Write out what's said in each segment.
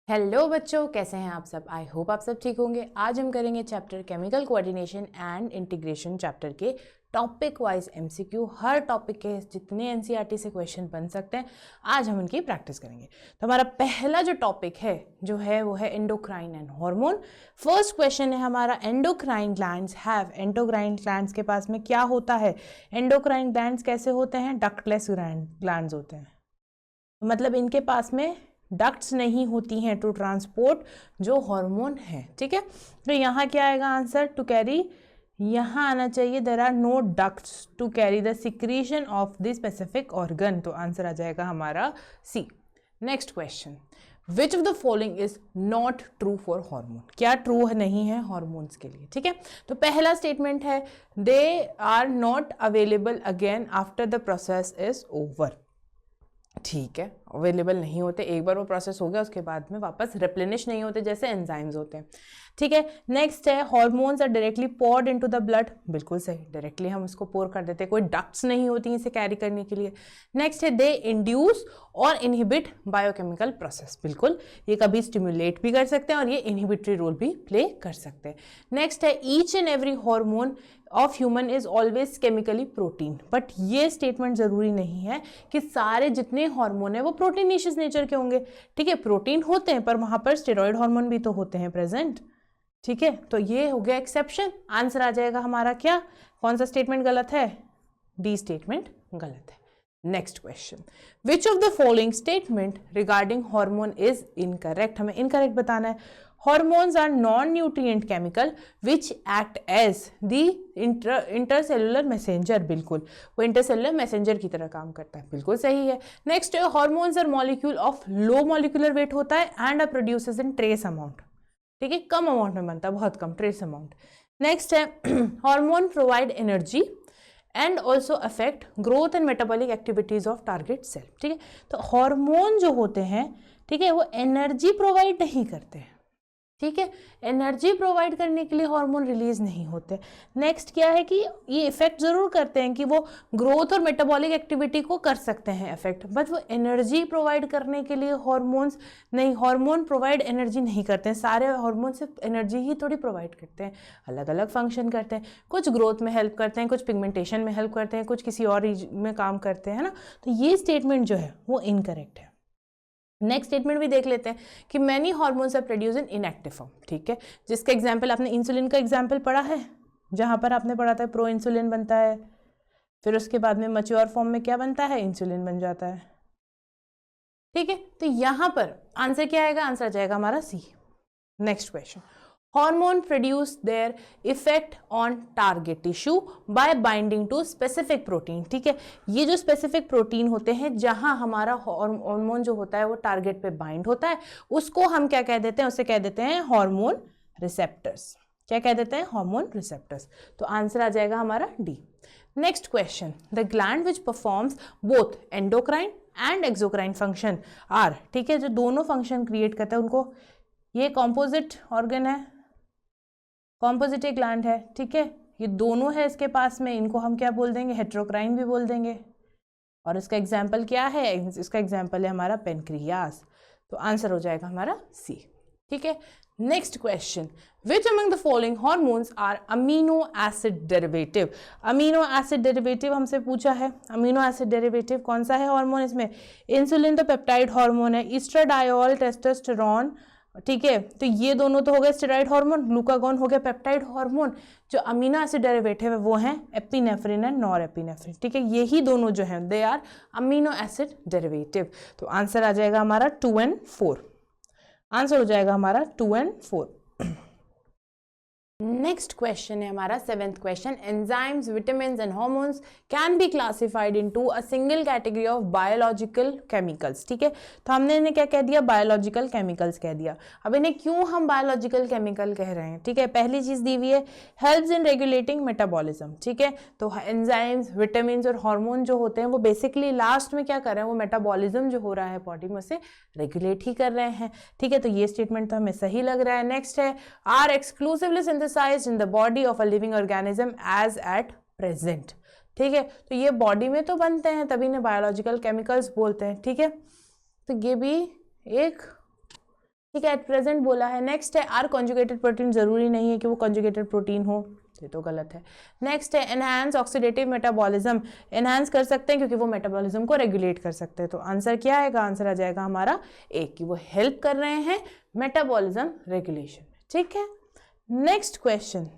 Hello बच्चों, कैसे हैं आप सब। आई होप आप सब ठीक होंगे। आज हम करेंगे chapter chemical coordination and integration chapter के टॉपिक वाइज एमसीक्यू। हर टॉपिक के जितने एनसीईआरटी से क्वेश्चन बन सकते हैं आज हम उनकी प्रैक्टिस करेंगे। तो हमारा पहला जो टॉपिक है वो है endocrine and hormone. First question है हमारा, endocrine glands have. Endocrine glands के पास में क्या होता है? एंडोक्राइन ग्लैंड्स कैसे होते हैं? डक्टलेस ग्लैंड्स होते हैं, मतलब इनके पास में डक्ट्स नहीं होती हैं टू ट्रांसपोर्ट जो हार्मोन है। ठीक है, तो यहाँ क्या आएगा आंसर? टू कैरी, यहाँ आना चाहिए there are no ducts to carry the secretion of the specific organ. तो आंसर आ जाएगा हमारा C. Next question, which of the following is not true for hormone? क्या ट्रू नहीं है हार्मोन्स के लिए? ठीक है, तो पहला स्टेटमेंट है they are not available again after the process is over. ठीक है, अवेलेबल नहीं होते, एक बार वो प्रोसेस हो गया उसके बाद में वापस रिप्लेनिश नहीं होते जैसे एंजाइम्स होते हैं। ठीक है, नेक्स्ट है hormones are directly poured into the blood. बिल्कुल सही, डायरेक्टली हम इसको पोर कर देते हैं, कोई डक्ट्स नहीं होती इसे कैरी करने के लिए। नेक्स्ट है दे इंड्यूस और इनहिबिट बायोकेमिकल प्रोसेस। बिल्कुल, ये कभी स्टिमुलेट भी कर सकते हैं और ये इनहिबिटरी रोल भी प्ले कर सकते हैं। नेक्स्ट है each and every hormone of human is always chemically protein. But ये स्टेटमेंट जरूरी नहीं है कि सारे जितने हार्मोन है वो प्रोटीनेशियस नेचर के होंगे। ठीक है, प्रोटीन होते हैं पर वहां पर स्टेरॉइड हार्मोन भी तो होते हैं प्रेजेंट। ठीक है, तो ये हो गया एक्सेप्शन। आंसर आ जाएगा हमारा क्या? कौन सा स्टेटमेंट गलत है? डी स्टेटमेंट गलत है। Next question, which of the following statement regarding hormone is incorrect? हमें इनकरेक्ट बताना है। Hormones are non-nutrient chemical which act as the intercellular messenger। बिल्कुल, वो इंटरसेलुलर मैसेंजर की तरह काम करता है, बिल्कुल सही है। नेक्स्ट है hormones are molecule of low molecular weight होता है and are produces in trace amount. ठीक है, कम अमाउंट में बनता है, बहुत कम, ट्रेस अमाउंट। नेक्स्ट है hormone provide energy and also affect growth and metabolic activities of target cell. ठीक है, तो हार्मोन जो होते हैं, ठीक है, वो एनर्जी प्रोवाइड नहीं करते हैं। ठीक है, एनर्जी प्रोवाइड करने के लिए हार्मोन रिलीज नहीं होते। नेक्स्ट क्या है कि ये इफेक्ट जरूर करते हैं कि वो ग्रोथ और मेटाबॉलिक एक्टिविटी को कर सकते हैं इफेक्ट, बट वो एनर्जी प्रोवाइड करने के लिए हार्मोन्स नहीं, हार्मोन प्रोवाइड एनर्जी नहीं करते हैं। सारे हार्मोन सिर्फ एनर्जी ही थोड़ी प्रोवाइड करते हैं, अलग अलग फंक्शन करते हैं। कुछ ग्रोथ में हेल्प करते हैं, कुछ पिगमेंटेशन में हेल्प करते हैं, कुछ किसी और में काम करते हैं ना। तो ये स्टेटमेंट जो है वो इनकरेक्ट है। नेक्स्ट स्टेटमेंट भी देख लेते हैं कि many hormones are produce in inactive form. ठीक है, जिसका एग्जांपल आपने इंसुलिन का एग्जांपल पढ़ा है, जहां पर आपने पढ़ा था प्रो इंसुलिन बनता है, फिर उसके बाद में मैच्योर फॉर्म में क्या बनता है? इंसुलिन बन जाता है। ठीक है, तो यहां पर आंसर क्या आएगा? आंसर आ जाएगा हमारा C. Next question, hormone produce their effect on target tissue by binding to specific protein. ठीक है, ये जो स्पेसिफिक प्रोटीन होते हैं जहां हमारा हार्मोन जो होता है वो टारगेट पे बाइंड होता है, उसको हम क्या कह देते हैं? उसे कह देते हैं हार्मोन रिसेप्टर्स। क्या कह देते हैं? Hormone receptors. तो आंसर आ जाएगा हमारा D. Next question, the gland which performs both endocrine and exocrine function are. ठीक है, जो दोनों फंक्शन क्रिएट करता है उनको, ये कॉम्पोजिट ऑर्गन है, कॉम्पोजिट एक ग्लैंड है। ठीक है, ये दोनों है इसके पास में, इनको हम क्या बोल देंगे? हेट्रोक्राइन भी बोल देंगे। और इसका एग्जाम्पल क्या है? इसका एग्जाम्पल है हमारा पेनक्रियास। तो आंसर हो जाएगा हमारा सी। ठीक है, next question, which among the following hormones are amino acid derivative? Amino acid derivative हमसे पूछा है। अमीनो एसिड डेरिवेटिव कौन सा है हार्मोन इसमें? इंसुलिन तो पेप्टाइड हार्मोन है, ईस्ट्राडायोल टेस्टोस्टेरोन। ठीक है, तो ये दोनों तो हो गए स्टेरॉइड हार्मोन, ग्लूकागॉन हो गया पेप्टाइड हार्मोन। जो अमीनो एसिड डेरिवेटिव है वो हैं एपिनेफ्रिन एंड नॉर एपिनेफ्रिन। ठीक है, यही दोनों जो हैं they are amino acid derivative. तो आंसर आ जाएगा हमारा 2 and 4। आंसर हो जाएगा हमारा 2 and 4। नेक्स्ट क्वेश्चन है हमारा 7th question, enzymes, vitamins and hormones can be classified into a single category of biological chemicals. ठीक है, तो हमने इन्हें क्या कह दिया? बायोलॉजिकल केमिकल्स कह दिया। अब इन्हें क्यों हम बायोलॉजिकल केमिकल कह रहे हैं? ठीक है, पहली चीज दी हुई है हेल्प्स इन रेगुलेटिंग मेटाबॉलिज्म। ठीक है, तो एंजाइम्स, विटामिन्स और हार्मोन जो होते हैं वो बेसिकली लास्ट में क्या कर रहे हैं? वो मेटाबॉलिज्म जो हो रहा है बॉडी में उसे रेगुलेट ही कर रहे हैं। ठीक है, तो ये स्टेटमेंट तो हमें सही लग रहा है। नेक्स्ट है are exclusively synthesized in the body of a living organism as at present. ठीक है, तो ये बॉडी में तो बनते हैं तभी इन्हें बायोलॉजिकल केमिकल्स बोलते हैं। ठीक है, तो ये भी एक ठीक है, एट प्रेजेंट बोला है। नेक्स्ट है आर कॉन्जुगेटेड प्रोटीन, जरूरी नहीं है कि वो कॉन्जुगेटेड प्रोटीन हो, ये तो गलत है। नेक्स्ट है एनहांस ऑक्सीडेटिव मेटाबॉलिज्म, एनहांस कर सकते हैं क्योंकि वो मेटाबॉलिज्म को रेगुलेट कर सकते हैं। तो आंसर क्या आएगा, आंसर आ जाएगा हमारा ए, कि वो हेल्प कर रहे हैं मेटाबॉलिज्म रेगुलेशन में। ठीक है, next question,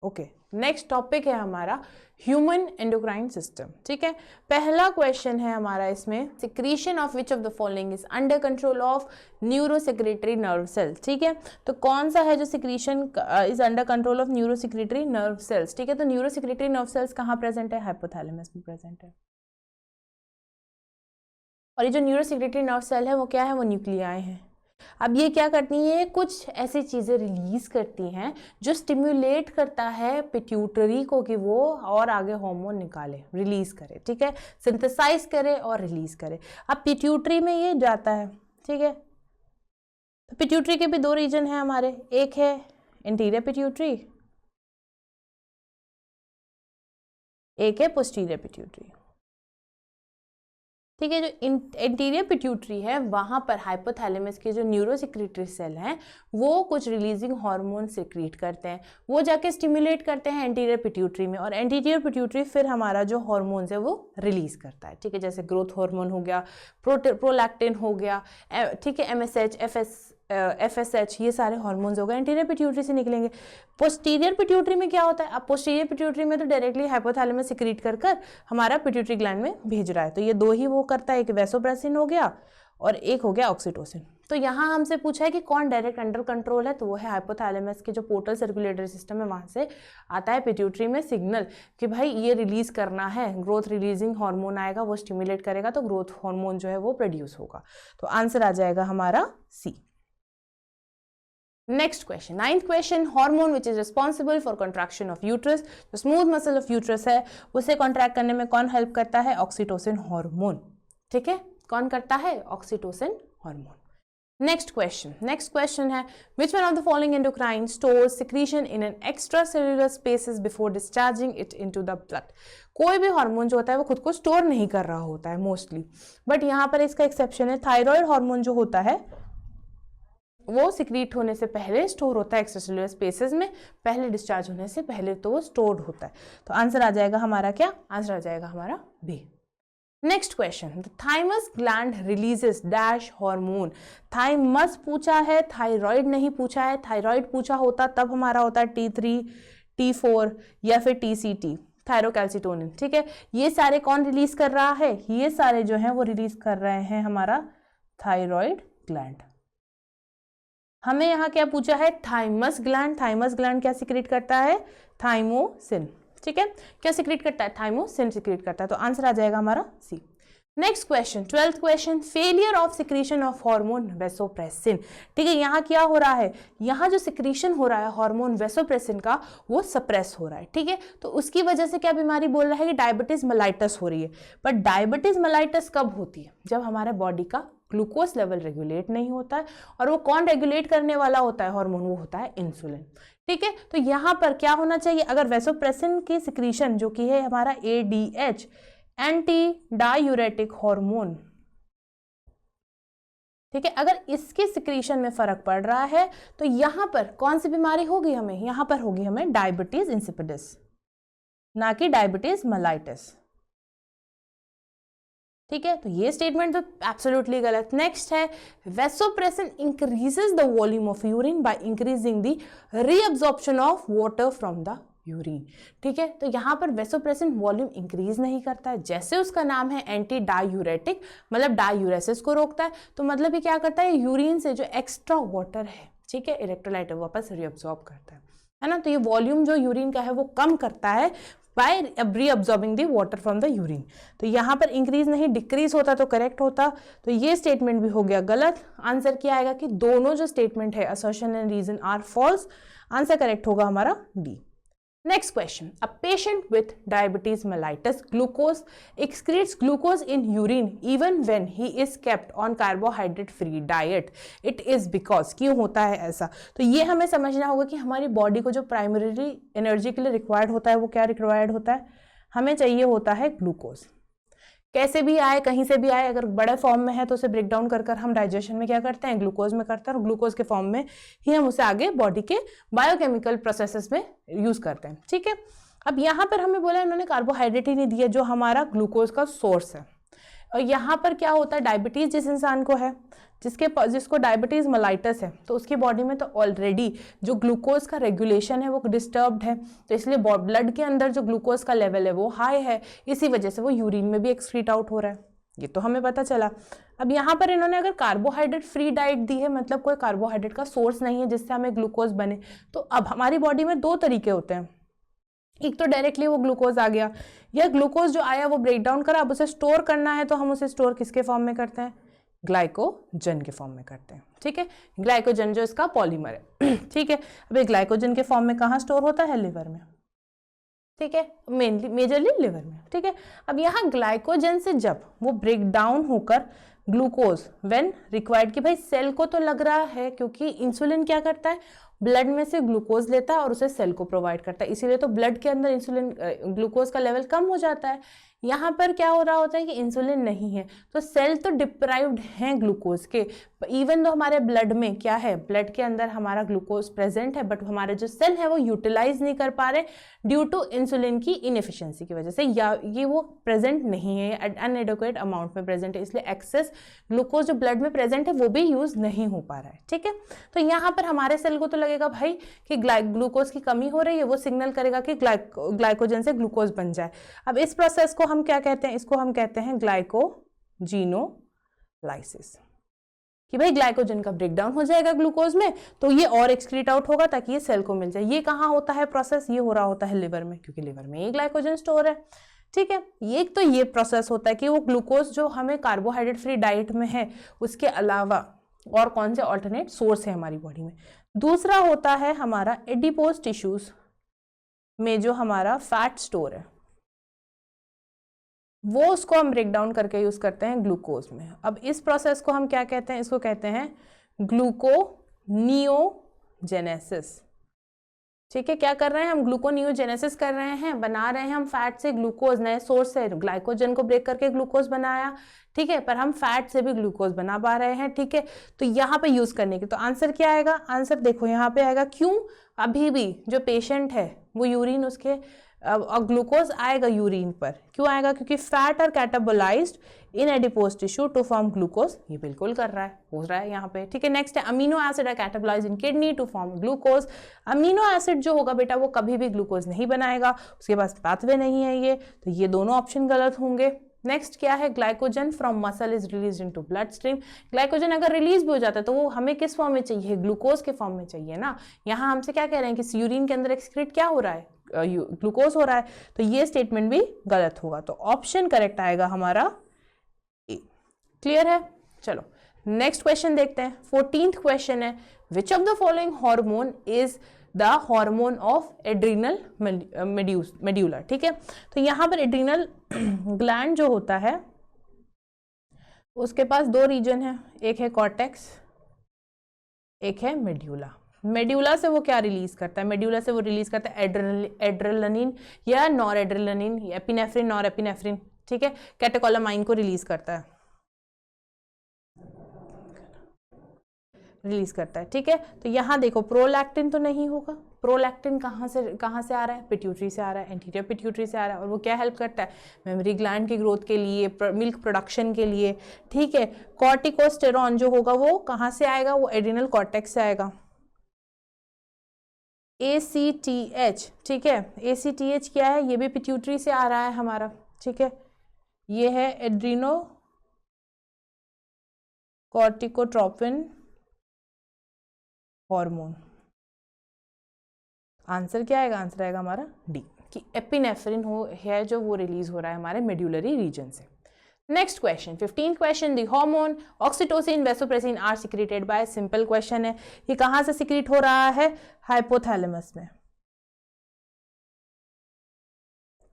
okay, next topic है हमारा ह्यूमन एंडोक्राइन सिस्टम। ठीक है, पहला क्वेश्चन है हमारा इसमें, secretion of which of the following is under control of neurosecretory nerve cells. ठीक है, तो कौन सा है जो secretion is under control of neurosecretory nerve cells. ठीक है, तो न्यूरोसेक्रेटरी नर्व सेल्स कहाँ प्रेजेंट है, हाइपोथैलेमस में प्रेजेंट है। और ये जो न्यूरोसेक्रेटरी नर्व सेल है वो क्या है, वो न्यूक्लियाई है। अब ये क्या करती है, कुछ ऐसी चीज़ें रिलीज करती हैं जो स्टिम्युलेट करता है पिट्यूटरी को कि वो और आगे हार्मोन निकाले, रिलीज करे। ठीक है, सिंथेसाइज करे और रिलीज करे। अब पिट्यूटरी में ये जाता है। ठीक है, तो पिट्यूटरी के भी दो रीजन है हमारे, एक है इंटीरियर पिट्यूटरी, एक है पोस्टीरियर पिट्यूटरी। ठीक है, जो इंटीरियर पिट्यूटरी है वहाँ पर हाइपोथैलेमस के जो न्यूरोसेक्रेटरी सेल हैं वो कुछ रिलीजिंग हार्मोन सिक्रीट करते हैं, वो जाके स्टिमुलेट करते हैं एंटीरियर पिट्यूटरी में, और एंटीरियर पिट्यूटरी फिर हमारा जो हार्मोन्स है वो रिलीज करता है। ठीक है, जैसे ग्रोथ हार्मोन हो गया, प्रोलैक्टिन हो गया, ठीक है, MSH, FSH, ये सारे हार्मोन्स हो गए एंटीरियर पिट्यूटरी से निकलेंगे। पोस्टीरियर पिट्यूटरी में क्या होता है, अब पोस्टीरियर पिट्यूटरी में तो डायरेक्टली हाइपोथैलेमस सिक्रीट कर हमारा पिट्यूटरी ग्लैंड में भेज रहा है। तो ये दो ही वो करता है, एक वैसोप्रेसिन हो गया और एक हो गया ऑक्सीटोसिन। तो यहाँ हमसे पूछा है कि कौन डायरेक्ट अंडर कंट्रोल है, तो वो है हाइपोथैलेमस के जो पोर्टल सर्कुलेटरी सिस्टम है, वहाँ से आता है पिट्यूटरी में सिग्नल कि भाई ये रिलीज करना है, ग्रोथ रिलीजिंग हार्मोन आएगा, वो स्टिमुलेट करेगा तो ग्रोथ हार्मोन जो है वो प्रोड्यूस होगा। तो आंसर आ जाएगा हमारा C. Next question, 9th question, hormone which is responsible for contraction of uterus, जो स्मूथ मसल ऑफ यूट्रस है उसे कॉन्ट्रैक्ट करने में कौन हेल्प करता है, ऑक्सीटोसिन हार्मोन। ठीक है, कौन करता है, ऑक्सीटोसिन हार्मोन। नेक्स्ट क्वेश्चन है, which one of the following endocrine stores secretion in an extra cellular spaces before discharging it into the blood. कोई भी हार्मोन जो होता है वो खुद को स्टोर नहीं कर रहा होता है मोस्टली, बट यहाँ पर इसका एक्सेप्शन है। थायराइड हार्मोन जो होता है वो सिक्रीट होने से पहले स्टोर होता है एक्स्ट्रासेलुलर स्पेसेस में, पहले डिस्चार्ज होने से पहले तो वो स्टोर्ड होता है। तो आंसर आ जाएगा हमारा क्या, आंसर आ जाएगा हमारा B. Next question, the thymus gland releases dash hormone. Thymus पूछा है, थायराइड नहीं पूछा है। थायराइड पूछा होता तब हमारा होता है T3, T4 या फिर TCT, थायरोकैल्सिटोनिन। ठीक है, ये सारे कौन रिलीज कर रहा है, ये सारे जो हैं वो रिलीज कर रहे हैं हमारा थायराइड ग्लैंड। हमें यहाँ क्या पूछा है, थाइमस ग्लैंड। थाइमस ग्लैंड क्या सिक्रीट करता है, थाइमोसिन। ठीक है, क्या सिक्रीट करता है, थाइमोसिन सिक्रीट करता है। तो आंसर आ जाएगा हमारा C. Next question, 12th question, failure of secretion of hormone vasopressin. ठीक है, यहाँ क्या हो रहा है, यहाँ जो सिक्रीशन हो रहा है हार्मोन वैसोप्रेसिन का वो सप्रेस हो रहा है। ठीक है, तो उसकी वजह से क्या बीमारी बोल रहा है कि डायबिटीज मेलाइटस हो रही है। पर डायबिटीज मेलाइटस कब होती है, जब हमारे बॉडी का ग्लूकोज लेवल रेगुलेट नहीं होता है, और वो कौन रेगुलेट करने वाला होता है हार्मोन, वो होता है इंसुलिन। ठीक है, तो यहाँ पर क्या होना चाहिए, अगर वैसोप्रेसिन की सिक्रीशन जो कि है हमारा ADH, एंटी डायूरेटिक हार्मोन, ठीक है, अगर इसके सिक्रीशन में फर्क पड़ रहा है तो यहां पर कौन सी बीमारी होगी हमें, यहां पर होगी हमें डायबिटीज इंसिपिडिस, ना कि डायबिटीज मेलाइटिस। ठीक है, तो ये स्टेटमेंट तो एब्सोल्युटली गलत। नेक्स्ट है, vasopressin increases the volume of urine by increasing the reabsorption of water from the urine. ठीक है, तो यहाँ पर वैसोप्रेसिन वॉल्यूम इंक्रीज नहीं करता है, जैसे उसका नाम है एंटी डायूरेटिक, मतलब डायूरेसिस को रोकता है। तो मतलब ये क्या करता है, यूरिन से जो एक्स्ट्रा वाटर है, ठीक है, इलेक्ट्रोलाइट वापस रीअब्जॉर्ब करता है ना। तो ये वॉल्यूम जो यूरिन का है वो कम करता है by reabsorbing the water from the urine. तो यहाँ पर इंक्रीज नहीं डिक्रीज होता तो करेक्ट होता, तो ये स्टेटमेंट भी हो गया गलत। आंसर क्या आएगा कि दोनों जो स्टेटमेंट है assertion and reason are false. Answer correct होगा हमारा D. Next question, a patient with diabetes mellitus glucose excretes glucose in urine even when he is kept on carbohydrate free diet. It is because, क्यों होता है ऐसा, तो ये हमें समझना होगा कि हमारी बॉडी को जो प्राइमरीली एनर्जी के लिए रिक्वायर्ड होता है वो क्या रिक्वायर्ड होता है, हमें चाहिए होता है ग्लूकोज। कैसे भी आए, कहीं से भी आए, अगर बड़े फॉर्म में है तो उसे ब्रेक डाउन कर हम डाइजेशन में क्या करते हैं, ग्लूकोज में करते हैं, और ग्लूकोज के फॉर्म में ही हम उसे आगे बॉडी के बायोकेमिकल प्रोसेसेस में यूज करते हैं। ठीक है, अब यहाँ पर हमें बोला इन्होंने कार्बोहाइड्रेट ही नहीं दिया जो हमारा ग्लूकोज का सोर्स है। और यहाँ पर क्या होता है, डायबिटीज जिस इंसान को है, जिसको डायबिटीज मेलाइटस है, तो उसकी बॉडी में तो ऑलरेडी जो ग्लूकोज का रेगुलेशन है वो डिस्टर्ब्ड है, तो इसलिए ब्लड के अंदर जो ग्लूकोज का लेवल है वो हाई है, इसी वजह से वो यूरिन में भी एक्सक्रीट आउट हो रहा है। ये तो हमें पता चला। अब यहाँ पर इन्होंने अगर कार्बोहाइड्रेट फ्री डाइट दी है, मतलब कोई कार्बोहाइड्रेट का सोर्स नहीं है जिससे हमें ग्लूकोज बने, तो अब हमारी बॉडी में दो तरीके होते हैं, एक तो डायरेक्टली वो ग्लूकोज आ गया, या ग्लूकोज जो आया वो ब्रेक डाउन करा, अब उसे स्टोर करना है तो हम उसे स्टोर किसके फॉर्म में करते हैं, ग्लाइकोजन के फॉर्म में करते हैं। ठीक है, ग्लाइकोजन जो इसका पॉलीमर है। ठीक है, अब ये ग्लाइकोजन के फॉर्म में कहाँ स्टोर होता है, लिवर में। ठीक है, मेजरली लिवर में। ठीक है, अब यहाँ ग्लाइकोजन से जब वो ब्रेक डाउन होकर ग्लूकोज व्हेन रिक्वायर्ड, कि भाई सेल को तो लग रहा है, क्योंकि इंसुलिन क्या करता है, ब्लड में से ग्लूकोज लेता है और उसे सेल को प्रोवाइड करता है, इसीलिए तो ब्लड के अंदर इंसुलिन ग्लूकोज का लेवल कम हो जाता है। यहाँ पर क्या हो रहा होता है कि इंसुलिन नहीं है, तो सेल तो डिप्राइव्ड हैं ग्लूकोज के, इवन दो हमारे ब्लड में क्या है, ब्लड के अंदर हमारा ग्लूकोज प्रेजेंट है, बट हमारे जो सेल है वो यूटिलाइज नहीं कर पा रहे ड्यू टू इंसुलिन की इनएफिशिएंसी की वजह से, या ये वो प्रेजेंट नहीं है, अनएडिक्वेट अमाउंट में प्रेजेंट है, इसलिए एक्सेस ग्लूकोज जो ब्लड में प्रेजेंट है वो भी यूज नहीं हो पा रहा है। ठीक है, तो यहाँ पर हमारे सेल को तो लगेगा भाई कि ग्लूकोज की कमी हो रही है, वो सिग्नल करेगा कि ग्लाइकोजन से ग्लूकोज बन जाए। अब इस प्रोसेस को हम क्या कहते हैं, इसको हम कहते हैं ग्लाइकोजिनोलाइसिस, कि भाई ग्लाइकोजन का ब्रेकडाउन हो जाएगा ग्लूकोज में, तो ये और एक्सक्रीट आउट होगा ताकि ये सेल को मिल जाए। ये कहाँ होता है प्रोसेस, ये हो रहा होता है लिवर में, क्योंकि लिवर में ये ग्लाइकोजन स्टोर है। ठीक है, ये तो ये प्रोसेस होता है कि वो ग्लूकोज जो हमें कार्बोहाइड्रेट फ्री डाइट में है उसके अलावा और कौन से ऑल्टरनेट सोर्स है हमारी बॉडी में। दूसरा होता है हमारा एडिपोज टिश्यूज में जो हमारा फैट स्टोर है, वो उसको हम ब्रेक डाउन करके यूज करते हैं ग्लूकोज में। अब इस प्रोसेस को हम क्या कहते हैं, इसको कहते हैं ग्लूकोनियोजेनेसिस। ठीक है, क्या कर रहे हैं हम, ग्लूकोनियोजेनेसिस कर रहे हैं, बना रहे हैं हम फैट से ग्लूकोज, नए सोर्स से ग्लाइकोजन को ब्रेक करके ग्लूकोज बनाया। ठीक है, पर हम फैट से भी ग्लूकोज बना पा रहे हैं। ठीक है, तो यहाँ पे यूज करने की, तो आंसर क्या आएगा, आंसर देखो यहाँ पे आएगा, क्यों, अभी भी जो पेशेंट है वो यूरिन उसके और ग्लूकोज आएगा यूरिन पर, क्यों आएगा, क्योंकि fat are catabolized in adipose tissue to form glucose, ये बिल्कुल कर रहा है, हो रहा है यहाँ पे। ठीक है, नेक्स्ट है amino acid are catabolized in kidney to form glucose. Amino acid जो होगा बेटा वो कभी भी ग्लूकोज नहीं बनाएगा, उसके पास पाथवे नहीं है ये, तो ये दोनों ऑप्शन गलत होंगे। नेक्स्ट क्या है, glycogen from muscle is release into blood stream. Glycogen अगर रिलीज भी हो जाता है तो वो हमें किस फॉर्म में चाहिए, ग्लूकोज के फॉर्म में चाहिए ना। यहाँ हमसे क्या कह रहे हैं कि यूरिन के अंदर एक्सक्रीट क्या हो रहा है, ग्लूकोज हो रहा है, तो ये स्टेटमेंट भी गलत होगा, तो ऑप्शन करेक्ट आएगा हमारा ए। क्लियर है, चलो नेक्स्ट क्वेश्चन देखते हैं। 14th क्वेश्चन है, which of the following hormone is the hormone of adrenal medullar. ठीक है, तो यहाँ पर एड्रीनल ग्लैंड जो होता है उसके पास दो रीजन है, एक है कॉर्टेक्स, एक है मेड्यूला। मेड्यूला से वो क्या रिलीज करता है, मेड्यूला से वो रिलीज करता है एड्रेनलिन या nor adrenaline, epinephrine, nor epinephrine. ठीक है, कैटेकोलामाइन को रिलीज करता है, रिलीज करता है। ठीक है, तो यहाँ देखो प्रोलैक्टिन तो नहीं होगा, प्रोलैक्टिन कहाँ से आ रहा है, पिट्यूटरी से आ रहा है, एंटीरियर पिट्यूटरी से आ रहा है, और वो क्या हेल्प करता है, मेमोरी ग्लैंड की ग्रोथ के लिए, मिल्क प्रोडक्शन के लिए। ठीक है, कॉर्टिकोस्टेरॉन जो होगा वो कहाँ से आएगा, वो एड्रिनल कॉर्टेक्स से आएगा। ACTH, ठीक है, ACTH क्या है, ये भी पिट्यूटरी से आ रहा है हमारा। ठीक है, ये है एड्रीनो कॉर्टिकोट्रोपिन हार्मोन। आंसर क्या आएगा, आंसर आएगा हमारा डी, कि एपिनेफ्रिन है जो वो रिलीज हो रहा है हमारे मेड्यूलरी रीजन से। Next question, 15th question, the hormone oxytocin, vasopressin are secreted by, simple question है, ये कहाँ से सिक्रीट हो रहा है, हाइपोथैलेमस में।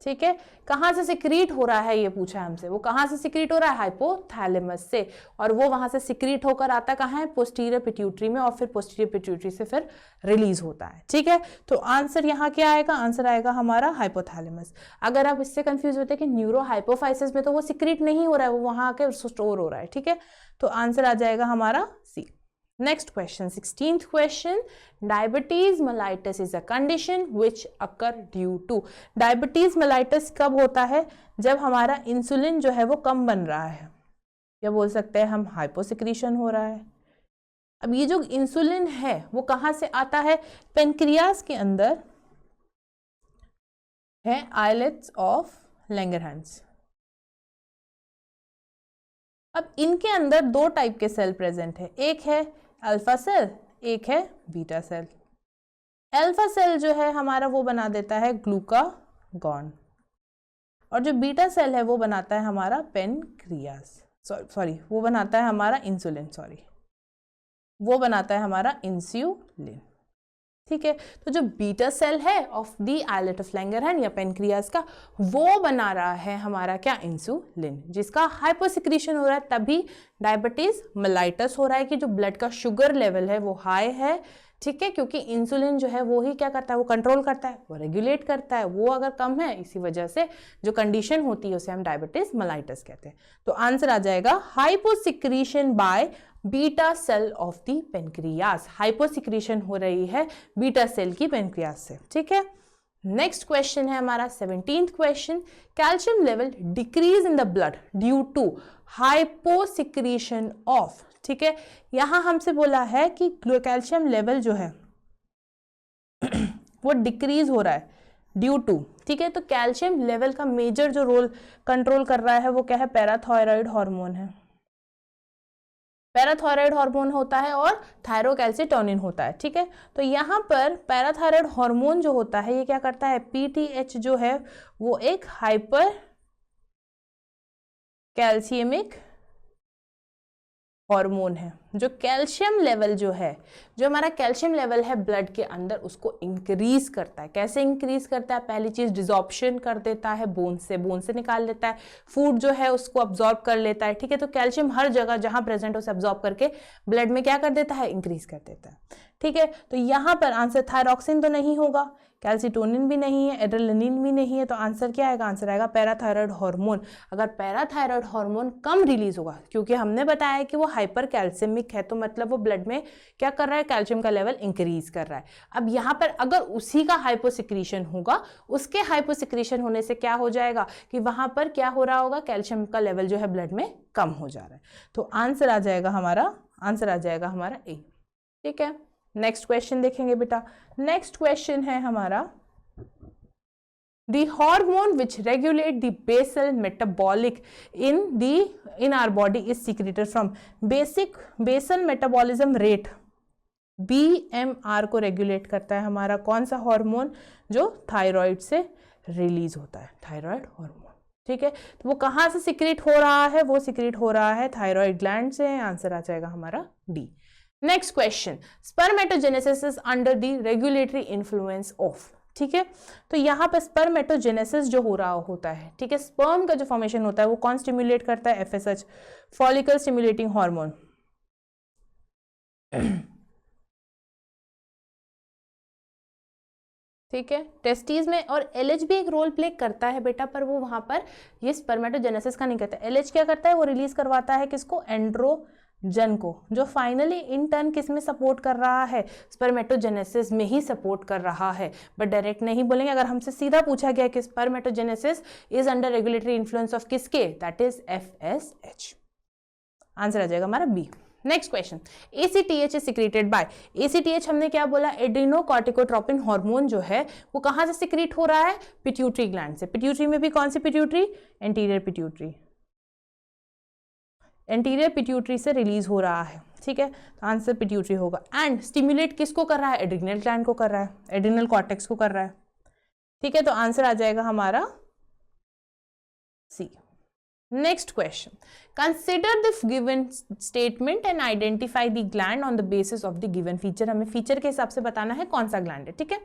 ठीक है, कहाँ से सिक्रीट हो रहा है ये पूछा है हमसे, वो कहाँ से सिक्रीट हो रहा है, हाइपोथैलेमस से, और वो वहां से सिक्रीट होकर आता कहाँ है, पोस्टीरियर पिट्यूटरी में, और फिर पोस्टीरियर पिट्यूटरी से फिर रिलीज होता है। ठीक है, तो आंसर यहाँ क्या आएगा, आंसर आएगा हमारा हाइपोथैलेमस। अगर आप इससे कंफ्यूज होते हैं कि न्यूरो हाइपोफाइसिस में तो वो सिक्रीट नहीं हो रहा है, वो वहां आके स्टोर हो रहा है। ठीक है, तो आंसर आ जाएगा हमारा सी। Next question, 16th question. Diabetes mellitus is a condition which occur due to. Diabetes mellitus कब होता है, जब हमारा इंसुलिन जो है वो कम बन रहा है, या बोल सकते हैं हम हाइपोसिक्रीशन हो रहा है। अब ये जो इंसुलिन है वो कहाँ से आता है, पेनक्रियास के अंदर है आइलेट्स ऑफ लैंगरहैंस। अब इनके अंदर दो टाइप के सेल प्रेजेंट है, एक है अल्फा सेल, एक है बीटा सेल। अल्फा सेल जो है हमारा वो बना देता है ग्लूकागॉन, और जो बीटा सेल है वो बनाता है हमारा पेनक्रियास, सॉरी वो बनाता है हमारा इंसुलिन, वो बनाता है हमारा इंसुलिन। ठीक है, तो जो बीटा सेल है of the islet of Langerhans या पेनक्रियास का, वो बना रहा है हमारा क्या, इंसुलिन, जिसका हाइपोसिक्रीशन हो रहा है, तभी डायबिटीज मेलाइटस हो रहा है कि जो ब्लड का शुगर लेवल है वो हाई है। ठीक है, क्योंकि इंसुलिन जो है वो ही क्या करता है, वो कंट्रोल करता है, वो रेगुलेट करता है, वो अगर कम है इसी वजह से जो कंडीशन होती है उसे हम डायबिटीज मेलाइटस कहते हैं। तो आंसर आ जाएगा hyposecretion by beta cell of the pancreas. Hyposecretion हो रही है बीटा सेल की पेनक्रियास से। ठीक है, नेक्स्ट क्वेश्चन है हमारा 17th question, calcium level decrease in the blood due to hyposecretion of. ठीक है, यहां हमसे बोला है कि कैल्शियम लेवल जो है वो डिक्रीज हो रहा है ड्यू टू। ठीक है, तो कैल्शियम लेवल का मेजर जो रोल कंट्रोल कर रहा है वो क्या है, पैराथायराइड हार्मोन है। पैराथायराइड हार्मोन होता है और थायरोकैल्सिटोनिन होता है। ठीक है, तो यहाँ पर पैराथायराइड हार्मोन जो होता है ये क्या करता है, पीटीएच जो है वो एक हाइपर कैल्शियमिक हार्मोन है। जो कैल्शियम लेवल जो है, जो हमारा कैल्शियम लेवल है ब्लड के अंदर, उसको इंक्रीज करता है। कैसे इंक्रीज करता है, पहली चीज डिजॉर्प्शन कर देता है, बोन से निकाल लेता है, फूड जो है उसको अब्जॉर्ब कर लेता है। ठीक है, तो कैल्शियम हर जगह जहां प्रेजेंट उसे अब्जॉर्ब करके ब्लड में क्या कर देता है, इंक्रीज कर देता है। ठीक है, तो यहां पर आंसर थायरॉक्सिन तो नहीं होगा, कैल्सिटोनिन भी नहीं है, एड्रेनालिन भी नहीं है, तो आंसर क्या आएगा, आंसर आएगा पैराथायराइड हार्मोन। अगर पैराथायराइड हार्मोन कम रिलीज होगा, क्योंकि हमने बताया कि वो हाइपर कैल्सियमिक है, तो मतलब वो ब्लड में क्या कर रहा है, कैल्शियम का लेवल इंक्रीज कर रहा है। अब यहाँ पर अगर उसी का हाइपोसिक्रीशन होगा, उसके हाइपोसिक्रीशन होने से क्या हो जाएगा कि वहां पर क्या हो रहा होगा, कैल्शियम का लेवल जो है ब्लड में कम हो जा रहा है। तो आंसर आ जाएगा हमारा ए। ठीक है, नेक्स्ट क्वेश्चन देखेंगे बेटा। नेक्स्ट क्वेश्चन है हमारा, the hormone which regulate the basal metabolic in our body is secreted from basal metabolism rate, BMR को रेगुलेट करता है हमारा कौन सा हार्मोन, जो थायराइड से रिलीज होता है, थायराइड हार्मोन। ठीक है, तो वो कहाँ से सिक्रेट हो रहा है, वो सिक्रेट हो रहा है थायराइड ग्लैंड से। आंसर आ जाएगा हमारा D. Next question, spermatogenesis is under the regulatory influence of. ठीक है, तो यहाँ पर स्पर्मेटोजेनेसिस जो हो रहा होता है, ठीक है, स्पर्म का जो फॉर्मेशन होता है वो कौन स्टिमुलेट करता है, FSH, फॉलिकल स्टिमुलेटिंग हार्मोन। ठीक है, टेस्टीज में, और LH भी एक रोल प्ले करता है बेटा, पर वो वहां पर ये स्पर्मेटोजेनेसिस का नहीं करता। LH क्या करता है, वो रिलीज करवाता है किसको, एंड्रोजन को, जो फाइनली इन टर्न किस में सपोर्ट कर रहा है, स्पर्मेटोजेनेसिस में ही सपोर्ट कर रहा है। बट डायरेक्ट नहीं बोलेंगे, अगर हमसे सीधा पूछा गया कि spermatogenesis is under regulatory influence of किसके, दैट इज FSH। आंसर आ जाएगा हमारा B. Next question, ACTH is secreted by. ACTH हमने क्या बोला, एड्रीनोकॉर्टिकोट्रोपिन हार्मोन जो है वो कहां से सिक्रेट हो रहा है, पिट्यूटरी ग्लैंड से। पिट्यूटरी में भी कौन सी pituitary, anterior pituitary, anterior pituitary से रिलीज हो रहा है। ठीक है, तो आंसर पिट्यूटरी होगा। एंड स्टिमुलेट किसको कर रहा है, एड्रिनल ग्लैंड को कर रहा है, एड्रिनल कॉर्टेक्स को कर रहा है। ठीक है, तो आंसर आ जाएगा हमारा C. Next question, consider the given statement and identify the gland on the basis of the given feature. हमें फीचर के हिसाब से बताना है कौन सा ग्लैंड है, ठीक है।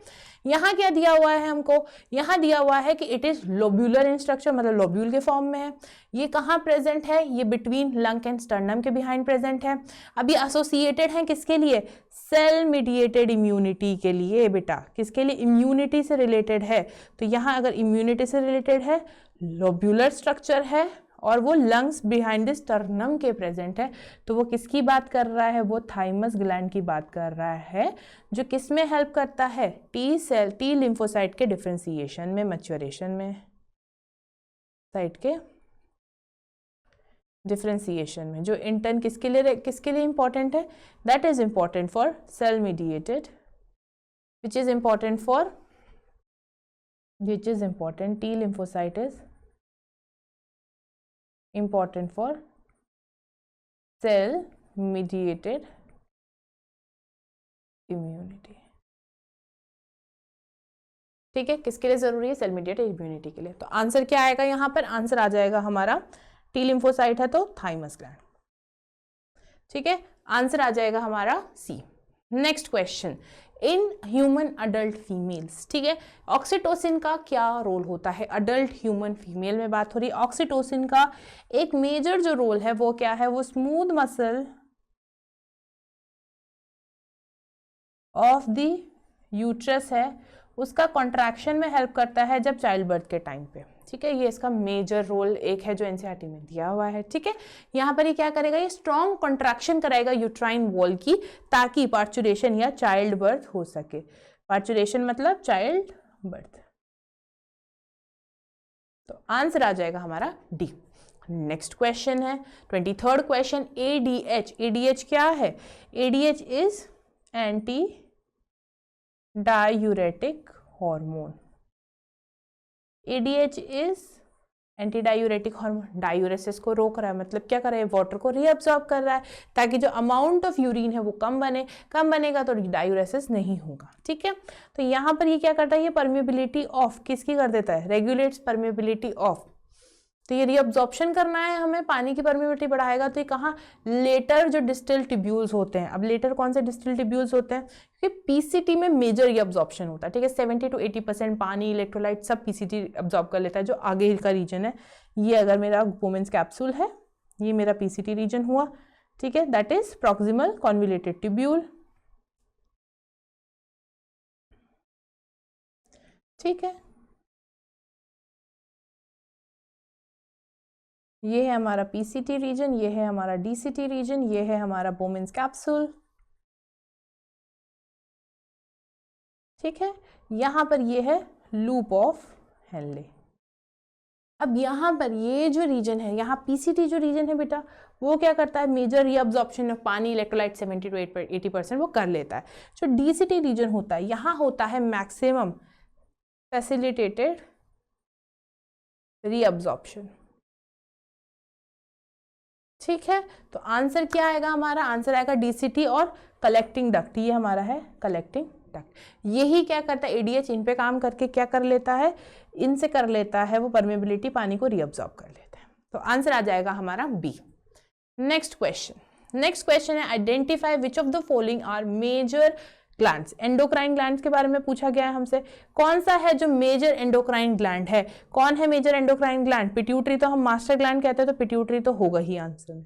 यहाँ क्या दिया हुआ है हमको, यहाँ दिया हुआ है कि it is lobular in structure, मतलब लोब्यूल के फॉर्म में है। ये कहाँ प्रेजेंट है, ये बिटवीन लंग एंड स्टर्नम के बिहाइंड प्रेजेंट है। अब ये एसोसिएटेड है किसके लिए, सेल मीडिएटेड इम्यूनिटी के लिए बेटा, किसके लिए, इम्यूनिटी से रिलेटेड है। तो यहाँ अगर इम्यूनिटी से रिलेटेड है, लोब्यूलर स्ट्रक्चर है और वो लंग्स बिहाइंड द स्टर्नम के प्रेजेंट है, तो वो किसकी बात कर रहा है, वो थाइमस ग्लैंड की बात कर रहा है, जो किस में हेल्प करता है, टी सेल, टी लिम्फोसाइट के डिफरेंशिएशन में, मैच्योरेशन में, साइट के डिफरेंशिएशन में, जो इंटर्न किसके लिए इंपॉर्टेंट है, that is important for sale mediated, which is important T lymphocyte is important for cell mediated immunity। ठीक है, किसके लिए जरूरी है, सेल मीडिएटेड इम्यूनिटी के लिए। तो आंसर क्या आएगा यहाँ पर, आंसर आ जाएगा हमारा टी लिम्फोसाइट है तो थाइमस ग्लैंड, ठीक है, आंसर आ जाएगा हमारा C. Next question, in human adult females, ठीक है, ऑक्सीटोसिन का क्या रोल होता है, अडल्ट ह्यूमन फीमेल में बात हो रही है। ऑक्सीटोसिन का एक मेजर जो रोल है वो क्या है, वो smooth muscle of the uterus है, उसका कॉन्ट्रैक्शन में हेल्प करता है जब चाइल्ड बर्थ के टाइम पे, ठीक है। ये इसका मेजर रोल एक है जो एनसीईआरटी में दिया हुआ है, ठीक है। यहाँ पर ये क्या करेगा, ये स्ट्रॉन्ग कॉन्ट्रैक्शन कराएगा यूट्राइन वॉल की, ताकि पार्चुरेशन या चाइल्ड बर्थ हो सके। पार्चुरेशन मतलब चाइल्ड बर्थ। तो आंसर आ जाएगा हमारा डी। नेक्स्ट क्वेश्चन है 23rd क्वेश्चन, एडीएच। एडीएच क्या है, ADH is anti diuretic hormone. ADH is anti diuretic hormone, diuresis को रोक रहा है, मतलब क्या कर रहा है, वाटर को रीअब्सॉर्ब कर रहा है, ताकि जो अमाउंट ऑफ यूरिन है वो कम बनेगा तो डायूरेसिस नहीं होगा, ठीक है। तो यहाँ पर ये क्या करता है, ये परमेबिलिटी ऑफ किसकी कर देता है, रेगुलेट्स परमेबिलिटी ऑफ। तो ये रीअब्जॉर्प्शन करना है हमें, पानी की परमेबिलिटी बढ़ाएगा, तो ये कहाँ, लेटर जो डिस्टल टिब्यूल्स होते हैं। अब लेटर कौन से डिस्टल टिब्यूल्स होते हैं, क्योंकि पीसीटी में मेजर रीअब्जॉर्प्शन होता है, ठीक है। 70 to 80% पानी, इलेक्ट्रोलाइट सब पीसीटी अब्जॉर्ब कर लेता है, जो आगे का रीजन है। ये अगर मेरा वुमेन्स कैप्सूल है, ये मेरा पीसीटी रीजन हुआ, ठीक है, that is proximal convoluted tubule, ठीक है। ये है हमारा पीसीटी रीजन, ये है हमारा डीसीटी रीजन, ये है हमारा वुमेन्स कैप्सूल, ठीक है। यहाँ पर ये है लूप ऑफ हेनले। अब यहाँ पर ये जो रीजन है, यहाँ पीसीटी जो रीजन है बेटा, वो क्या करता है, मेजर रीअब्जॉर्प्शन ऑफ पानी, इलेक्ट्रोलाइट 70 to 80% वो कर लेता है। जो डीसीटी रीजन होता है, यहाँ होता है मैक्सिमम फैसिलिटेटेड रीअब्जॉर्प्शन, ठीक है। तो आंसर क्या आएगा हमारा, आंसर आएगा डीसीटी और कलेक्टिंग डक्ट। ये हमारा है कलेक्टिंग डक्ट। यही क्या करता है, एडीएच इन पे काम करके क्या कर लेता है, इनसे कर लेता है वो परमेबिलिटी, पानी को रीअब्सॉर्ब कर लेता है। तो आंसर आ जाएगा हमारा बी। नेक्स्ट क्वेश्चन है identify which of the following are major glands. Endocrine glands के बारे में पूछा गया है हमसे, कौन सा है जो मेजर एंडोक्राइन ग्लैंड है। कौन है मेजर एंडोक्राइन ग्लैंड, पिट्यूटरी तो हम मास्टर ग्लैंड कहते हैं, तो पिट्यूटरी तो होगा ही आंसर में,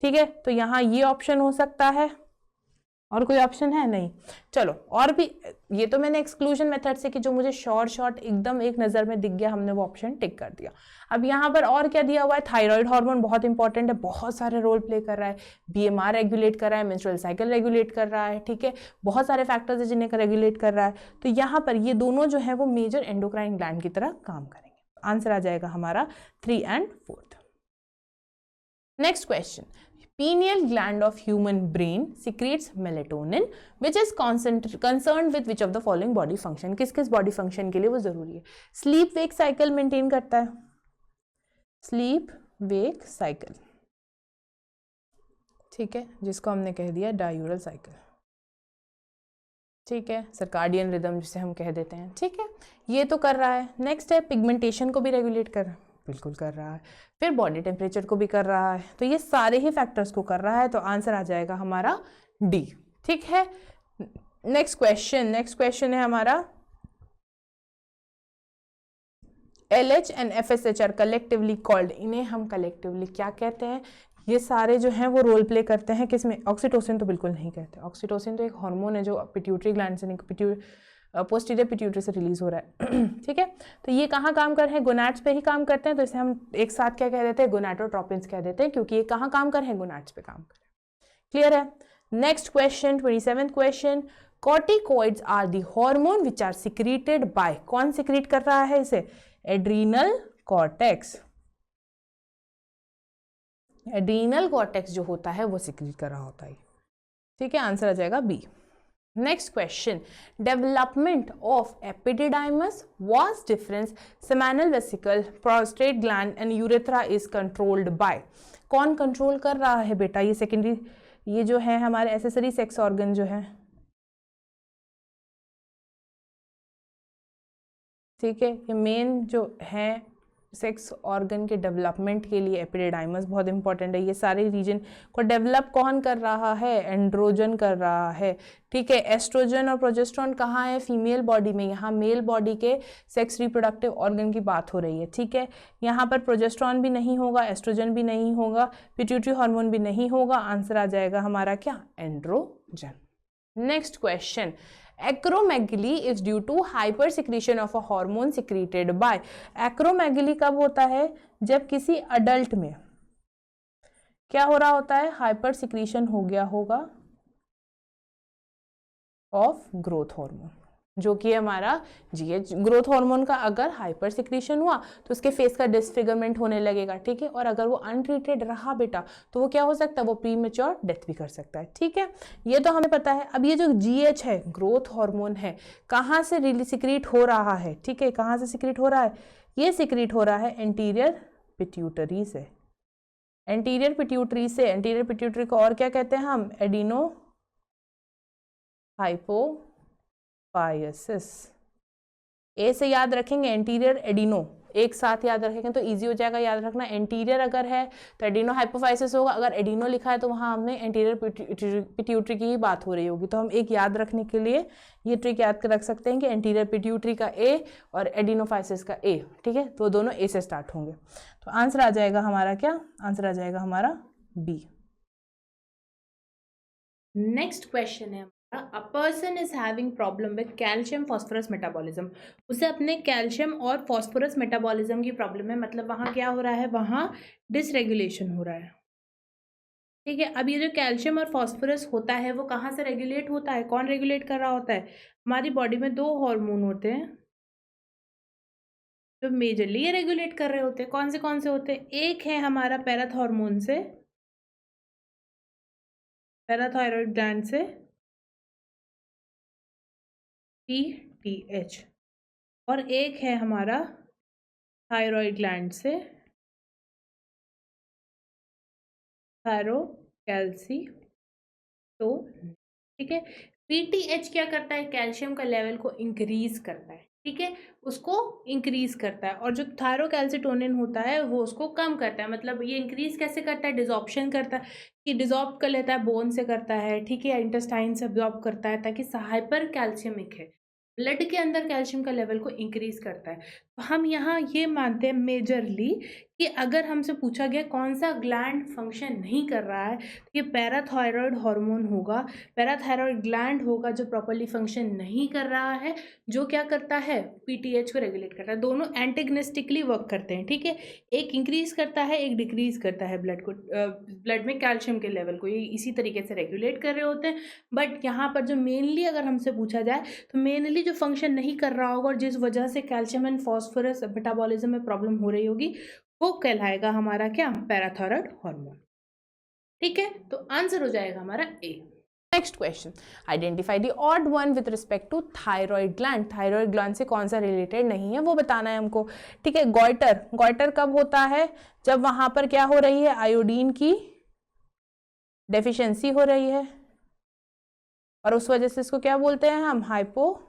ठीक है। तो यहाँ ये ऑप्शन हो सकता है, और कोई ऑप्शन है नहीं। चलो और भी, ये तो मैंने एक्सक्लूजन मेथड से कि जो मुझे शॉर्ट एकदम एक नज़र में दिख गया, हमने वो ऑप्शन टिक कर दिया। अब यहाँ पर और क्या दिया हुआ है, थायराइड हार्मोन बहुत इंपॉर्टेंट है, बहुत सारे रोल प्ले कर रहा है, बीएमआर रेगुलेट कर रहा है, मेंस्ट्रुअल साइकिल रेगुलेट कर रहा है, ठीक है, बहुत सारे फैक्टर्स है जिन्हें रेगुलेट कर रहा है। तो यहाँ पर ये दोनों जो है वो मेजर एंडोक्राइन ग्लैंड की तरह काम करेंगे। आंसर आ जाएगा हमारा 3 and 4। Next question, pineal gland of human brain secretes melatonin which is concerned with which of the following body function। किस किस बॉडी फंक्शन के लिए वो जरूरी है। स्लीप वेक साइकिल मेंटेन करता है, स्लीप वेक साइकिल, ठीक है, जिसको हमने कह दिया डायूरल साइकिल, ठीक है, सर्काडियन रिदम जिसे हम कह देते हैं, ठीक है, ये तो कर रहा है। नेक्स्ट है पिगमेंटेशन को भी रेगुलेट कर रहा है, बिल्कुल कर रहा है। फिर बॉडी टेम्परेचर को भी कर रहा है, तो ये सारे ही फैक्टर्स को कर रहा है, तो आंसर आ जाएगा हमारा डी। ठीक है, नेक्स्ट क्वेश्चन है हमारा LH and FSH are collectively called, इन्हें हम कलेक्टिवली क्या कहते हैं? ये सारे जो हैं वो रोल प्ले करते हैं किसमें? ऑक्सीटोसिन तो बिल्कुल नहीं कहते। ऑक्सीटोसिन तो एक हार्मोन है जो पिट्यूटरी ग्लैंड से पोस्टीरियर पिट्यूटरी से रिलीज हो रहा है। ठीक है, तो ये कहाँ काम कर रहे हैं? गोनाड्स पे ही काम करते हैं, तो इसे हम एक साथ क्या कह देते हैं? गोनाडोट्रोपिन्स कह देते हैं, क्योंकि ये कहाँ काम कर रहे हैं? गोनाड्स पे काम कर रहे हैं। क्लियर है? Next question, 27th question, corticoids are the hormone which are secreted by, कौन सिक्रीट कर रहा है इसे? Adrenal cortex. एड्रीनल कॉर्टेक्स जो होता है वो सिक्रीट कर रहा होता है। ठीक है, आंसर आ जाएगा B. Next question, development of epididymis vas deferens seminal vesicle, prostate gland and urethra is controlled by, कौन कंट्रोल कर रहा है बेटा? ये सेकेंडरी, ये जो है हमारे एसेसरी सेक्स ऑर्गन जो है, ठीक है, ये मेन जो है सेक्स ऑर्गन के डेवलपमेंट के लिए एपिडिडाइमस बहुत इंपॉर्टेंट है। ये सारे रीजन को डेवलप कौन कर रहा है? एंड्रोजन कर रहा है। ठीक है, एस्ट्रोजन और प्रोजेस्टेरोन कहाँ है? फीमेल बॉडी में। यहाँ मेल बॉडी के सेक्स रिप्रोडक्टिव ऑर्गन की बात हो रही है। ठीक है, यहाँ पर प्रोजेस्टेरोन भी नहीं होगा, एस्ट्रोजन भी नहीं होगा, पिट्यूटरी हार्मोन भी नहीं होगा। आंसर आ जाएगा हमारा क्या? Androgen. Next question, acromegaly is due to hyper secretion of a hormone secreted by, acromegaly कब होता है? जब किसी अडल्ट में क्या हो रहा होता है? हाइपर सिक्रीशन हो गया होगा ऑफ ग्रोथ हार्मोन, जो कि हमारा GH ग्रोथ हार्मोन का अगर हाइपर सिक्रीशन हुआ तो उसके फेस का डिसफिगरमेंट होने लगेगा। ठीक है, और अगर वो अनट्रीटेड रहा बेटा तो वो क्या हो सकता है? वो प्रीमेच्योर डेथ भी कर सकता है। ठीक है, ये तो हमें पता है। अब ये जो GH है, ग्रोथ हार्मोन है, कहाँ से सिक्रीट हो रहा है? ठीक है, कहाँ से सिक्रीट हो रहा है? ये सिक्रीट हो रहा है एंटीरियर पिट्यूटरी से। एंटीरियर पिट्यूटरी से, एंटीरियर पिट्यूटरी को और क्या कहते हैं हम? एडिनो हाइपोफायसिस। ए से याद रखेंगे एंटीरियर एडिनो, एक साथ याद रखेंगे तो इजी हो जाएगा याद रखना। एंटीरियर अगर है तो एडिनो हाइपोफायसिस होगा, अगर एडिनो लिखा है तो वहाँ हमने एंटीरियर पिट्यूटरी की ही बात हो रही होगी। तो हम एक याद रखने के लिए ये ट्रिक याद कर रख सकते हैं कि एंटीरियर पिट्यूटरी का ए और एडिनोफाइसिस का ए। ठीक है, तो दोनों ए से स्टार्ट होंगे। तो आंसर आ जाएगा हमारा क्या? आंसर आ जाएगा हमारा बी। नेक्स्ट क्वेश्चन है, a person is having problem with calcium phosphorus metabolism, उसे अपने कैल्शियम और फॉस्फोरस मेटाबॉलिज्म की प्रॉब्लम है, मतलब वहाँ क्या हो रहा है? वहाँ डिसरेगुलेशन हो रहा है। ठीक है, अब ये जो कैल्शियम और फॉस्फोरस होता है वो कहाँ से रेगुलेट होता है? कौन रेगुलेट कर रहा होता है? हमारी बॉडी में दो हार्मोन होते हैं जो मेजरली ये रेगुलेट कर रहे होते हैं। कौन से होते हैं? एक है हमारा पैराथॉर्मोन से, पैराथायरॉयड ग्लैंड से PTH, और एक है हमारा थायरॉयड ग्लैंड से थायरोकैल्सीटोनिन। ठीक है, PTH क्या करता है? कैल्शियम का लेवल को इंक्रीज करता है। ठीक है, उसको इंक्रीज करता है, और जो थायरोकैल्सीटोनिन होता है वो उसको कम करता है। मतलब ये इंक्रीज कैसे करता है? डिजॉर्प्शन करता है, कि डिजॉर्ब कर लेता है, बोन से करता है। ठीक है, इंटेस्टाइन से अब्जॉर्ब करता है, ताकि हाइपर कैल्शियमिक है, ब्लड के अंदर कैल्शियम का लेवल को इंक्रीज करता है। तो हम यहाँ ये मानते हैं मेजरली कि अगर हमसे पूछा गया कौन सा ग्लैंड फंक्शन नहीं कर रहा है, तो ये पैराथायरॉयड हार्मोन होगा, पैराथायरॉयड ग्लैंड होगा जो प्रॉपर्ली फंक्शन नहीं कर रहा है, जो क्या करता है? PTH को रेगुलेट करता है। दोनों एंटेगनिस्टिकली वर्क करते हैं। ठीक है, एक इंक्रीज करता है, एक डिक्रीज करता है ब्लड में कैल्शियम के लेवल को, ये इसी तरीके से रेगुलेट कर रहे होते हैं। बट यहाँ पर जो मेनली अगर हमसे पूछा जाए तो मेनली जो फंक्शन नहीं कर रहा होगा और जिस वजह से कैल्शियम एंड फॉस्फोरस मेटाबॉलिज्म में प्रॉब्लम हो रही होगी वो कहलाएगा हमारा क्या? Parathyroid hormone. ठीक है, तो आंसर हो जाएगा हमारा A. Next question, identify the odd one with respect to thyroid gland, thyroid gland से कौन सा रिलेटेड नहीं है वो बताना है हमको। ठीक है, गॉइटर कब होता है? जब वहां पर क्या हो रही है? आयोडीन की डेफिशिएंसी हो रही है, और उस वजह से इसको क्या बोलते हैं हम? हाइपोथायरॉयडिज्म।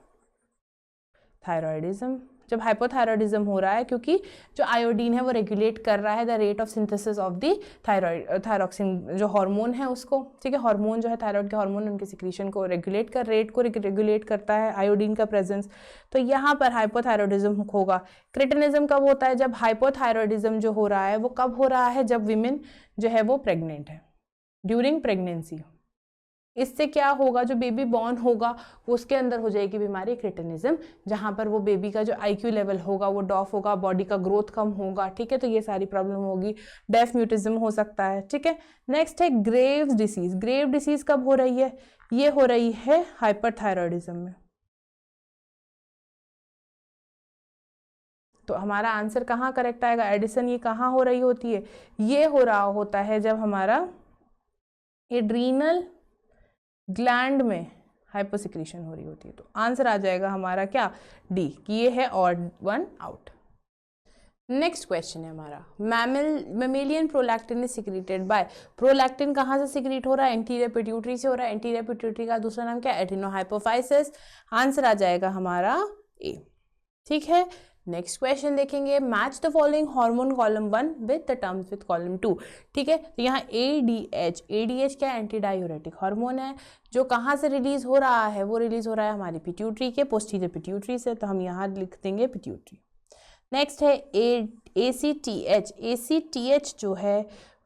जब हाइपोथायरॉयडिज्म हो रहा है, क्योंकि जो आयोडीन है वो रेगुलेट कर रहा है the rate of synthesis of the thyroxine जो हार्मोन है उसको, ठीक है, हार्मोन जो है थायराइड के हार्मोन उनके सिक्रीशन को रेगुलेट कर रेट को रेगुलेट करता है आयोडीन का प्रेजेंस, तो यहाँ पर हाइपोथायरॉयडिज्म होगा। क्रिटिनिज्म कब होता है? जब हाइपोथायरॉयडिज्म जो हो रहा है वो कब हो रहा है? जब विमेन जो है वो प्रेग्नेंट है, ड्यूरिंग प्रेगनेंसी। इससे क्या होगा? जो बेबी बॉर्न होगा उसके अंदर हो जाएगी बीमारी क्रिटिनिज्म, जहां पर वो बेबी का जो आईक्यू लेवल होगा वो डॉफ होगा, बॉडी का ग्रोथ कम होगा, ठीक है, तो ये सारी प्रॉब्लम होगी, डेफ म्यूटिज्म हो सकता है, ठीक है। नेक्स्ट है ग्रेव्स डिसीज। ग्रेव डिसीज कब हो रही है? ये हो रही है हाइपरथायरॉयडिज्म में। तो हमारा आंसर कहाँ करेक्ट आएगा? एडिसन ये कहाँ हो रही होती है? ये हो रहा होता है जब हमारा एड्रीनल ग्लैंड में हाइपोसिक्रीशन हो रही होती है। तो आंसर आ जाएगा हमारा क्या? डी, कि ये है odd one out. Next question है हमारा, mammalian prolactin is secreted by. Prolactin कहाँ से सिक्रीट हो रहा है? एंटीरियर पिट्यूटरी से हो रहा है। एंटीरियर पिट्यूटरी का दूसरा नाम क्या है? एड्रिनोहाइपोफाइसिस। आंसर आ जाएगा हमारा ए, ठीक है। नेक्स्ट क्वेश्चन देखेंगे, match the following hormone column 1 with the terms with column 2, ठीक है। तो यहाँ ADH, ADH क्या है? एंटी डायूरेटिक हार्मोन है, जो कहाँ से रिलीज हो रहा है? वो रिलीज हो रहा है हमारी पिट्यूटरी के पोस्टीरियर पिट्यूटरी से, तो हम यहाँ लिख देंगे पिट्यूटरी। नेक्स्ट है ACTH। ACTH जो है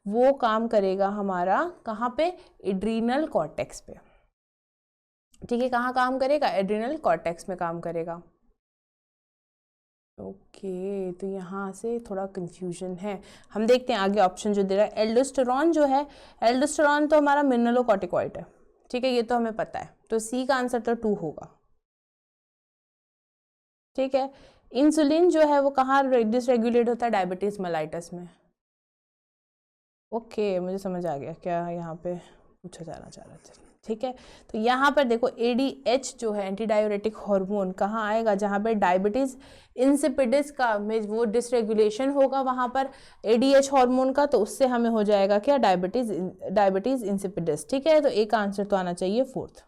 वो काम करेगा हमारा कहाँ पे? एड्रीनल कॉर्टेक्स पे, ठीक है। कहाँ काम करेगा? एड्रीनल कॉर्टेक्स में काम करेगा। ओके, तो यहाँ से थोड़ा कंफ्यूजन है। हम देखते हैं आगे ऑप्शन जो दे रहा है। एल्डोस्टेरॉन जो है, एल्डोस्टेरॉन तो हमारा मिनरलोकॉर्टिकॉइड है, ठीक है, ये तो हमें पता है, तो सी का आंसर तो 2 होगा, ठीक है। इंसुलिन जो है वो कहाँ डिसरेगुलेट होता है? डायबिटीज मेलाइटस में। ओके, मुझे समझ आ गया क्या यहाँ पे पूछा जाना चाह रहा था, ठीक है। तो यहाँ पर देखो ADH जो है एंटी डायूरेटिक हार्मोन कहाँ आएगा? जहाँ पर डायबिटीज इंसिपिडिस का में वो डिसरेगुलेशन होगा वहाँ पर ADH हार्मोन का, तो उससे हमें हो जाएगा क्या? डायबिटीज इंसिपिडिस, ठीक है। तो एक आंसर तो आना चाहिए 4th,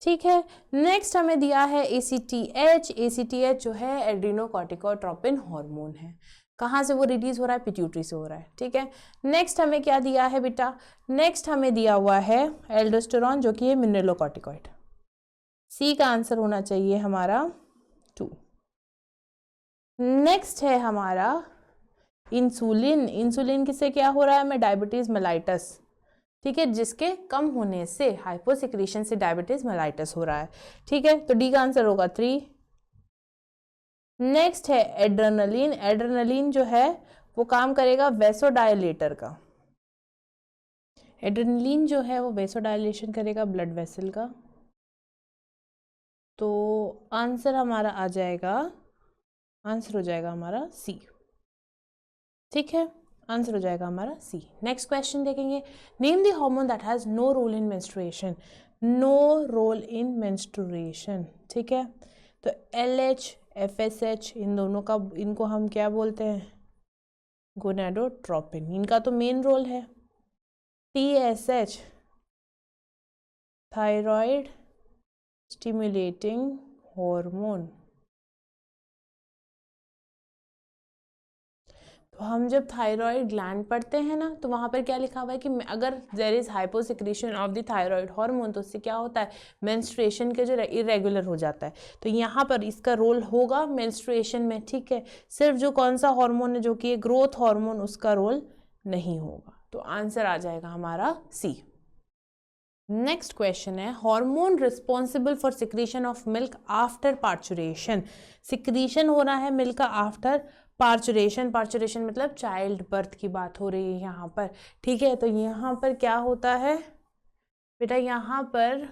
ठीक है। नेक्स्ट हमें दिया है ACTH। ACTH जो है एड्रीनोकॉर्टिकोट्रोपिन हार्मोन है, कहाँ से वो रिलीज हो रहा है? पिट्यूटरी से हो रहा है, ठीक है। नेक्स्ट हमें क्या दिया है बेटा? नेक्स्ट हमें दिया हुआ है एल्डोस्टेरॉन, जो कि है मिनरलोकॉर्टिकॉइड। सी का आंसर होना चाहिए हमारा 2। नेक्स्ट है हमारा इंसुलिन। इंसुलिन किससे क्या हो रहा है हमें? डायबिटीज मेलाइटस, ठीक है, जिसके कम होने से हाइपोसिक्रीशन से डायबिटीज मेलाइटस हो रहा है, ठीक है। तो डी का आंसर होगा 3। नेक्स्ट है एड्रेनलिन। एड्रेनलिन जो है वो काम करेगा वेसोडायलेटर का। एड्रेनलिन जो है वो वेसोडायलेशन करेगा ब्लड वेसल का, तो आंसर हमारा आ जाएगा, आंसर हो जाएगा हमारा सी, ठीक है, आंसर हो जाएगा हमारा सी। नेक्स्ट क्वेश्चन देखेंगे, name the hormone that has no role in menstruation. No role in menstruation, ठीक है। तो LH FSH इन दोनों का, इनको हम क्या बोलते हैं? गोनाडोट्रोपिन, इनका तो मेन रोल है। TSH thyroid stimulating hormone. तो हम जब थायराइड ग्लैंड पढ़ते हैं ना, तो वहाँ पर क्या लिखा हुआ है कि अगर there is hyposecretion of the thyroid hormone, तो उससे क्या होता है? मेंस्ट्रुएशन के जो इरेगुलर हो जाता है। तो यहाँ पर इसका रोल होगा मेंस्ट्रुएशन में, ठीक है। सिर्फ जो कौन सा हार्मोन है, जो कि ग्रोथ हार्मोन, उसका रोल नहीं होगा। तो आंसर आ जाएगा हमारा सी। नेक्स्ट क्वेश्चन है, hormone responsible for secretion of milk after parturition. Secretion हो रहा है मिल्क का आफ्टर पार्चुरेशन। पार्चुरेशन मतलब चाइल्ड बर्थ की बात हो रही है यहाँ पर, ठीक है। तो यहाँ पर क्या होता है बेटा? यहाँ पर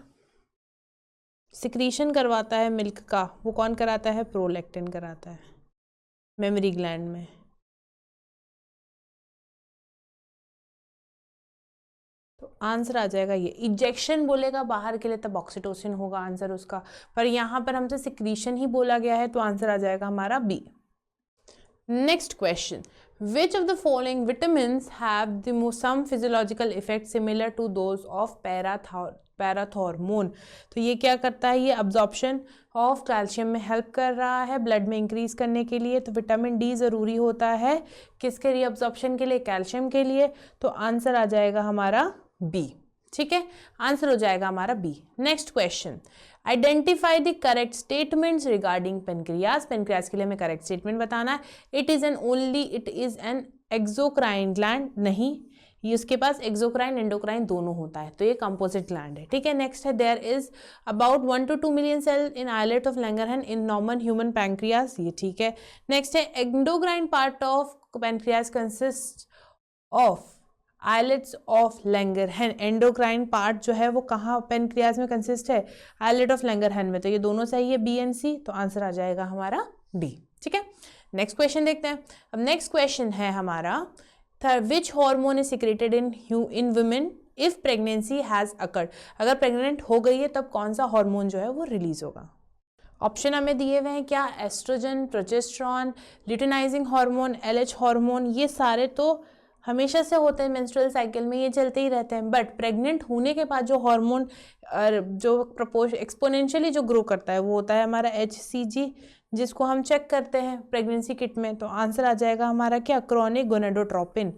सिक्रीशन करवाता है मिल्क का, वो कौन कराता है? प्रोलैक्टिन कराता है मेमरी ग्लैंड में। तो आंसर आ जाएगा ये। इंजेक्शन बोलेगा बाहर के लिए तब ऑक्सीटोसिन होगा आंसर उसका, पर यहाँ पर हमसे सिक्रीशन ही बोला गया है, तो आंसर आ जाएगा हमारा B. Next question, which of the following vitamins have the some physiological effects similar to those of parathormone. तो ये क्या करता है, ये अब्जॉर्प्शन ऑफ कैल्शियम में हेल्प कर रहा है ब्लड में इंक्रीज करने के लिए। तो विटामिन डी ज़रूरी होता है किसके लिए, अब्जॉर्प्शन के लिए, कैल्शियम के लिए। तो आंसर आ जाएगा हमारा बी। ठीक है, आंसर हो जाएगा हमारा B. Next question, identify the correct statements regarding pancreas. Pancreas के लिए हमें करेक्ट स्टेटमेंट बताना है। It is an exocrine gland, नहीं, ये उसके पास एक्सोक्राइन एंडोक्राइन दोनों होता है, तो ये कंपोजिट ग्लैंड है। ठीक है, नेक्स्ट है, there is about 1 to 2 million cell in islet of Langerhans in normal human pancreas, ये ठीक है। नेक्स्ट है, endocrine part of pancreas consist of islets of Langerhans. Endocrine part जो है वो कहाँ पेनक्रियाज में कंसिस्ट है, आइलेट ऑफ लैंगरहैन में। तो ये दोनों सही है, बी एंड सी, तो आंसर आ जाएगा हमारा डी। ठीक है, नेक्स्ट क्वेश्चन देखते हैं। अब नेक्स्ट क्वेश्चन है हमारा, which hormone is secreted in women if pregnancy has occurred. अगर प्रेग्नेंट हो गई है तब कौन सा हार्मोन जो है वो रिलीज होगा। ऑप्शन हमें दिए हुए हैं क्या, oestrogen, progesterone, luteinizing hormone, LH hormone. ये सारे तो हमेशा से होते हैं मेंस्ट्रुअल साइकिल में, ये चलते ही रहते हैं। बट प्रेग्नेंट होने के बाद जो हार्मोन जो एक्सपोनेंशियली जो ग्रो करता है वो होता है हमारा HCG, जिसको हम चेक करते हैं प्रेगनेंसी किट में। तो आंसर आ जाएगा हमारा क्या, क्रोनिक गोनेडोट्रोपिन।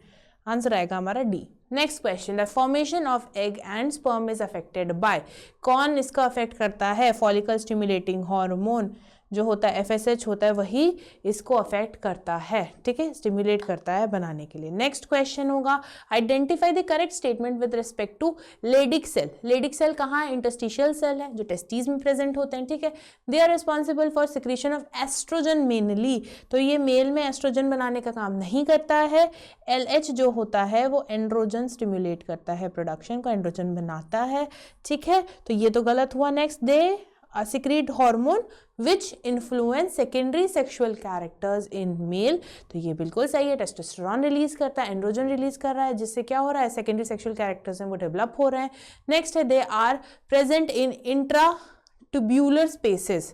आंसर आएगा हमारा D. Next question, the formation of egg and sperm is affected by. कौन इसका अफेक्ट करता है, फॉलिकल स्टिमुलेटिंग हार्मोन जो होता है FSH होता है, वही इसको अफेक्ट करता है। ठीक है, स्टिमुलेट करता है बनाने के लिए। नेक्स्ट क्वेश्चन होगा, identify the correct statement with respect to Leydig cell. Leydig cell कहाँ है, इंटरस्टिशियल सेल है जो टेस्टीज में प्रेजेंट होते हैं। ठीक है, they are responsible for secretion of oestrogen mainly. तो ये मेल में एस्ट्रोजन बनाने का काम नहीं करता है। LH जो होता है वो एंड्रोजन स्टिमुलेट करता है, प्रोडक्शन का एंड्रोजन बनाता है। ठीक है, तो ये तो गलत हुआ। Next, they secrete hormone which influence secondary sexual characters in male। तो ये बिल्कुल सही है, टेस्टोस्टेरोन रिलीज करता है, एंड्रोजन रिलीज कर रहा है, जिससे क्या हो रहा है, सेकेंडरी सेक्सुअल कैरेक्टर्स हैं वो डेवलप हो रहे हैं। नेक्स्ट है, they are present in intratubular spaces.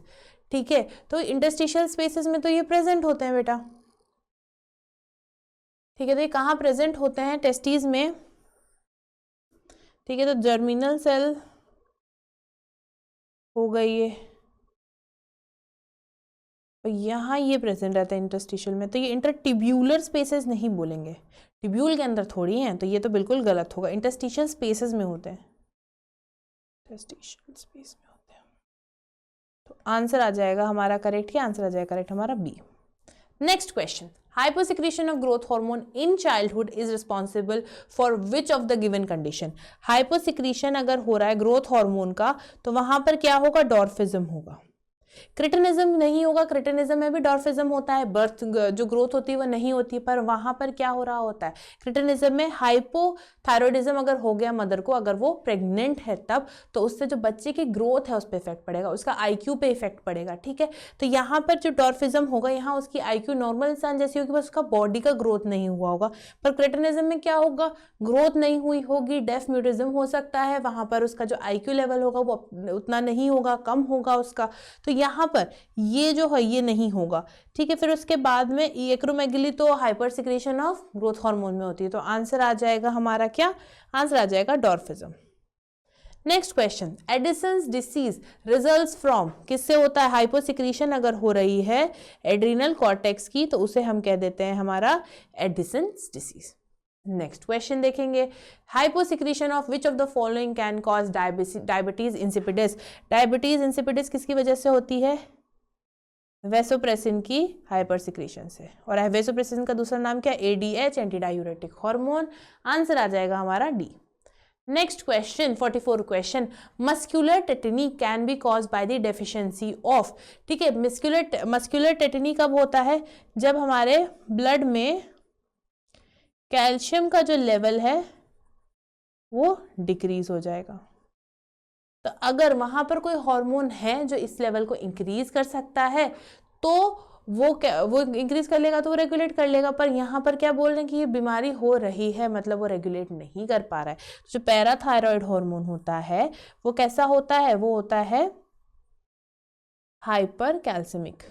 ठीक है, तो इंटरस्टिशियल स्पेसेस में तो ये प्रेजेंट होते हैं बेटा। ठीक है, तो ये कहाँ प्रेजेंट होते हैं, टेस्टीज में। ठीक है, तो जर्मिनल सेल हो गई है, और यहाँ ये प्रेजेंट रहता है इंटरस्टिशियल में। तो ये इंटरट्यूब्यूलर स्पेसेस नहीं बोलेंगे, ट्यूब्यूल के अंदर थोड़ी हैं, तो ये तो बिल्कुल गलत होगा। इंटरस्टिशियल स्पेसेस में होते हैं, इंटरस्टिशियल स्पेस में होते हैं। तो आंसर आ जाएगा हमारा करेक्ट, क्या आंसर आ जाएगा करेक्ट हमारा B. Next question, hyposecretion of growth hormone in childhood is responsible for which of the given condition. Hyposecretion अगर हो रहा है ग्रोथ हार्मोन का, तो वहां पर क्या होगा, डॉर्फिज्म होगा। क्रिटिनिज्म नहीं होगा, क्रिटिनिज्म में भी डॉर्फिज्म होता है, बर्थ जो ग्रोथ होती है वो नहीं होती, पर वहां पर क्या हो रहा होता है, क्रिटिनिज्म में हाइपोथायरॉयडिज्म अगर हो गया मदर को, अगर वो प्रेग्नेंट है तब, तो उससे जो बच्चे की ग्रोथ है उस पर इफेक्ट पड़ेगा, उसका IQ पे इफेक्ट पड़ेगा। ठीक है, तो यहाँ पर जो डॉर्फिज्म होगा, यहाँ उसकी IQ नॉर्मल इंसान जैसी होगी, बस उसका बॉडी का ग्रोथ नहीं हुआ होगा। पर क्रिटिनिज्म में क्या होगा, ग्रोथ नहीं हुई होगी, डेफ म्यूटिज्म हो सकता है, वहां पर उसका जो IQ लेवल होगा वो उतना नहीं होगा, कम होगा उसका। तो यहाँ पर ये जो है ये नहीं होगा। ठीक है, फिर उसके बाद में एक्रोमेगली तो hyper secretion of growth hormone में होती है। तो आंसर आ जाएगा हमारा क्या, आंसर आ जाएगा dwarfism. Next question, Addison's disease results from, किससे होता है, हाइपोसिक्रीशन अगर हो रही है एड्रिनल कॉर्टेक्स की, तो उसे हम कह देते हैं हमारा एडिसन्स डिसीज। नेक्स्ट क्वेश्चन देखेंगे, hyposecretion of which of the following can cause diabetes insipidus. Diabetes insipidus किसकी वजह से होती है, वेसोप्रेसिन की हाइपर सिक्रीशन से। और वेसोप्रेसिन का दूसरा नाम क्या, ADH, anti diuretic hormone. Answer आ जाएगा हमारा D. Next question 44 question, muscular tetany can be cause by the deficiency of. ठीक है, मस्कुलर टेटनी कब होता है, जब हमारे ब्लड में कैल्शियम का जो लेवल है वो डिक्रीज हो जाएगा। तो अगर वहां पर कोई हार्मोन है जो इस लेवल को इंक्रीज कर सकता है, तो वो इंक्रीज कर लेगा, तो वो रेगुलेट कर लेगा। पर यहाँ पर क्या बोल रहे हैं कि ये बीमारी हो रही है, मतलब वो रेगुलेट नहीं कर पा रहा है। तो जो पैराथायरॉयड हार्मोन होता है वो कैसा होता है, वो होता है हाइपर कैल्सिमिक,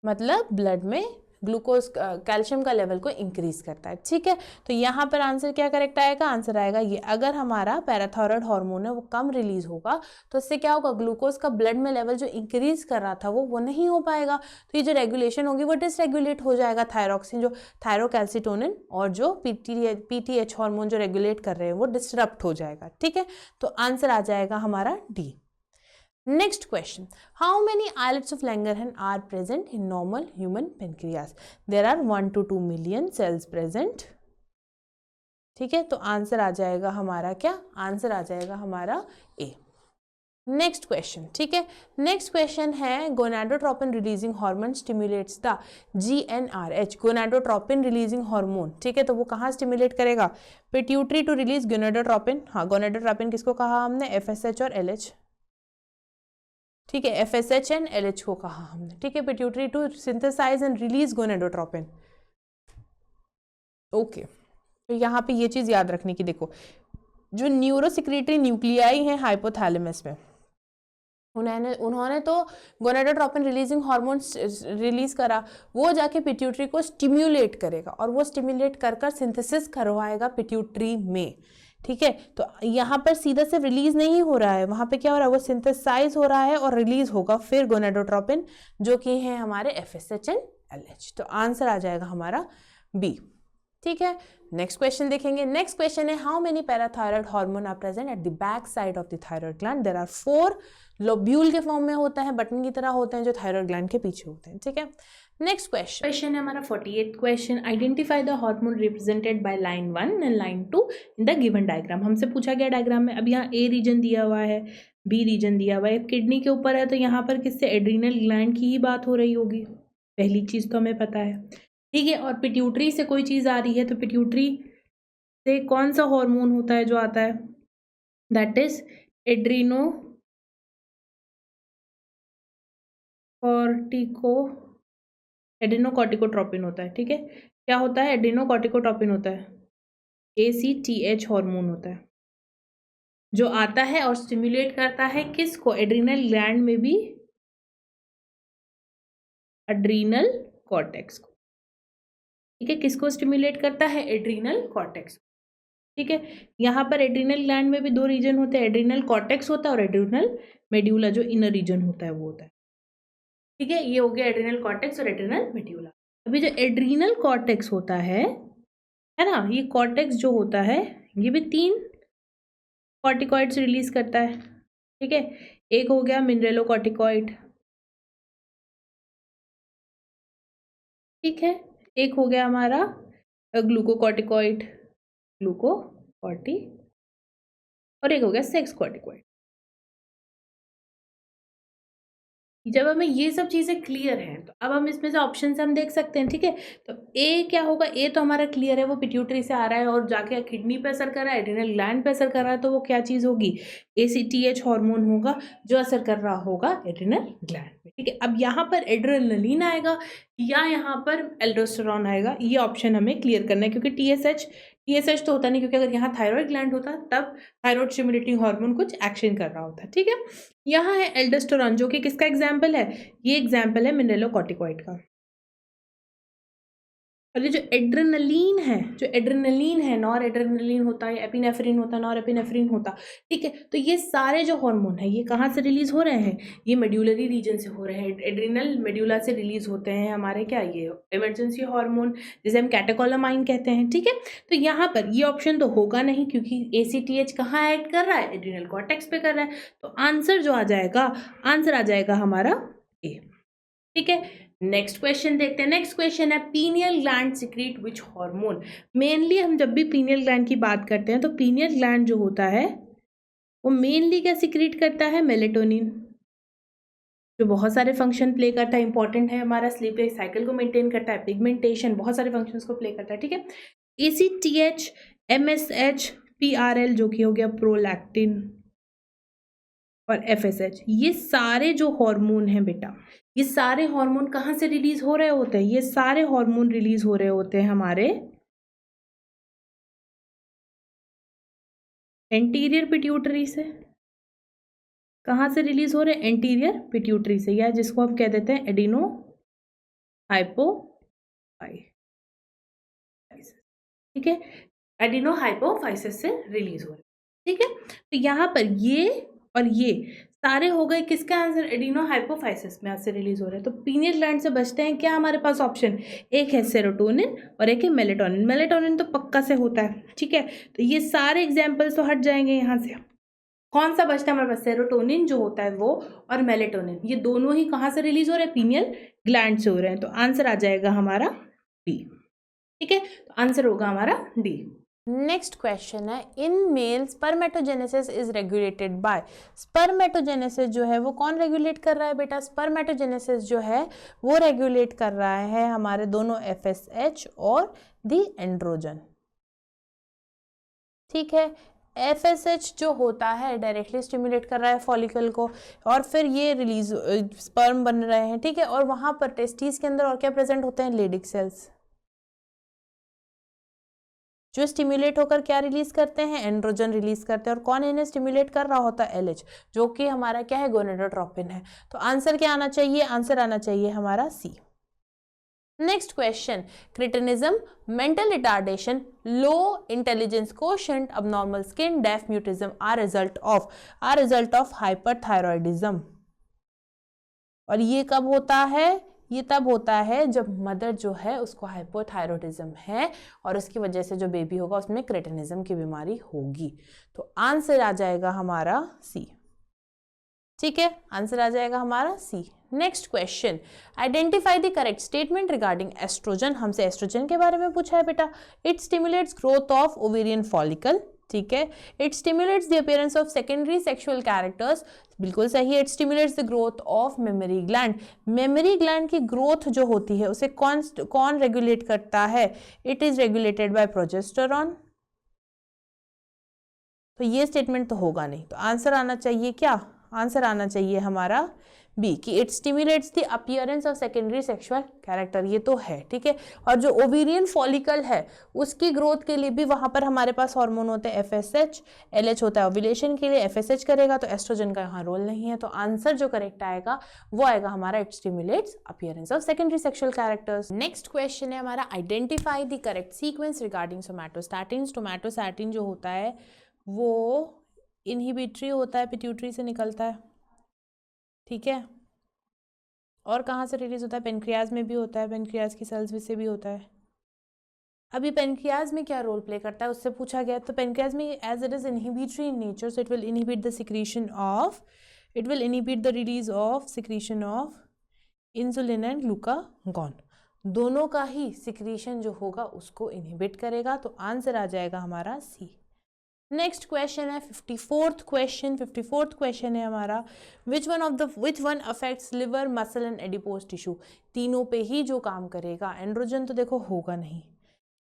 मतलब ब्लड में ग्लूकोज कैल्शियम का लेवल को इंक्रीज करता है। ठीक है, तो यहाँ पर आंसर क्या करेक्ट आएगा? आंसर आएगा ये। अगर हमारा पैराथायरॉयड हार्मोन है वो कम रिलीज होगा तो इससे क्या होगा? ग्लूकोज का ब्लड में लेवल जो इंक्रीज कर रहा था वो नहीं हो पाएगा, तो ये जो रेगुलेशन होगी वो डिसरेगुलेट हो जाएगा। थायरॉक्सिन जो थायरोकैल्सिटोनिन और जो पीटीएच हार्मोन जो रेगुलेट कर रहे हैं वो डिस्टरप्ट हो जाएगा। ठीक है, तो आंसर आ जाएगा हमारा D. Next question, how many islets of Langerhans are present in normal human pancreas? There are 1 to 2 million cells present. ठीक है, तो आंसर आ जाएगा हमारा क्या? आंसर आ जाएगा हमारा ए। नेक्स्ट क्वेश्चन, ठीक है, नेक्स्ट क्वेश्चन है gonadotropin releasing hormone stimulates the GnRH, gonadotropin releasing hormone. ठीक है, तो वो कहाँ स्टिमुलेट करेगा? Pituitary to release gonadotropin. हाँ, गोनाडोट्रोपिन किसको कहा हमने? FSH और LH। ठीक है, FSH एंड LH को कहा हमने। ठीक है, pituitary to synthesize and release gonadotropin. Okay, तो यहाँ पे ये चीज याद रखने की, देखो जो न्यूरोसिक्रेटरी न्यूक्लियाई हैं हाइपोथैलेमस में, उन्होंने तो गोनाडोट्रोपिन रिलीजिंग हार्मोन रिलीज करा, वो जाके पिट्यूटरी को स्टिम्युलेट करेगा और वो स्टिम्युलेट कर कर सिंथेसिस करवाएगा पिट्यूटरी में। ठीक है, तो यहाँ पर सीधा से रिलीज नहीं हो रहा है, वहां पे क्या हो रहा है? वो सिंथेसाइज हो रहा है और रिलीज होगा फिर गोनाडोट्रोपिन जो कि है हमारे FSH एंड LH। तो आंसर आ जाएगा हमारा बी। ठीक है, नेक्स्ट क्वेश्चन देखेंगे। नेक्स्ट क्वेश्चन है how many parathyroid hormone are present at the back side of the thyroid gland? There are 4 lobule के फॉर्म में होता है, बटन की तरह होते हैं जो थायरॉयड ग्लैंड के पीछे होते हैं। ठीक है, नेक्स्ट क्वेश्चन है हमारा 48th question, identify the hormone represented by line 1 and line 2 in the given diagram. हमसे पूछा गया डायग्राम में, अब यहाँ ए रीजन दिया हुआ है, बी रीजन दिया हुआ है, किडनी के ऊपर है, तो यहाँ पर किससे? एड्रीनल ग्लैंड की ही बात हो रही होगी, पहली चीज तो हमें पता है। ठीक है, और पिट्यूटरी से कोई चीज आ रही है तो पिट्यूटरी से कौन सा हार्मोन होता है जो आता है? दैट इज एड्रीनोकॉर्टिकोट्रोपिन होता है। ठीक है, क्या होता है? एड्रीनोकॉर्टिकोट्रोपिन होता है, ACTH हार्मोन होता है जो आता है और स्टिम्युलेट करता है किसको? एड्रीनल ग्लैंड में भी एड्रीनल कॉर्टेक्स को। ठीक है, किसको स्टिम्युलेट करता है? Adrenal cortex. ठीक है, यहाँ पर एड्रीनल ग्लैंड में भी 2 रीजन होते हैं, एड्रीनल कॉर्टेक्स होता है और एड्रीनल मेड्यूला जो इनर रीजन होता है वो होता है। ठीक है, ये हो गया एड्रीनल कॉर्टेक्स और एड्रीनल मेड्यूला। अभी जो एड्रीनल कॉर्टेक्स होता है ना, ये कॉर्टेक्स जो होता है ये भी 3 कॉर्टिकॉइड्स रिलीज करता है। ठीक है, एक हो गया मिनरेलोकॉर्टिकॉइड, ठीक है, एक हो गया हमारा ग्लूकोकॉर्टिकॉइड, ग्लूकोकॉर्टी, और एक हो गया सेक्स कॉर्टिकॉइड। जब हमें ये सब चीजें क्लियर हैं तो अब हम इसमें से ऑप्शन से हम देख सकते हैं। ठीक है, तो ए क्या होगा? ए तो हमारा क्लियर है, वो पिट्यूटरी से आ रहा है और जाके किडनी पे असर कर रहा है, एड्रीनल ग्लैंड पे असर कर रहा है, तो वो क्या चीज होगी? ACTH हार्मोन होगा जो असर कर रहा होगा एड्रीनल ग्लैंड पे। ठीक है, अब यहाँ पर एड्रेनलिन आएगा या यहाँ पर एल्डोस्टेरॉन आएगा, ये ऑप्शन हमें क्लियर करना है, क्योंकि TSH तो होता नहीं, क्योंकि अगर यहाँ थायराइड ग्लैंड होता तब थायराइड स्टिमुलेटिंग हार्मोन कुछ एक्शन कर रहा होता। ठीक है, यहाँ है एल्डोस्टेरॉन जो कि किसका एग्जाम्पल है? ये एग्जाम्पल है मिनरेलोकॉर्टिकॉइड का। और ये जो एड्रेनलिन है, नॉर एड्रेनलिन होता है, एपिनेफ्रिन होता, नॉर एपिनेफ्रिन होता। ठीक है, तो ये सारे जो हार्मोन है ये कहाँ से रिलीज हो रहे हैं? ये मेड्यूलरी रीजन से हो रहे हैं, एड्रिनल मेड्यूला से रिलीज होते हैं हमारे क्या? ये इमरजेंसी हार्मोन जिसे हम कैटेकोलामाइन कहते हैं। ठीक है, तो यहाँ पर ये ऑप्शन तो होगा नहीं, क्योंकि ACTH कहाँ ऐड कर रहा है? एड्रिनल कॉर्टेक्स पे कर रहा है, तो आंसर जो आ जाएगा हमारा ए। ठीक है, नेक्स्ट क्वेश्चन देखते हैं। नेक्स्ट क्वेश्चन है pineal gland secrete which hormone? Mainly हम जब भी पीनियल ग्लैंड की बात करते हैं तो पीनियल ग्लैंड जो होता है वो मेनली क्या सिक्रीट करता है? मेलेटोनिन, जो बहुत सारे फंक्शन प्ले करता है, इंपॉर्टेंट है, हमारा स्लीप साइकिल को मेंटेन करता है, पिगमेंटेशन, बहुत सारे फंक्शंस को प्ले करता है। ठीक है, ACTH, MSH, PRL जो कि हो गया प्रोलैक्टिन, और FSH, ये सारे जो हार्मोन हैं बेटा, ये सारे हार्मोन कहाँ से रिलीज हो रहे होते हैं? ये सारे हार्मोन रिलीज हो रहे होते हैं हमारे एंटीरियर पिट्यूटरी से। कहाँ से रिलीज हो रहे हैं? एंटीरियर पिट्यूटरी से, या जिसको हम कह देते हैं एडिनो हाइपोथैलेमस। ठीक है, एडिनो हाइपोफाइसिस से रिलीज हो रहे हैं। ठीक है, तो यहाँ पर ये और ये सारे हो गए किसका आंसर, एडिनो हाइपोफाइसिस में से रिलीज हो रहे हैं। तो पीनियल ग्लैंड से बचते हैं क्या हमारे पास ऑप्शन, एक है सेरोटोनिन और एक है मेलेटोनिन। मेलेटोनिन तो पक्का से होता है। ठीक है, तो ये सारे एग्जाम्पल्स तो हट जाएंगे यहाँ से। कौन सा बचता है हमारे पास, सेरोटोनिन जो होता है वो और मेलेटोनिन, ये दोनों ही कहाँ से रिलीज हो रहे हैं, पीनियल ग्लैंड से हो रहे हैं। तो आंसर आ जाएगा हमारा डी। ठीक है, तो आंसर होगा हमारा डी। नेक्स्ट क्वेश्चन है, in male spermatogenesis is regulated by. Spermatogenesis जो है वो कौन रेगुलेट कर रहा है बेटा, स्पर्मेटोजेनेसिस जो है वो रेगुलेट कर रहा है हमारे दोनों FSH और दी एंड्रोजन। ठीक है, FSH जो होता है डायरेक्टली स्टिमुलेट कर रहा है फॉलिकल को और फिर ये रिलीज स्पर्म बन रहे हैं। ठीक है, और वहां पर टेस्टिस के अंदर और क्या प्रेजेंट होते हैं, लेडिक सेल्स जो स्टिमुलेट होकर क्या रिलीज करते हैं, एंड्रोजन रिलीज करते हैं। और कौन इन्हें स्टिमुलेट कर रहा होता है, LH, जो कि हमारा क्या है, गोनेडोट्रोपिन है। तो आंसर क्या आना चाहिए, आंसर आना चाहिए हमारा C. Next question, cretinism, mental retardation, low intelligence quotient, abnormal skin, deaf mutism are result of hyperthyroidism. और ये कब होता है, ये तब होता है जब मदर जो है उसको हाइपोथायरॉयडिज्म है और उसकी वजह से जो बेबी होगा उसमें क्रेटिनिज्म की बीमारी होगी। तो आंसर आ जाएगा हमारा सी। ठीक है, आंसर आ जाएगा हमारा C. Next question, identify the correct statement regarding estrogen. हमसे एस्ट्रोजन के बारे में पूछा है बेटा। It stimulates growth of ovarian follicle. ठीक है, it stimulates the appearance of secondary sexual characters. बिल्कुल सही है, it stimulates the growth of memory gland. Memory gland की ग्रोथ जो होती है उसे कौन रेगुलेट करता है, it is regulated by progesterone. तो ये स्टेटमेंट तो होगा नहीं, तो आंसर आना चाहिए क्या, आंसर आना चाहिए हमारा बी, कि it stimulates the appearance of secondary sexual character. ये तो है। ठीक है, और जो ओवेरियन फॉलिकल है उसकी ग्रोथ के लिए भी वहां पर हमारे पास हार्मोन होते हैं FSH, LH होता है ओव्यूलेशन के लिए, FSH करेगा तो एस्ट्रोजन का यहाँ रोल नहीं है। तो आंसर जो करेक्ट आएगा वो आएगा हमारा, it stimulates appearance of secondary sexual characters. Next question है हमारा, identify the correct sequence regarding somatostatin. Somatostatin जो होता है वो इनहिबिटरी होता है, पिट्यूटरी से निकलता है। ठीक है, और कहाँ से रिलीज होता है, पेनक्रियाज में भी होता है, पेनक्रियाज की सेल्स में से भी होता है। अभी पेनक्रियाज में क्या रोल प्ले करता है उससे पूछा गया। तो पेनक्रियाज में as it is inhibitory in nature, so it will inhibit the secretion of, it will inhibit the release of secretion of insulin and glucagon. दोनों का ही सिक्रीशन जो होगा उसको इनहिबिट करेगा। तो आंसर आ जाएगा हमारा सी। नेक्स्ट क्वेश्चन है 54th क्वेश्चन है हमारा, which one affects liver, muscle and adipose tissue. तीनों पे ही जो काम करेगा, एंड्रोजन तो देखो होगा नहीं।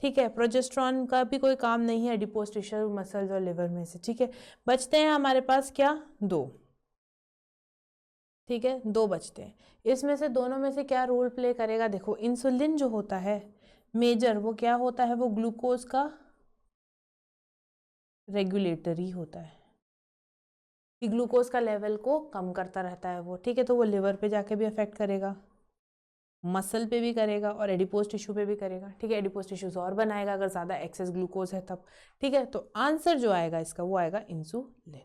ठीक है, प्रोजेस्ट्रॉन का भी कोई काम नहीं है एडिपोज टिश्यू, मसल्स और लिवर में से। ठीक है, बचते हैं हमारे पास क्या, दो। ठीक है, दो बचते हैं। इसमें से दोनों में से क्या रोल प्ले करेगा, देखो इंसुलिन जो होता है मेजर, वो क्या होता है, वो ग्लूकोज का रेगुलेटरी होता है, कि ग्लूकोज का लेवल को कम करता रहता है वो। ठीक है, तो वो लिवर पे जाके भी अफेक्ट करेगा, मसल पे भी करेगा और एडिपोज टिश्यू पे भी करेगा। ठीक है, एडिपोज टिश्यूज और बनाएगा अगर ज़्यादा एक्सेस ग्लूकोज है तब। ठीक है, तो आंसर जो आएगा इसका वो आएगा इंसुलिन।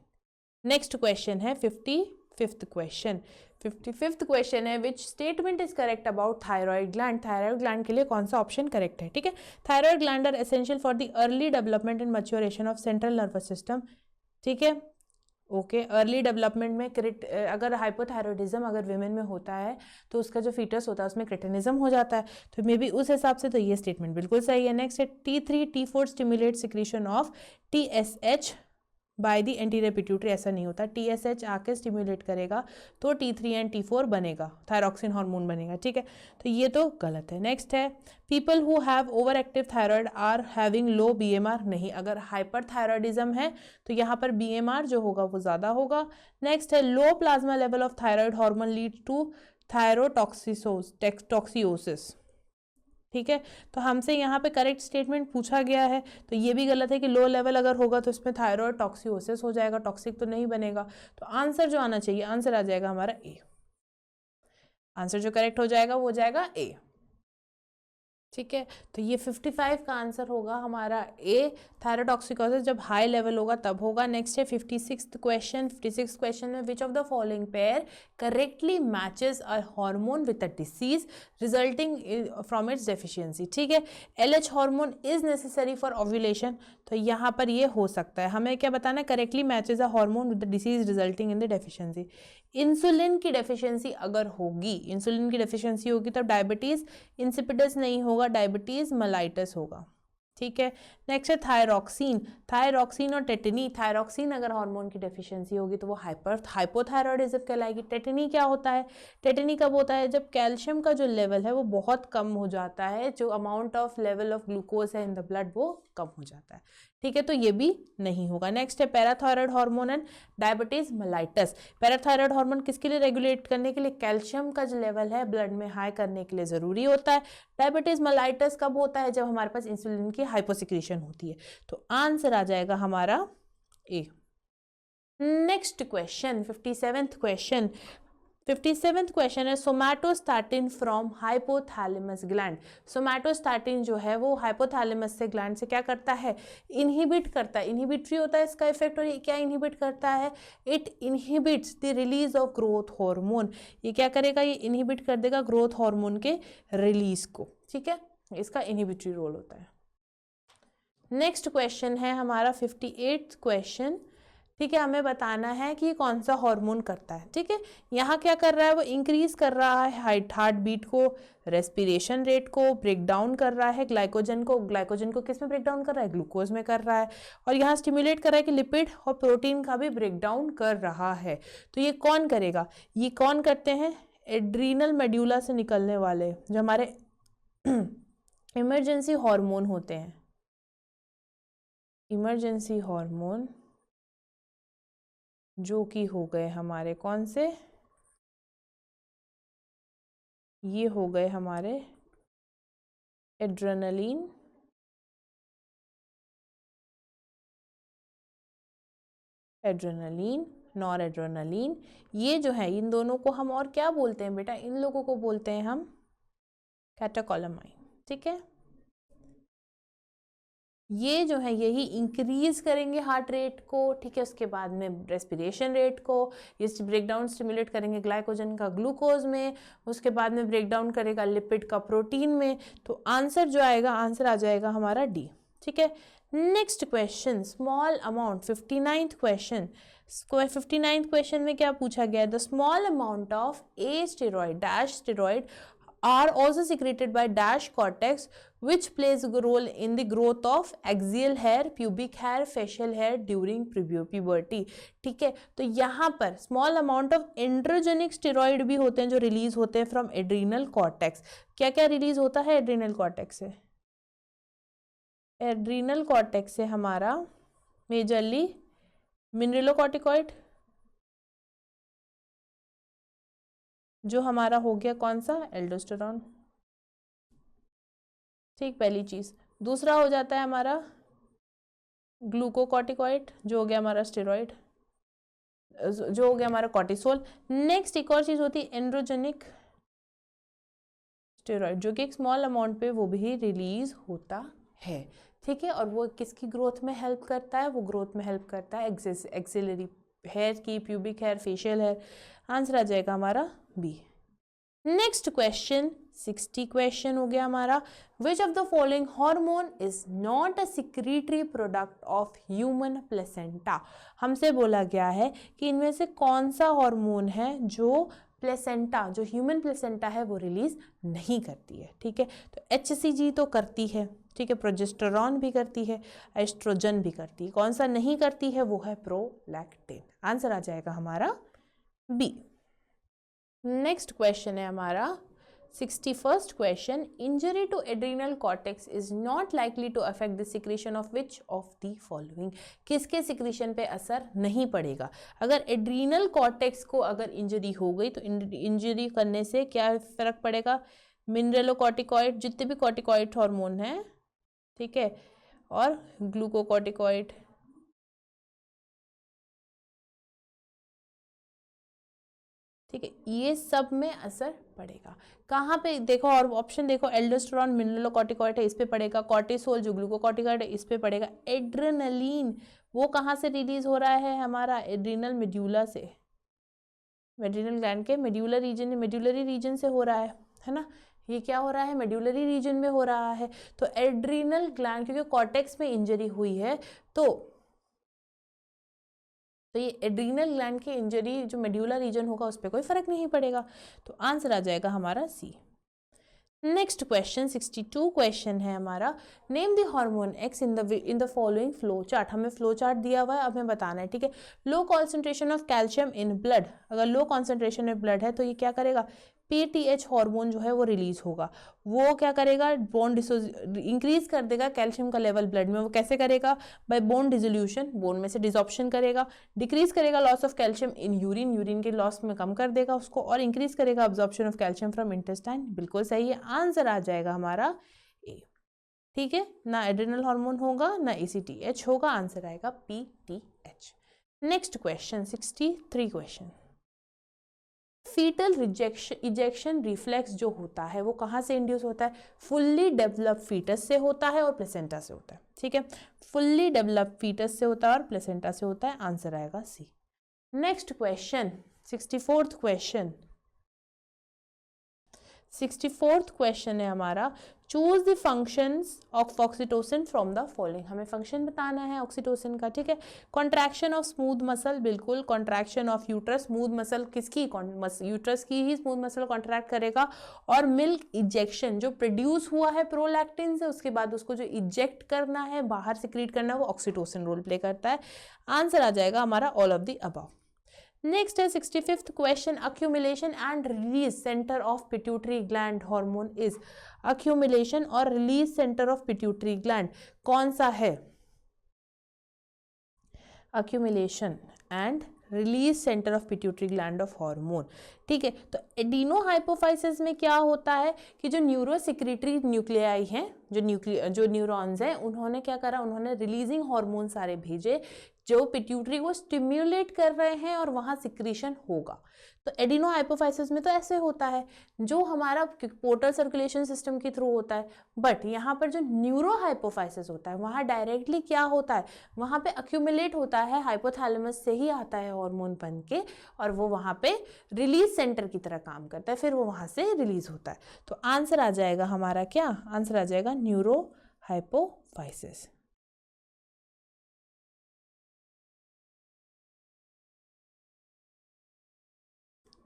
नेक्स्ट क्वेश्चन है 55th क्वेश्चन है, which statement is correct about thyroid gland. Thyroid gland के लिए कौन सा ऑप्शन करेक्ट है। ठीक है, thyroid gland are essential for the early development and maturation of central nervous system. ठीक है, ओके, अर्ली डेवलपमेंट में अगर हाइपोथायरॉयडिज्म अगर विमेन में होता है तो उसका जो फीटस होता है उसमें क्रिटिनिज्म हो जाता है। तो मे बी उस हिसाब से तो ये स्टेटमेंट बिल्कुल सही है। नेक्स्ट है T3 T4 stimulate secretion of TSH by the anterior pituitary. ऐसा नहीं होता, TSH आके स्टिमुलेट करेगा तो T3 एंड T4 बनेगा, थायरॉक्सिन हार्मोन बनेगा। ठीक है, तो ये तो गलत है। नेक्स्ट है, people who have over active thyroid are having low BMR। नहीं, अगर हाइपर थायरॉयडिज्म है तो यहाँ पर BMR जो होगा वो ज़्यादा होगा। नेक्स्ट है, low plasma level of thyroid hormone lead to thyrotoxicosis. ठीक है, तो हमसे यहाँ पे करेक्ट स्टेटमेंट पूछा गया है, तो ये भी गलत है कि लो लेवल अगर होगा तो इसमें थायराइड टॉक्सियोसिस हो जाएगा, टॉक्सिक तो नहीं बनेगा। तो आंसर जो आना चाहिए, आंसर आ जाएगा हमारा ए। आंसर जो करेक्ट हो जाएगा वो हो जाएगा ए। ठीक है, तो ये 55 का आंसर होगा हमारा ए, थायरोटॉक्सिकोसिस जब हाई लेवल होगा तब होगा। नेक्स्ट है 56 क्वेश्चन। 56 क्वेश्चन में विच of the following pair correctly matches a hormone with a disease resulting from its deficiency. ठीक है, LH hormone is necessary for ovulation, तो यहाँ पर ये हो सकता है। हमें क्या बताना है, correctly matches a hormone with the disease resulting in the deficiency. Insulin की डेफिशिएंसी अगर होगी, इंसुलिन की डेफिशिएंसी होगी तब डायबिटीज इंसिपिडस नहीं होगा, डायबिटीज मेलाइटस होगा। ठीक है, नेक्स्ट है थायरॉक्सिन। थायरॉक्सिन और टेटनी, थायरॉक्सिन अगर हार्मोन की डेफिशिएंसी होगी तो वो हाइपोथायरॉयडिज्म कहलाएगी। टेटनी क्या होता है, टेटनी कब होता है, जब कैल्शियम का जो लेवल है वो बहुत कम हो जाता है, जो amount of level of glucose है इन द ब्लड वो कम हो जाता है। ठीक है, तो ये भी नहीं होगा। नेक्स्ट है parathyroid hormone and diabetes mellitus. Parathyroid hormone किसके लिए रेगुलेट करने के लिए, कैल्शियम का जो लेवल है ब्लड में हाई करने के लिए जरूरी होता है। डायबिटीज मेलाइटस कब होता है, जब हमारे पास इंसुलिन की हाइपोसिक्रीशन होती है। तो आंसर आ जाएगा हमारा A. Next question 57th question. 57th question है somatostatin from hypothalamus gland. Somatostatin जो है वो हाइपोथैलेमस से ग्लैंड से क्या करता है, इनहिबिट करता है, इनहिबिटरी होता है इसका इफेक्ट। और ये क्या इनहिबिट करता है, it inhibits the release of growth hormone. ये क्या करेगा, ये इनहिबिट कर देगा ग्रोथ हार्मोन के रिलीज को। ठीक है, इसका इनहिबिटरी रोल होता है। नेक्स्ट क्वेश्चन है हमारा 58th क्वेश्चन। ठीक है, हमें बताना है कि कौन सा हार्मोन करता है। ठीक है, यहाँ क्या कर रहा है, वो इंक्रीज कर रहा है हार्ट बीट को, रेस्पिरेशन रेट को, ब्रेक डाउन कर रहा है ग्लाइकोजन को। ग्लाइकोजन को किस में ब्रेक डाउन कर रहा है, ग्लूकोज में कर रहा है। और यहाँ स्टिमुलेट कर रहा है कि लिपिड और प्रोटीन का भी ब्रेक डाउन कर रहा है। तो ये कौन करेगा, ये कौन करते हैं, एड्रीनल मेड्यूला से निकलने वाले जो हमारे इमरजेंसी हार्मोन होते हैं। इमरजेंसी हार्मोन जो कि हो गए हमारे कौन से, ये हो गए हमारे एड्रेनलिन, एड्रेनलिन, नॉर एड्रेनलिन। ये जो है इन दोनों को हम और क्या बोलते हैं बेटा, इन लोगों को बोलते हैं हम कैटेकोलामाइन। ठीक है, ये जो है यही इंक्रीज करेंगे हार्ट रेट को। ठीक है, उसके बाद में रेस्पिरेशन रेट को, ये ब्रेक डाउन स्टिमुलेट करेंगे ग्लाइकोजन का ग्लूकोज में, उसके बाद में ब्रेक डाउन करेगा लिपिड का प्रोटीन में। तो आंसर जो आएगा, आंसर आ जाएगा हमारा डी। ठीक है, next question small amount 59th question. 59th question में क्या पूछा गया है, the small amount of A steroid dash steroid are also secreted by dash cortex which plays a role in the growth of axial hair, pubic hair, facial hair during puberty। ठीक है, तो यहाँ पर small amount of androgenic steroid भी होते हैं जो release होते हैं फ्रॉम एड्रीनल कॉर्टेक्स। क्या क्या रिलीज होता है एड्रीनल कॉर्टेक्स से, एड्रीनल कॉर्टेक्स से हमारा मेजरली मिनरलोकॉर्टिकॉइड, जो हमारा हो गया कौन सा, एल्डोस्टेरॉन। ठीक, पहली चीज। दूसरा हो जाता है हमारा ग्लूकोकॉर्टिकॉइड, जो हो गया हमारा स्टेरॉइड, जो हो गया हमारा कॉर्टिसोल। नेक्स्ट एक और चीज होती है एंड्रोजेनिक स्टेरॉइड, जो कि एक स्मॉल अमाउंट पे वो भी रिलीज होता है। ठीक है, और वो किसकी ग्रोथ में हेल्प करता है, वो ग्रोथ में हेल्प करता है एक्सिलरी हेयर की, pubic hair, facial hair. Answer आ जाएगा हमारा बी। नेक्स्ट क्वेश्चन 60 क्वेश्चन हो गया हमारा। विच of the following hormone is not a secretory product of human placenta. हमसे बोला गया है कि इनमें से कौन सा हार्मोन है जो प्लेसेंटा, जो ह्यूमन प्लेसेंटा है वो रिलीज नहीं करती है। ठीक है, तो HCG तो करती है, ठीक है, प्रोजेस्टेरॉन भी करती है, एस्ट्रोजन भी करती है। कौन सा नहीं करती है, वो है प्रोलैक्टिन। आंसर आ जाएगा हमारा बी। नेक्स्ट क्वेश्चन है हमारा 61st question. Injury to adrenal cortex is not likely to affect the secretion of which of the following. किसके सिक्रीशन पे असर नहीं पड़ेगा। अगर एड्रीनल कॉर्टेक्स को अगर इंजरी हो गई तो इंजरी करने से क्या फर्क पड़ेगा, मिनरलोकॉर्टिकॉइड, जितने भी कॉर्टिकॉइड हार्मोन हैं, ठीक है, और ग्लूकोकॉर्टिकॉइड, ठीक है, ये सब में असर पड़ेगा। कहाँ पे देखो, और ऑप्शन देखो, एल्डोस्टेरोन मिनरलोकॉर्टिकॉइड है, इस पे पड़ेगा। कॉर्टिसोल जो ग्लूकोकॉर्टिकॉइड है, इस पे पड़ेगा। एड्रेनलिन वो कहाँ से रिलीज हो रहा है, हमारा एड्रिनल मेड्यूला से, मेड्रिनल ग्लैंड के मेड्यूलरी रीजन से हो रहा है ना। ये क्या हो रहा है, मेड्यूलरी रीजन में हो रहा है। तो एड्रिनल ग्लैंड, क्योंकि कॉर्टेक्स में इंजरी हुई है, तो ये एड्रिनल ग्लैंड की इंजरी जो मेड्यूलर रीजन होगा उस पर कोई फर्क नहीं पड़ेगा। तो आंसर आ जाएगा हमारा सी। नेक्स्ट क्वेश्चन 62 क्वेश्चन है हमारा, name the hormone x in the following flow chart. हमें फ्लो चार्ट दिया हुआ है, अब हमें बताना है, ठीक है। Low concentration of calcium in blood, अगर लो कॉन्सेंट्रेशन में ब्लड है तो ये क्या करेगा, पीटीएच हार्मोन जो है वो रिलीज होगा। वो क्या करेगा, बोन इंक्रीज कर देगा कैल्शियम का लेवल ब्लड में। वो कैसे करेगा, बाय बोन डिसोल्यूशन, बोन में से डिसऑप्शन करेगा। डिक्रीज करेगा loss of calcium in urine, urine के लॉस में कम कर देगा उसको। और इंक्रीज करेगा absorption of calcium from intestine. बिल्कुल सही है, आंसर आ जाएगा हमारा ए। ठीक है, ना एड्रिनल हार्मोन होगा ना एसीटीएच होगा, आंसर आएगा PTH. Next question 63 question, foetal ejection reflex जो होता है वो कहाँ से इंड्यूस होता है, फुल्ली डेवलप्ड फीटस से होता है और प्लेसेंटा से होता है। ठीक है, फुल्ली डेवलप्ड फीटस से होता है और प्लेसेंटा से होता है, आंसर आएगा C. Next question 64th question, 64th question है हमारा, choose the functions of oxytocin from the following. हमें फंक्शन बताना है ऑक्सीटोसिन का। ठीक है, कॉन्ट्रैक्शन ऑफ स्मूथ मसल, बिल्कुल। Contraction of uterus, smooth muscle किसकी, यूट्रस की ही स्मूथ मसल कॉन्ट्रैक्ट करेगा। और मिल्क इजेक्शन, जो प्रोड्यूस हुआ है प्रोलैक्टिन से, उसके बाद उसको जो इजेक्ट करना है, बाहर सिक्रीट करना है, वो ऑक्सीटोसिन रोल प्ले करता है। आंसर आ जाएगा हमारा all of the above. Next है 65th question, accumulation and release centre of pituitary gland hormone is. Accumulation और release centre of pituitary gland कौन सा है, accumulation and release centre of pituitary gland of hormone. ठीक है, तो एडिनोहाइपोफाइसिस में क्या होता है कि जो न्यूरोसिक्रेटरी न्यूक्लियाई हैं, जो न्यूरॉन्स हैं, उन्होंने क्या करा, उन्होंने रिलीजिंग हार्मोन सारे भेजे जो पिट्यूटरी को स्टिम्युलेट कर रहे हैं और वहाँ सिक्रीशन होगा। तो एडिनोहाइपोफाइसिस में तो ऐसे होता है, जो हमारा पोर्टल सर्कुलेशन सिस्टम के थ्रू होता है। बट यहाँ पर जो न्यूरोहाइपोफाइसिस होता है, वहाँ डायरेक्टली क्या होता है, वहाँ पे अक्यूमुलेट होता है, हाइपोथैलेमस से ही आता है हार्मोन बन के, और वो वहाँ पे रिलीज सेंटर की तरह काम करता है, फिर वो वहाँ से रिलीज होता है। तो आंसर आ जाएगा हमारा क्या, आंसर आ जाएगा न्यूरोहाइपोफाइसिस।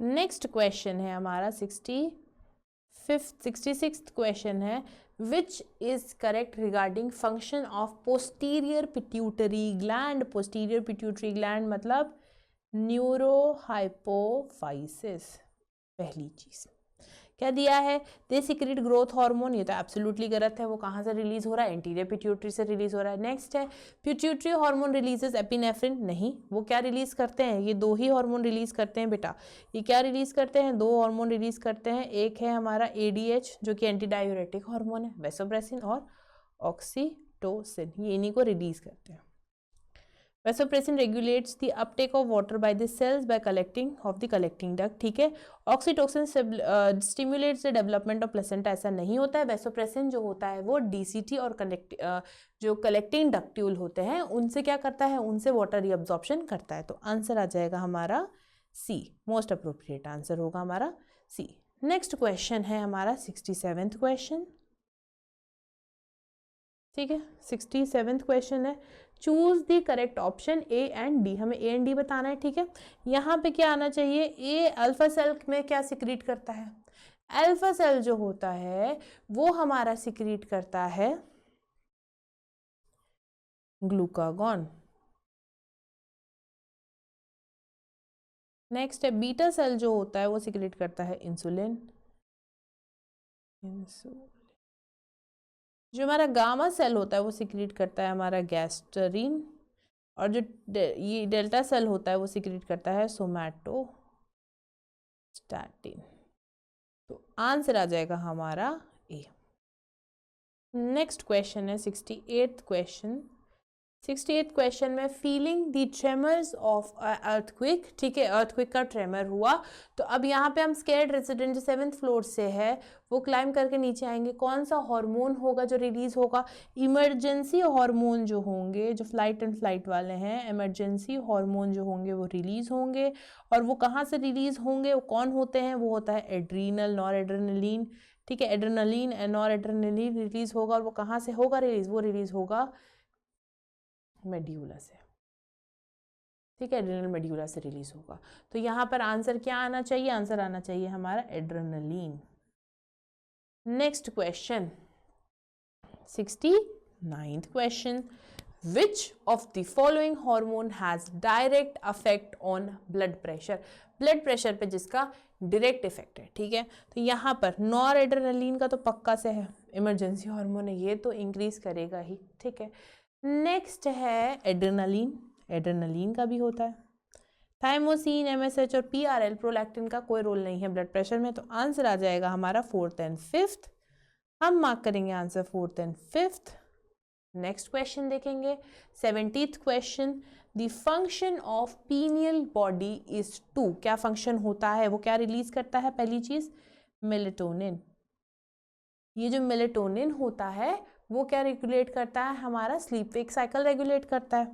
नेक्स्ट क्वेश्चन है हमारा 66th क्वेश्चन है, which is correct regarding function of posterior pituitary gland. Posterior pituitary gland मतलब न्यूरोहाइपोफाइसिस। पहली चीज क्या दिया है, दे सिक्रेट ग्रोथ हार्मोन, ये तो एब्सोल्युटली गलत है। वो कहाँ से रिलीज हो रहा है, एंटीरियर पिट्यूटरी से रिलीज हो रहा है। नेक्स्ट है पिट्यूटरी हार्मोन रिलीजेस एपिनेफ्रिन, नहीं। वो क्या रिलीज करते हैं, ये दो ही हार्मोन रिलीज करते हैं बेटा। ये क्या रिलीज करते हैं, दो हार्मोन रिलीज करते हैं। एक है हमारा एडीएच जो कि एंटी डायूरेटिक हार्मोन है, वैसोप्रेसिन, और ऑक्सीटोसिन, ये इन्हीं को रिलीज करते हैं। Vasopressin regulates the uptake of water by the cells by collecting of the collecting duct। ठीक है, oxytocin stimulates the development of placenta, ऐसा नहीं होता है। वेसोप्रेसिन जो होता है वो डीसीटी और जो कलेक्टिंग डक्ट्यूल होते हैं उनसे क्या करता है, उनसे वाटर रीअब्जॉर्प्शन करता है। तो आंसर आ जाएगा हमारा सी, मोस्ट अप्रोप्रिएट आंसर होगा हमारा सी। नेक्स्ट क्वेश्चन है हमारा 67th क्वेश्चन। ठीक है, 67th क्वेश्चन है, choose the correct option A and D. हमें ए एंड डी बताना है। ठीक है, यहाँ पे क्या आना चाहिए, ए अल्फा सेल में क्या सिक्रीट करता है, अल्फा सेल जो होता है वो हमारा सिक्रीट करता है ग्लूकागॉन। नेक्स्ट है बीटा सेल जो होता है वो सिक्रीट करता है इंसुलिन। जो हमारा गामा सेल होता है वो सिक्रीट करता है हमारा गैस्टरीन, और जो ये डेल्टा सेल होता है वो सिक्रीट करता है सोमैटोस्टैटिन। तो आंसर आ जाएगा हमारा ए। नेक्स्ट क्वेश्चन है 68th क्वेश्चन, 68 क्वेश्चन में feeling the tremors of earthquake, ठीक है, अर्थक्विक का ट्रेमर हुआ। तो अब यहाँ पे हम स्केर्ड रेजिडेंट जो 7th फ्लोर से है वो क्लाइम करके नीचे आएंगे, कौन सा हार्मोन होगा जो रिलीज होगा? इमरजेंसी हार्मोन जो होंगे, जो फ्लाइट एंड फ्लाइट वाले हैं, इमरजेंसी हार्मोन जो होंगे वो रिलीज होंगे। और वो कहाँ से रिलीज होंगे, वो कौन होते हैं? वो होता है एड्रीनल, नॉर एड्रेनलिन, ठीक है, adrenaline and nor adrenaline release होगा। और वो कहाँ से होगा रिलीज? वो रिलीज होगा मेड्यूला से, ठीक है, एड्रेनल मेड्यूला से रिलीज होगा। तो यहाँ पर आंसर क्या आना चाहिए? आंसर आना चाहिए हमारा adrenaline. Next question 69th question, which of the following hormone has direct affect on blood pressure? Blood pressure पे जिसका डायरेक्ट इफेक्ट है, ठीक है। तो यहाँ पर नॉर एड्रेनलिन का तो पक्का से है, इमरजेंसी हार्मोन है, ये तो इंक्रीज करेगा ही, ठीक है। नेक्स्ट है एड्रेनलिन, एड्रेनलिन का भी होता है। थाइमोसिन, एमएसएच और पीआरएल, प्रोलैक्टिन का कोई रोल नहीं है ब्लड प्रेशर में। तो आंसर आ जाएगा हमारा 4th एंड 5th। हम मार्क करेंगे answer 4th and 5th। Next question देखेंगे 70th question, the function of pineal body is to. क्या फंक्शन होता है? वो क्या रिलीज करता है? पहली चीज मेलेटोनिन। ये जो मेलेटोनिन होता है वो क्या रेगुलेट करता है? हमारा स्लीप वेक साइकिल रेगुलेट करता है,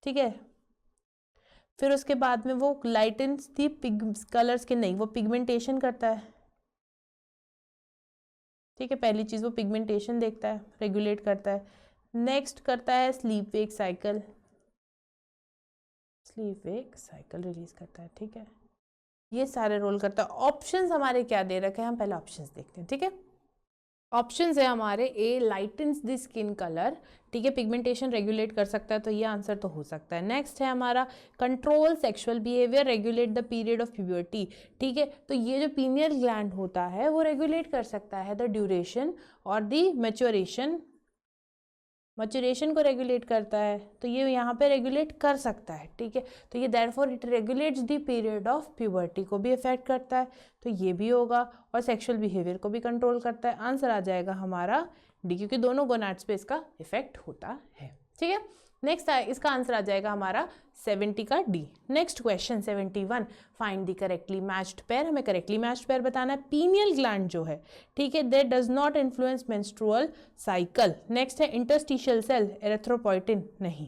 ठीक है। फिर उसके बाद में वो लाइटन्स दी कलर्स के, नहीं, वो पिगमेंटेशन करता है, ठीक है। पहली चीज वो पिगमेंटेशन देखता है, रेगुलेट करता है। नेक्स्ट करता है sleep wake cycle, sleep wake cycle release करता है, ठीक है। ये सारे रोल करता है। ऑप्शंस हमारे क्या दे रखे हैं? हम पहले ऑप्शंस देखते हैं, ठीक है। ऑप्शंस है हमारे, ए लाइटन्स द स्किन कलर, ठीक है, पिगमेंटेशन रेगुलेट कर सकता है, तो ये आंसर तो हो सकता है। नेक्स्ट है हमारा control sexual behaviour, regulate the period of puberty, ठीक है। तो ये जो पीनियल ग्लैंड होता है वो रेगुलेट कर सकता है द ड्यूरेशन और द मैच्योरेशन को रेगुलेट करता है, तो ये यहाँ पे रेगुलेट कर सकता है, ठीक है। तो ये therefore it regulates the period of puberty को भी इफेक्ट करता है, तो ये भी होगा। और सेक्सुअल बिहेवियर को भी कंट्रोल करता है। आंसर आ जाएगा हमारा डी, क्योंकि दोनों गोनाड्स पे इसका इफेक्ट होता है, ठीक है। नेक्स्ट इसका आंसर आ जाएगा हमारा 70 का D. Next question 71, find the correctly matched pair. हमें करेक्टली मैच्ड पेयर बताना है। पीनियल ग्लैंड जो है, ठीक है, that does not influence menstrual cycle. Next है इंटरस्टिशियल सेल, एरिथ्रोपोइटिन, नहीं,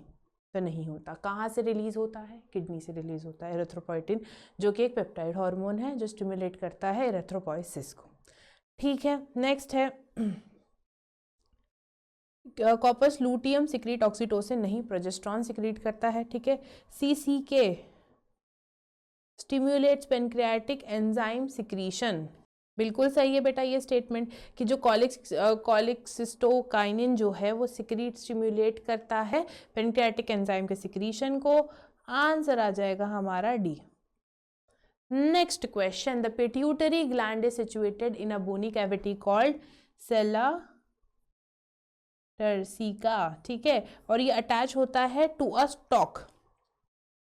तो नहीं होता। कहाँ से रिलीज होता है? किडनी से रिलीज होता है एरिथ्रोपोइटिन, जो कि एक पेप्टाइड हार्मोन है जो स्टिमुलेट करता है एरिथ्रोपोइसिस को, ठीक है। नेक्स्ट है कॉर्पस लूटियम सिक्रीट ऑक्सीटोसिन, नहीं, प्रोजेस्टेरॉन सिक्रीट करता है, ठीक है। सीसीके स्टिमुलेट्स पेनक्रियाटिक एंजाइम सिक्रीशन, बिल्कुल सही है बेटा ये स्टेटमेंट कि जो कॉलिक्सिस्टोकाइनिन जो है वो सिक्रीट स्टिमुलेट करता है पेनक्रियाटिक एंजाइम के सिक्रीशन को। आंसर आ जाएगा हमारा D. Next question, the pituitary gland is situated in a bony cavity called sella turcica, ठीक है। और ये अटैच होता है to a stalk,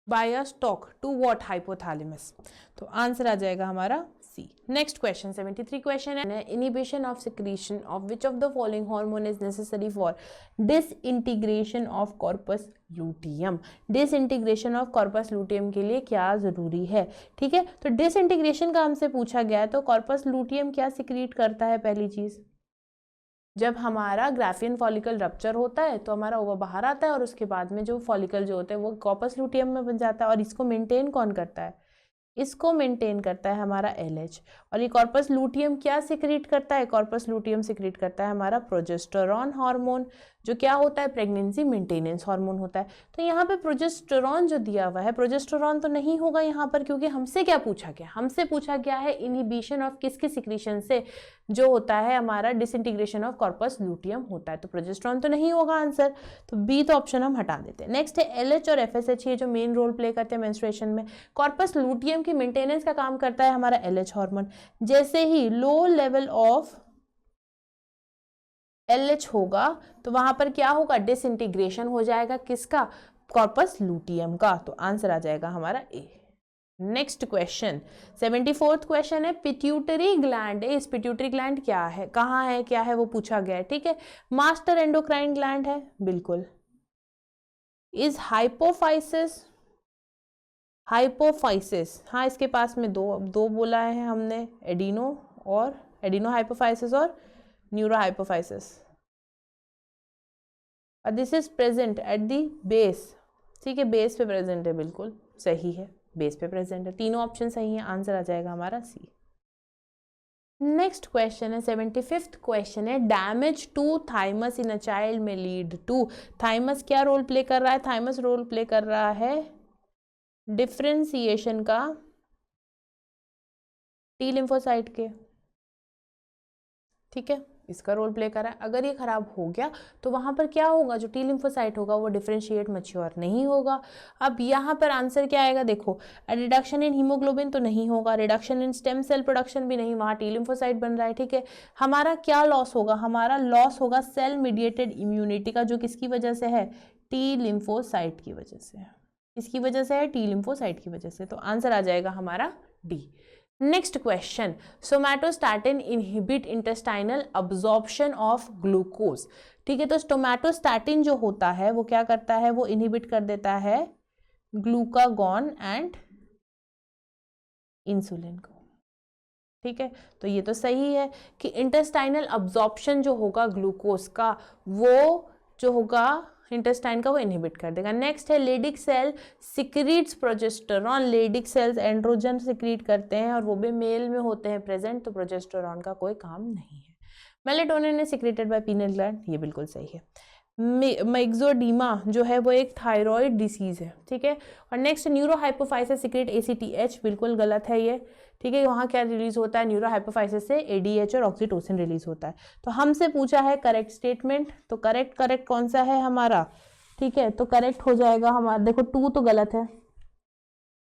by a stalk, to what? Hypothalamus. तो आंसर आ जाएगा हमारा सी। नेक्स्ट क्वेश्चन 73 क्वेश्चन है, inhibition of secretion of which of the following hormone is necessary for disintegration of corpus luteum. Disintegration of corpus luteum के लिए क्या जरूरी है, ठीक है। तो डिसइंटीग्रेशन का हमसे पूछा गया है, तो कॉर्पस लूटियम क्या सिक्रीट करता है? पहली चीज, जब हमारा ग्राफियन फॉलिकल रप्चर होता है तो हमारा ओवा बाहर आता है और उसके बाद में जो फॉलिकल जो होता है वो कॉर्पस लूटियम में बन जाता है। और इसको मेंटेन कौन करता है? इसको मेंटेन करता है हमारा LH। और ये कॉर्पस लूटियम क्या सिक्रीट करता है? कॉर्पस लूटियम सिक्रीट करता है हमारा प्रोजेस्टेरॉन हार्मोन, जो क्या होता है? प्रेगनेंसी मेंटेनेंस हार्मोन होता है। तो यहाँ पे प्रोजेस्टेरॉन जो दिया हुआ है, प्रोजेस्टेरॉन तो नहीं होगा यहाँ पर, क्योंकि हमसे क्या पूछा गया? हमसे पूछा गया है इनिबिशन ऑफ किसके सिक्रीशन से? जो होता है हमारा डिसइंटीग्रेशन ऑफ कॉर्पस लूटियम होता है। तो प्रोजेस्टेरॉन तो नहीं होगा आंसर, तो बी तो ऑप्शन हम हटा देते हैं। नेक्स्ट है LH और FSH, ये जो मेन रोल प्ले करते हैं मेंस्ट्रुएशन में। कॉर्पस लूटियम की मेंटेनेंस का काम करता है हमारा LH हार्मोन। जैसे ही लो लेवल ऑफ LH होगा तो वहां पर क्या होगा? डिसइंटीग्रेशन हो जाएगा किसका? कॉर्पस लूटियम का। तो आंसर आ जाएगा हमारा A. Next question 74th question है, पिट्यूटरी ग्लैंड इस पिट्यूटरी ग्लैंड क्या है, कहाँ है, क्या है, वो पूछा गया है, ठीक है। मास्टर एंडोक्राइन ग्लैंड है, बिल्कुल। इज हाइपोफाइसिस, हाइपोफाइसिस, हाँ इसके पास में दो बोला है हमने, एडिनो हाइपोफाइसिस और neuro hypophysis. This is present at the base, ठीक है, बेस पे प्रेजेंट है, बिल्कुल सही है, बेस पे प्रेजेंट है, तीनों ऑप्शन सही है, आंसर आ जाएगा हमारा सी। नेक्स्ट क्वेश्चन है 75th क्वेश्चन है, damage to thymus in a child में लीड टू, थाइमस क्या रोल प्ले कर रहा है, थाइमस रोल प्ले कर रहा है डिफरेंशिएशन का टी लिम्फोसाइट के, ठीक है, इसका रोल प्ले कर रहा है। अगर ये खराब हो गया तो वहां पर क्या होगा, जो टी लिम्फोसाइट होगा वो डिफरेंशिएट मैच्योर नहीं होगा। अब यहाँ पर आंसर क्या आएगा, देखो रिडक्शन इन हीमोग्लोबिन तो नहीं होगा, reduction in stem cell production भी नहीं, वहाँ टी लिम्फोसाइट बन रहा है, ठीक है। हमारा क्या लॉस होगा, हमारा लॉस होगा सेल मीडिएटेड इम्यूनिटी का, जो किसकी वजह से है, टी लिम्फोसाइट की वजह से, इसकी वजह से है, टी लिम्फोसाइट की वजह से, तो आंसर आ जाएगा हमारा D. Next question, somatostatin inhibit intestinal absorption of glucose, ठीक है, तो सोमैटोस्टैटिन जो होता है वो क्या करता है, वो इनहिबिट कर देता है ग्लूकागॉन एंड इंसुलिन को, ठीक है, तो ये तो सही है कि इंटेस्टाइनल अब्जॉर्प्शन जो होगा ग्लूकोज का, वो जो होगा इंटेस्टाइन का, वो इनहिबिट कर देगा। नेक्स्ट है Leydig cell secretes progesterone, Leydig cells androgen secrete करते हैं और वो भी मेल में होते हैं प्रेजेंट, तो प्रोजेस्टेरॉन का कोई काम नहीं है। Melatonin is secreted bye penal gland, ये बिल्कुल सही है। मेक्सोडीमा जो है वो एक थायराइड डिसीज है, ठीक है। और next neuro hypophysis secrete ACTH, बिल्कुल गलत है ये, ठीक है। वहाँ क्या रिलीज होता है, न्यूरो हाइपोफाइसिस से ADH और ऑक्सीटोसिन रिलीज होता है। तो हमसे पूछा है करेक्ट स्टेटमेंट, तो करेक्ट कौन सा है हमारा, ठीक है, तो करेक्ट हो जाएगा हमारा, देखो 2 तो गलत है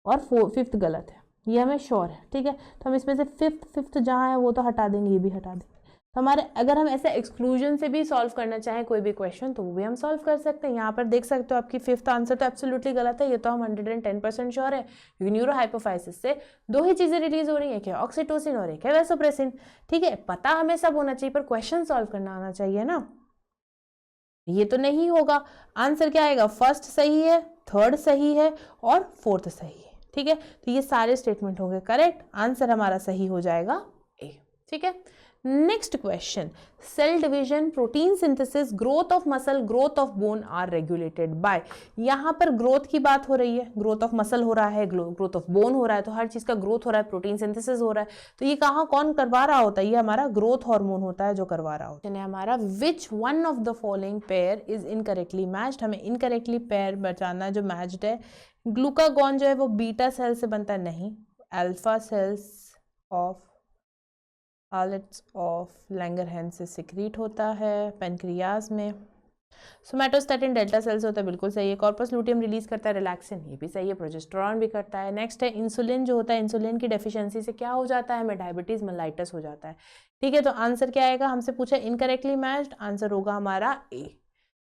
और 5th गलत है, ये हमें श्योर है, ठीक है। तो हम इसमें से फिफ्थ जहाँ है वो तो हटा देंगे, ये भी हटा देंगे। तो हमारे अगर हम ऐसे एक्सक्लूजन से भी सॉल्व करना चाहें कोई भी क्वेश्चन तो वो भी हम सॉल्व कर सकते हैं। यहाँ पर देख सकते हो आपकी 5th आंसर तो एब्सोल्युटली गलत है, ये तो हम 110% श्योर है, क्योंकि न्यूरो हाइपोफाइसिस से 2 ही चीजें रिलीज हो रही है, क्या ऑक्सीटोसिन और एक है वैसोप्रेसिन, ठीक है। पता हमें सब होना चाहिए पर क्वेश्चन सॉल्व करना आना चाहिए ना, ये तो नहीं होगा। आंसर क्या आएगा, 1st सही है, 3rd सही है और 4th सही है, ठीक है। तो ये सारे स्टेटमेंट होंगे करेक्ट, आंसर हमारा सही हो जाएगा ए, ठीक है। Next question, cell division, protein synthesis, growth of muscle, growth of bone are regulated by, यहाँ पर ग्रोथ की बात हो रही है, ग्रोथ ऑफ मसल हो रहा है, ग्रोथ ऑफ बोन हो रहा है, तो हर चीज का ग्रोथ हो रहा है, प्रोटीन सिंथेसिस हो रहा है, तो ये कहाँ कौन करवा रहा होता है, ये हमारा ग्रोथ हार्मोन होता है जो करवा रहा होता है हमारा। Which one of the following pair is incorrectly matched, हमें इनकरेक्टली पेयर बचाना जो मैच्ड है। ग्लूकागॉन जो है वो बीटा सेल से बनता है, नहीं, alpha cells of islets of Langerhans से सिक्रीट होता है पेनक्रियाज में। सोमैटोस्टैटिन डेल्टा सेल से होता है, बिल्कुल सही है। कॉर्पस लूटियम रिलीज करता है रिलैक्सिन, ये भी सही है। प्रोजेस्टेरॉन भी करता है। नेक्स्ट है इंसुलिन जो होता है, इंसुलिन की डेफिशिएंसी से क्या हो जाता है, हमें डायबिटीज मेलाइटस हो जाता है, ठीक है। तो आंसर क्या आएगा, हमसे पूछा इनकरेक्टली मैच्ड, आंसर होगा हमारा A.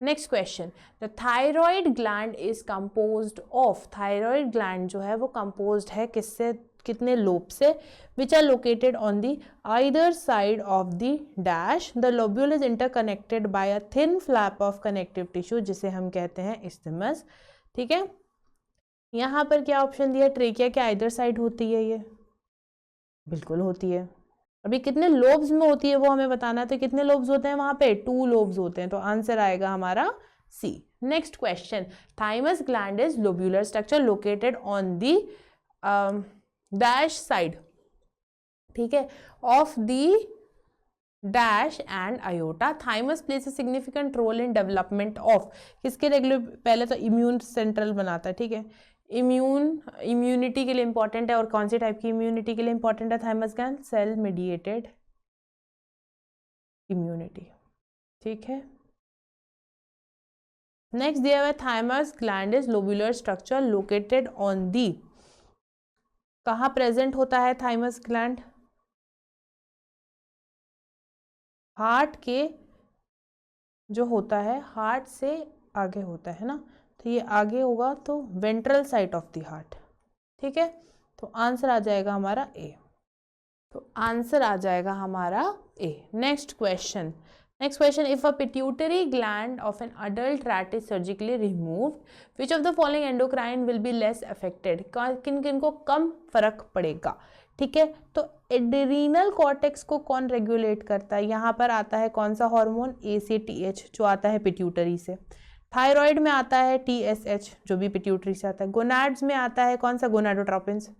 Next question, the thyroid gland is composed of, thyroid gland जो है वो कंपोज्ड है किससे, कितने लोब से, which are located on the either side of the dash, the lobule is interconnected by a thin flap of connective tissue जिसे हम कहते हैं इस्थमस, ठीक है। यहाँ पर क्या ऑप्शन दिया, ट्रेकिया के आइदर साइड होती है, ये बिल्कुल होती है। अभी कितने लोब्स में होती है वो हमें बताना है, तो कितने लोब्स होते हैं वहां पे, 2 लोब्स होते हैं, तो आंसर आएगा हमारा C. Next question, thymus gland is lobular structure located on the dash side, ठीक है, of the dash and aorta. Thymus plays a significant role in development of, किसके रेगुलर, पहले तो इम्यून सेंट्रल बनाता है, ठीक है, इम्यूनिटी के लिए इंपॉर्टेंट है। और कौन सी टाइप की इम्यूनिटी के लिए इंपॉर्टेंट है thymus gland, cell mediated immunity, ठीक है। नेक्स्ट दिया हुआ है thymus gland is lobular structure located on the, कहाँ प्रेजेंट होता है थाइमस ग्लैंड, हार्ट के जो होता है, हार्ट से आगे होता है ना, तो ये आगे होगा तो ventral side of the heart, ठीक है। तो आंसर आ जाएगा हमारा ए, तो आंसर आ जाएगा हमारा A. Next question, Next question, if a pituitary gland of an adult rat is surgically removed, which of the following endocrine will be less affected? किन किन को कम फर्क पड़ेगा? ठीक है, तो एड्रीनल कॉर्टेक्स को कौन रेगुलेट करता है? यहाँ पर आता है कौन सा हार्मोन? ACTH जो आता है पिट्यूटरी से। थायराइड में आता है TSH जो भी पिट्यूटरी से आता है। गोनाड्स में आता है कौन सा? Gonadotropins,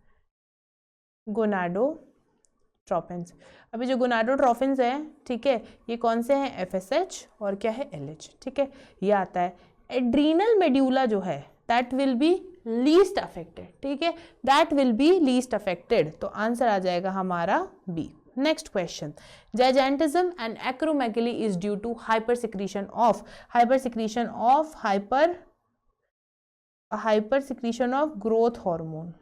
gonadotropins. अभी जो गोनाडोट्रोपिन्स है, ठीक है, ये कौन से हैं? FSH और क्या है? LH, ठीक है, ये आता है। एड्रीनल मेड्यूला जो है that will be least affected, ठीक है, that will be least affected, तो आंसर आ जाएगा हमारा B. Next question, gigantism and acromegaly is due to hyper secretion of growth hormone,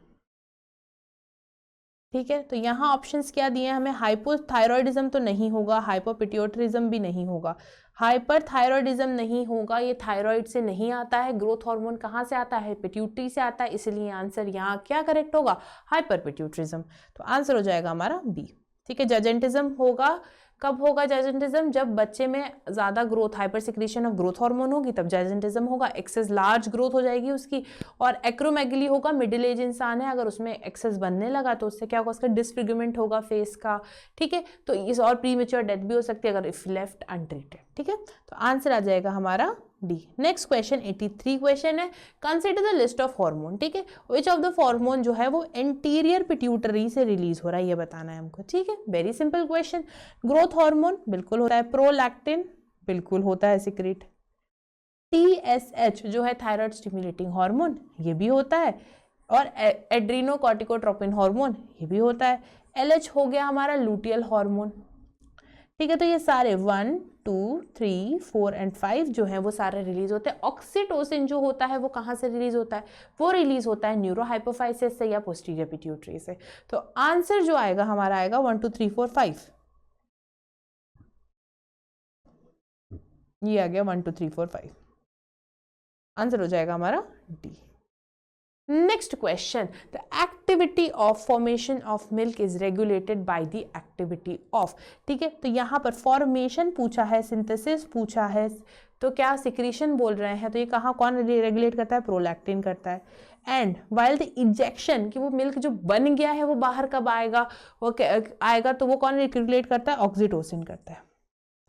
ठीक है, तो यहाँ ऑप्शंस क्या दिए हैं हमें? हाइपोथायरॉयडिज्म तो नहीं होगा, हाइपोपिट्यूटरिज्म भी नहीं होगा, हाइपरथायरॉयडिज्म नहीं होगा, ये थायराइड से नहीं आता है। ग्रोथ हार्मोन कहाँ से आता है? पिट्यूटरी से आता है, इसलिए आंसर यहाँ क्या करेक्ट होगा? हाइपरपिट्यूटरिज्म, तो आंसर हो जाएगा हमारा बी, ठीक है। जाइजेंटिज्म होगा, कब होगा जाइजेंटिज्म? जब बच्चे में ज़्यादा growth, hyper secretion of growth hormone होगी तब जाइजेंटिज्म होगा, एक्सेस लार्ज ग्रोथ हो जाएगी उसकी। और एक्रोमेगली होगा, मिडिल एज इंसान है, अगर उसमें एक्सेस बनने लगा तो उससे क्या होगा? उसका डिसफिगरमेंट होगा फेस का, ठीक है, तो इस और प्रीमेच्योर डेथ भी हो सकती है अगर इफ लेफ्ट अनट्रीटेड, ठीक है, तो आंसर आ जाएगा हमारा डी। नेक्स्ट क्वेश्चन 83 क्वेश्चन है, consider the list of hormone, ठीक है, विच ऑफ द हार्मोन जो है वो एंटीरियर पिट्यूटरी से रिलीज हो रहा है, ये बताना है हमको, ठीक है, very simple question. Growth hormone बिल्कुल होता है, प्रोलैक्टिन बिल्कुल होता है सिक्रेट, TSH जो है थायराइड स्टिमुलेटिंग हार्मोन ये भी होता है, और एड्रीनोकॉर्टिकोट्रोपिन हार्मोन ये भी होता है। LH हो गया हमारा लूटियल हार्मोन, ठीक है, तो ये सारे 1, 2, 3, 4 एंड 5 जो है वो सारे रिलीज होते हैं। ऑक्सीटोसिन जो होता है वो कहाँ से रिलीज होता है? वो रिलीज होता है न्यूरोहाइपोफाइसिस से या पोस्टीरियर पिट्यूटरी से। तो आंसर जो आएगा हमारा आएगा 1, 2, 3, 4, 5, ये आ गया 1, 2, 3, 4, 5, आंसर हो जाएगा हमारा D. Next question, the activity of formation of milk is regulated bye the activity of, ठीक है, तो यहाँ पर फॉर्मेशन पूछा है, सिंथेसिस पूछा है, तो क्या सिक्रीशन बोल रहे हैं, तो ये कहाँ कौन रेगुलेट करता है? प्रोलैक्टिन करता है। एंड वाइल द इजेक्शन, कि वो मिल्क जो बन गया है वो बाहर कब आएगा? वो आएगा तो वो कौन रेगुलेट करता है? ऑक्सीटोसिन करता है,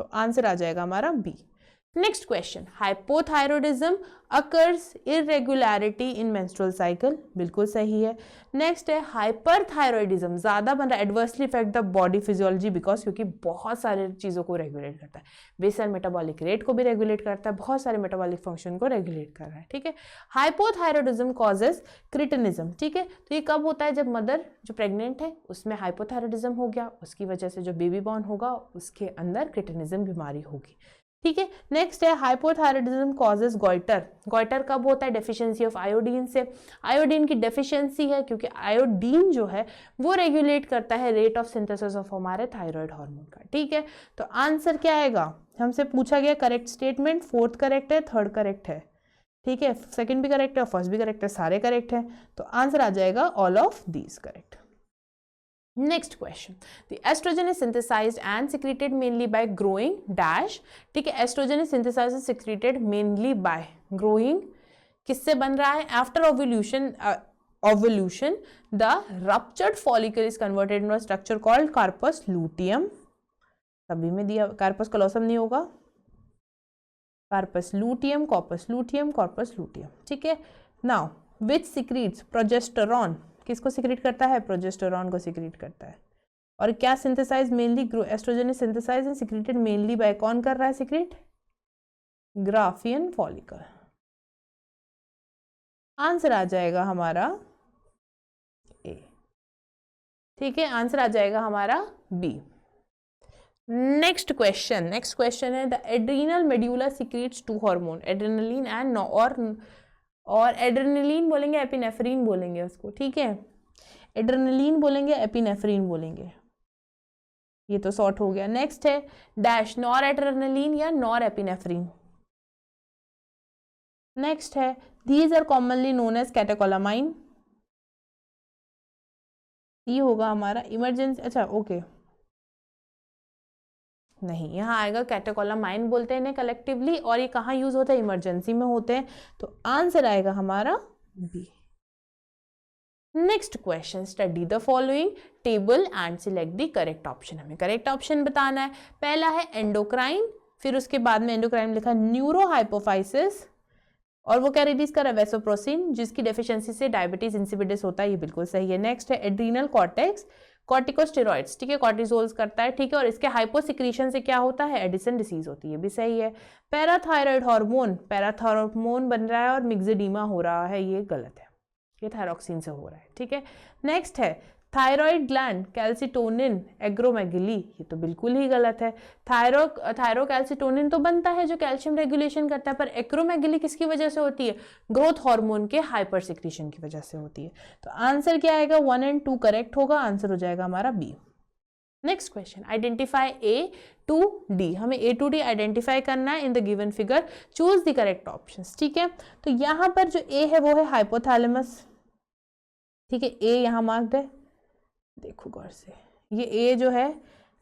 तो आंसर आ जाएगा हमारा B. Next question, hypothyroidism occurs irregularity in menstrual cycle, बिल्कुल सही है। नेक्स्ट है हाइपरथायरॉयडिज्म, ज़्यादा बन रहा है, adversely effect the body physiology because, क्योंकि बहुत सारे चीज़ों को रेगुलेट करता है, बेसल मेटाबॉलिक रेट को भी रेगुलेट करता है, बहुत सारे मेटाबॉलिक फंक्शन को रेगुलेट कर रहा है, ठीक है। हाइपोथायरॉयडिज्म कॉजेज क्रिटिनिज्म, ठीक है, तो ये कब होता है? जब मदर जो प्रेग्नेंट है उसमें हाइपोथायरॉयडिज्म हो गया, उसकी वजह से जो बेबी बॉर्न होगा उसके अंदर क्रिटिनिज्म बीमारी होगी, ठीक है। नेक्स्ट है हाइपोथायरॉयडिज्म कॉजेज गॉइटर, गॉइटर कब होता है? डेफिशिएंसी ऑफ आयोडीन से, आयोडीन की डेफिशिएंसी है क्योंकि आयोडीन जो है वो रेगुलेट करता है रेट ऑफ सिंथेसिस ऑफ हमारे थायराइड हार्मोन का, ठीक है, तो आंसर क्या आएगा? हमसे पूछा गया करेक्ट स्टेटमेंट, फोर्थ करेक्ट है, थर्ड करेक्ट है, ठीक है, सेकंड भी करेक्ट है, फर्स्ट भी करेक्ट है, सारे करेक्ट है, तो आंसर आ जाएगा all of these correct. Next question, the estrogen is synthesized and secreted mainly by growing dash, ठीक है, estrogen is synthesized and secreted mainly by growing, किससे बन रहा है? After ovulation, the ruptured follicle is converted into a structure called corpus luteum, सभी में दिया, corpus callosum नहीं होगा, corpus luteum, corpus luteum, corpus luteum, ठीक है। Now which secretes progesterone, किसको सिक्रीट करता है? प्रोजेस्टेरॉन को सिक्रीट करता है। और क्या synthesize mainly? Oestrogen is synthesize and secreted mainly by, कौन कर रहा है सिक्रीट? ग्राफियन फॉलिकल, आंसर आ जाएगा हमारा ए, ठीक है, आंसर आ जाएगा हमारा बी। नेक्स्ट क्वेश्चन है, the adrenal medulla secretes two hormone, adrenaline and और एड्रेनलिन बोलेंगे, एपिनेफ्रीन बोलेंगे उसको, ठीक है, एड्रेनलिन बोलेंगे, एपिनेफ्रीन बोलेंगे, ये तो शॉर्ट हो गया। नेक्स्ट है डैश, नॉर एड्रेनलिन या नॉर एपिनेफ्रीन। नेक्स्ट है these are commonly known as catecholamine, ये होगा हमारा इमरजेंसी, अच्छा ओके, नहीं, यहाँ आएगा कैटेकोलामाइन बोलते हैं इन्हें कलेक्टिवली, और ये कहाँ यूज होता है, इमरजेंसी में होते हैं, तो आंसर आएगा हमारा B. Next question, study the following table and select the correct option. हमें करेक्ट ऑप्शन बताना है। पहला है एंडोक्राइन, फिर उसके बाद में एंडोक्राइन लिखा न्यूरो हाइपोफाइसिस, और वो क्या रिलीज कर रहा है, वेसोप्रोसिन, जिसकी डेफिशिएंसी से डायबिटीज इंसिपिडिस होता है, ये बिल्कुल सही है। नेक्स्ट है एड्रीनल कॉर्टेक्स, कॉर्टिकोस्टेरॉइड्स, ठीक है, कॉर्टिसोल्स करता है, ठीक है, और इसके हाइपोसिक्रीशन से क्या होता है, एडिसन डिसीज होती है, भी सही है। पैराथायरॉयड हार्मोन, पैराथायरॉयड बन रहा है और मिक्सिडीमा हो रहा है, ये गलत है, ये थायरॉक्सिन से हो रहा है, ठीक है। नेक्स्ट है थायरॉयड ग्लैंड, कैल्सिटोनिन, एग्रोमेगली, ये तो बिल्कुल ही गलत है। थायरोकैल्सिटोनिन तो बनता है जो कैल्शियम रेगुलेशन करता है, पर एक्रोमेगली किसकी वजह से होती है, ग्रोथ हार्मोन के हाइपर सिक्रीशन की वजह से होती है। तो आंसर क्या आएगा, 1 और 2 करेक्ट होगा, आंसर हो जाएगा हमारा B. Next question, identify A to D. हमें ए टू डी आइडेंटिफाई करना है in the given figure, choose the correct options, ठीक है। तो यहाँ पर जो ए है वो है हाइपोथैलेमस, ठीक है, ए यहाँ मार्क्ड है, देखो गौर से, ये ए जो है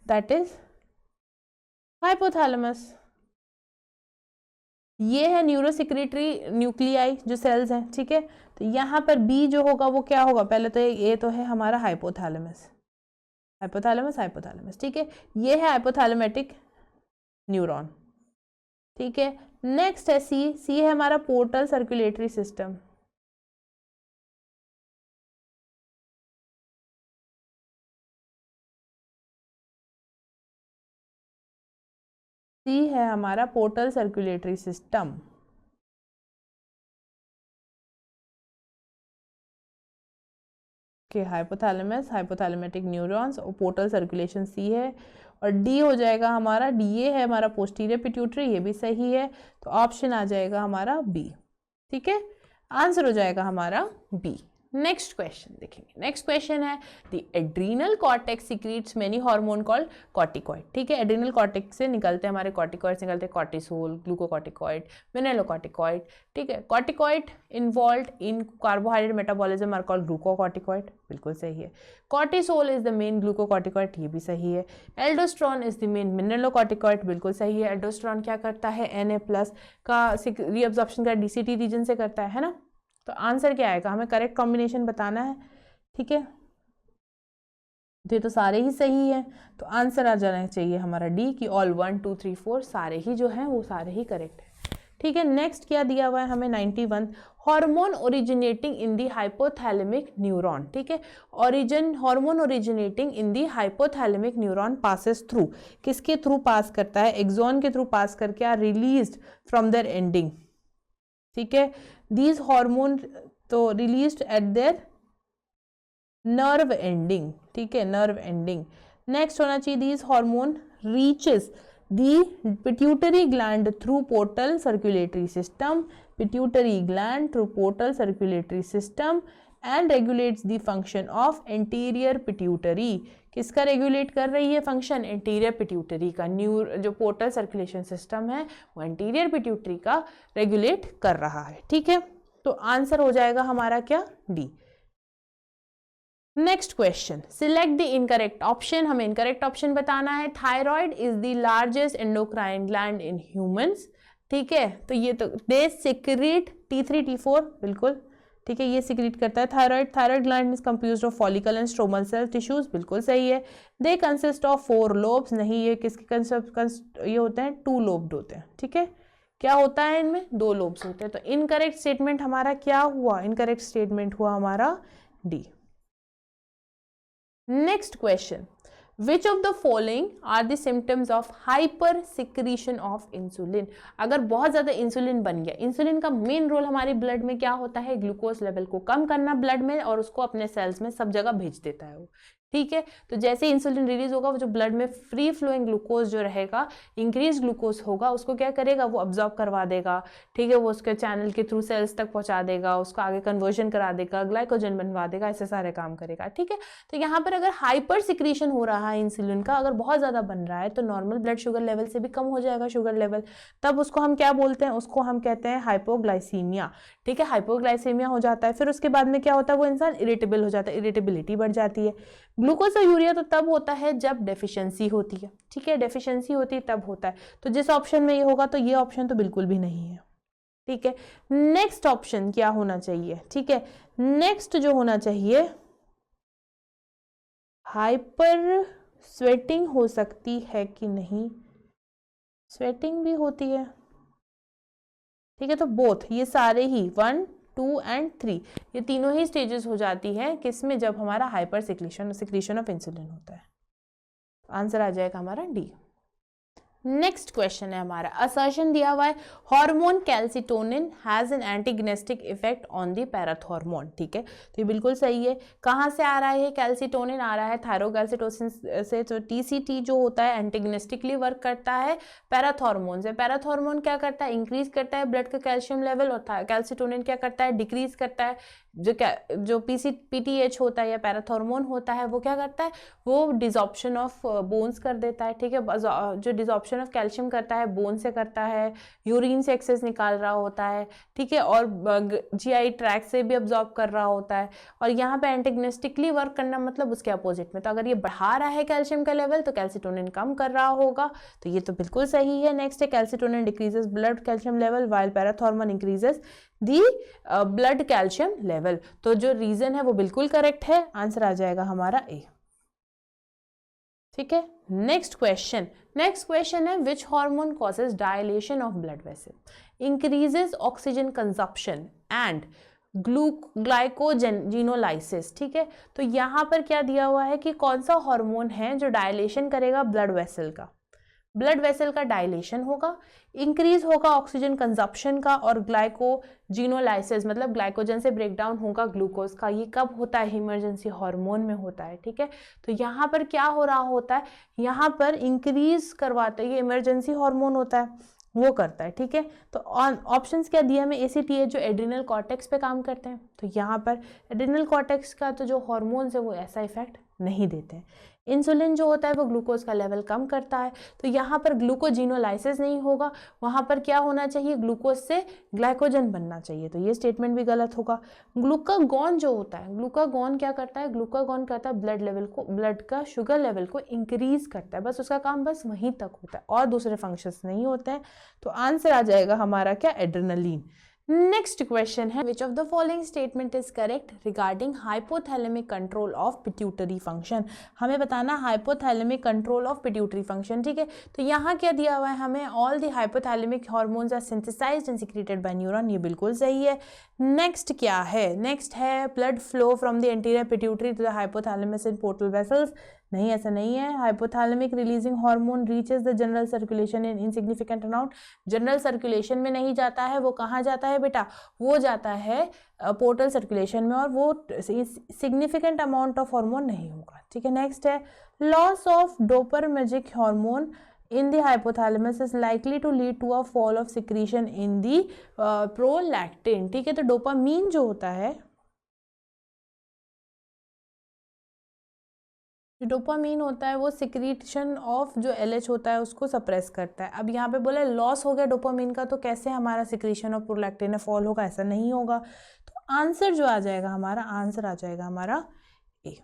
दैट इज हाइपोथैलेमस। ये है न्यूरोसिक्रेटरी न्यूक्लियाई जो सेल्स हैं, ठीक है। तो यहाँ पर बी जो होगा वो क्या होगा, पहले तो ये तो है हमारा हाइपोथैलेमस, हाइपोथैलेमस हाइपोथैलेमस, ठीक है, ये है हाइपोथैलेमेटिक न्यूरॉन, ठीक है। नेक्स्ट है सी, सी है हमारा पोर्टल सर्कुलेटरी सिस्टम, सी है हमारा पोर्टल सर्कुलेटरी सिस्टम, के हाइपोथैलेमस, हाइपोथैलेमेटिक न्यूरॉन्स और पोर्टल सर्कुलेशन सी है। और डी हो जाएगा हमारा, डी ये है हमारा पोस्टीरियर पिट्यूटरी, ये भी सही है, तो ऑप्शन आ जाएगा हमारा बी, ठीक है, आंसर हो जाएगा हमारा बी। नेक्स्ट क्वेश्चन देखेंगे, नेक्स्ट क्वेश्चन है the adrenal cortex secrets many hormone called corticoid, ठीक है, एड्रीनल कॉर्टेक्स से निकलते हैं हमारे कॉर्टिकॉइड्स, निकलते हैं कॉर्टिसोल, ग्लूकोकॉर्टिकॉइड, मिनेलोकॉर्टिकॉइड, ठीक है। Corticoid involved in carbohydrate metabolism are called glucocorticoid, बिल्कुल सही है। Cortisol is the main glucocorticoid, ये भी सही है। Aldosterone is the main mineralocorticoid, बिल्कुल सही है। एल्डोस्ट्रॉन क्या करता है, Na+ का रीअब्जॉर्प्शन का DCT रीजन से करता है ना। तो आंसर क्या आएगा, हमें करेक्ट कॉम्बिनेशन बताना है, ठीक है, ये तो सारे ही सही है, तो आंसर आ जाना चाहिए हमारा डी की ऑल 1 2 3 4 सारे ही जो हैं वो सारे ही करेक्ट है, ठीक है। नेक्स्ट क्या दिया हुआ है हमें 91, hormone originating in the hypothalamic neuron, ठीक है, hormone originating in the hypothalamic neuron passes through, किसके थ्रू पास करता है, एक्सॉन के थ्रू पास करके are released from their ending, ठीक है। दीज हार्मोन तो released at their nerve ending, ठीक है, नर्व एंडिंग। नेक्स्ट होना चाहिए these hormone reaches the pituitary gland through portal circulatory system, pituitary gland through portal circulatory system and regulates the function of anterior pituitary, किसका regulate कर रही है function, anterior pituitary का। जो पोर्टल सर्कुलेशन सिस्टम है वो एंटीरियर पिट्यूटरी का regulate कर रहा है, ठीक है। तो आंसर हो जाएगा हमारा क्या, D. Next question, select the incorrect option. हमें इनकरेक्ट ऑप्शन बताना है। Thyroid is the largest endocrine gland in humans, ठीक है, तो ये तो दे सिक्रीट T3 T4, बिल्कुल ठीक है, ये सिक्रीट करता है thyroid. Thyroid gland is composed of follicle and stromal cell tissues, बिल्कुल सही है। दे कंसिस्ट ऑफ 4 लोब्स, नहीं, ये किसके ये होते हैं, 2 लोब्ड होते हैं, ठीक है। क्या होता है इनमें, 2 लोब्स होते हैं। तो इनकरेक्ट स्टेटमेंट हमारा क्या हुआ, इनकरेक्ट स्टेटमेंट हुआ हमारा D. Next question, which of the following are the symptoms of hyper secretion of insulin. अगर बहुत ज्यादा इंसुलिन बन गया, इंसुलिन का मेन रोल हमारे ब्लड में क्या होता है, ग्लूकोज लेवल को कम करना ब्लड में और उसको अपने सेल्स में सब जगह भेज देता है वो, ठीक है। तो जैसे इंसुलिन रिलीज होगा वो जो ब्लड में फ्री फ्लोइंग ग्लूकोज जो रहेगा, इंक्रीज ग्लूकोज होगा, उसको क्या करेगा, वो अब्जॉर्ब करवा देगा, ठीक है, वो उसके चैनल के थ्रू सेल्स तक पहुंचा देगा, उसको आगे कन्वर्जन करा देगा, ग्लाइकोजन बनवा देगा, ऐसे सारे काम करेगा, ठीक है। तो यहाँ पर अगर हाइपर सिक्रीशन हो रहा है इंसुलिन का, अगर बहुत ज़्यादा बन रहा है तो नॉर्मल ब्लड शुगर लेवल से भी कम हो जाएगा शुगर लेवल, तब उसको हम क्या बोलते हैं, उसको हम कहते हैं हाइपोग्लाइसीमिया, ठीक है, हाइपोग्लाइसीमिया हो जाता है। फिर उसके बाद में क्या होता है, वो इंसान इरिटेबल हो जाता है, इरिटेबिलिटी बढ़ जाती है। ग्लूकोज और यूरिया तो तब होता है जब डेफिशिएंसी होती है, ठीक है, डेफिशिएंसी होती है तब होता है। तो जिस ऑप्शन में ये होगा तो ये ऑप्शन तो बिल्कुल भी नहीं है, ठीक है। नेक्स्ट ऑप्शन क्या होना चाहिए, ठीक है, नेक्स्ट जो होना चाहिए, हाइपर स्वेटिंग हो सकती है कि नहीं, स्वेटिंग भी होती है, ठीक है। तो बोथ, ये सारे ही 1, 2 एंड 3 ये तीनों ही स्टेजेस हो जाती है किसमें, जब हमारा हाइपर सिक्रीशन ऑफ इंसुलिन होता है। आंसर आ जाएगा हमारा डी। नेक्स्ट क्वेश्चन है हमारा, असर्शन दिया हुआ है hormone calcitonin has an antagonistic effect on the parathormone, ठीक है। तो ये बिल्कुल सही है। कहाँ से आ रहा है कैल्सिटोनिन, आ रहा है थायरोकैल्सिटोसिन से। तो टीसीटी जो होता है एंटीगनेस्टिकली वर्क करता है पैराथॉर्मोन से। पैराथॉर्मोन क्या करता है, इंक्रीज करता है ब्लड का कैल्शियम लेवल, और कैल्सिटोनिन क्या करता है, डिक्रीज करता है। जो पीटीएच होता है या पैराथॉर्मोन होता है वो क्या करता है, वो डिजॉर्प्शन ऑफ बोन्स कर देता है, ठीक है। जो डिजॉर्प्शन ऑफ कैल्शियम करता है बोन से करता है, यूरिन से एक्सेस निकाल रहा होता है, ठीक है, और जीआई ट्रैक से भी अब्जॉर्ब कर रहा होता है। और यहाँ पे एंटेगनिस्टिकली वर्क करना मतलब उसके अपोजिट में। तो अगर ये बढ़ा रहा है कैल्शियम का लेवल तो कैल्सिटोनिन कम कर रहा होगा, तो ये तो बिल्कुल सही है। नेक्स्ट है calcitonin decreases blood calcium level while parathormone increases the blood calcium level. तो जो रीजन है वो बिल्कुल करेक्ट है, आंसर आ जाएगा हमारा ए, ठीक है। नेक्स्ट क्वेश्चन है which hormone causes dilation of blood vessel, increases oxygen consumption and glycogenolysis, ठीक है। तो यहाँ पर क्या दिया हुआ है कि कौन सा हार्मोन है जो डायलेशन करेगा ब्लड वेसल का, ब्लड वेसल का डायलेशन होगा, इंक्रीज होगा ऑक्सीजन कंजप्शन का, और ग्लाइकोजिनोलाइसिस मतलब ग्लाइकोजन से ब्रेकडाउन होगा ग्लूकोज का। ये कब होता है, इमरजेंसी हार्मोन में होता है, ठीक है। तो यहाँ पर क्या हो रहा होता है, यहाँ पर इंक्रीज करवाता है, ये इमरजेंसी हार्मोन होता है वो करता है, ठीक है। तो ऑप्शंस क्या दिया हमें, एसीटीएच जो एड्रिनल कॉर्टेक्स पे काम करते हैं, तो यहाँ पर एड्रिनल कॉर्टेक्स का तो जो हार्मोन्स है वो ऐसा इफेक्ट नहीं देते हैं। इंसुलिन जो होता है वो ग्लूकोज का लेवल कम करता है, तो यहाँ पर ग्लूकोजिनोलाइसिस नहीं होगा, वहाँ पर क्या होना चाहिए, ग्लूकोज से ग्लाइकोजन बनना चाहिए, तो ये स्टेटमेंट भी गलत होगा। ग्लूकागॉन जो होता है, ग्लूकागॉन क्या करता है, ग्लूकागॉन करता है ब्लड लेवल को, ब्लड का शुगर लेवल को इंक्रीज करता है, बस उसका काम बस वहीं तक होता है और दूसरे फंक्शंस नहीं होते हैं। तो आंसर आ जाएगा हमारा क्या, एड्रेनलिन। नेक्स्ट क्वेश्चन है which of the following statement is correct regarding hypothalamic control of pituitary function. हमें बताना hypothalamic control of pituitary function, ठीक है। तो यहाँ क्या दिया हुआ है हमें, all the hypothalamic hormones are synthesized and secreted by neuron, ये बिल्कुल सही है। नेक्स्ट क्या है, नेक्स्ट है blood flow from the anterior pituitary to the hypothalamus in portal vessels, नहीं ऐसा नहीं है। Hypothalamic releasing hormone reaches the general circulation in insignificant amount, general circulation में नहीं जाता है, वो कहाँ जाता है बेटा, वो जाता है पोर्टल सर्कुलेशन में, और वो सिग्निफिकेंट अमाउंट ऑफ हार्मोन नहीं होगा, ठीक है। नेक्स्ट है loss of dopaminergic hormone in the hypothalamus is likely to lead to a fall of secretion in the prolactin, ठीक है। तो डोपामीन जो होता है, जो डोपामीन होता है वो सिक्रीशन ऑफ जो एलएच होता है उसको सप्रेस करता है। अब यहाँ पे बोला लॉस हो गया डोपामीन का, तो कैसे हमारा सिक्रीशन ऑफ प्रोलैक्टिन में फॉल होगा, ऐसा नहीं होगा। तो आंसर जो आ जाएगा हमारा, आंसर आ जाएगा हमारा ए।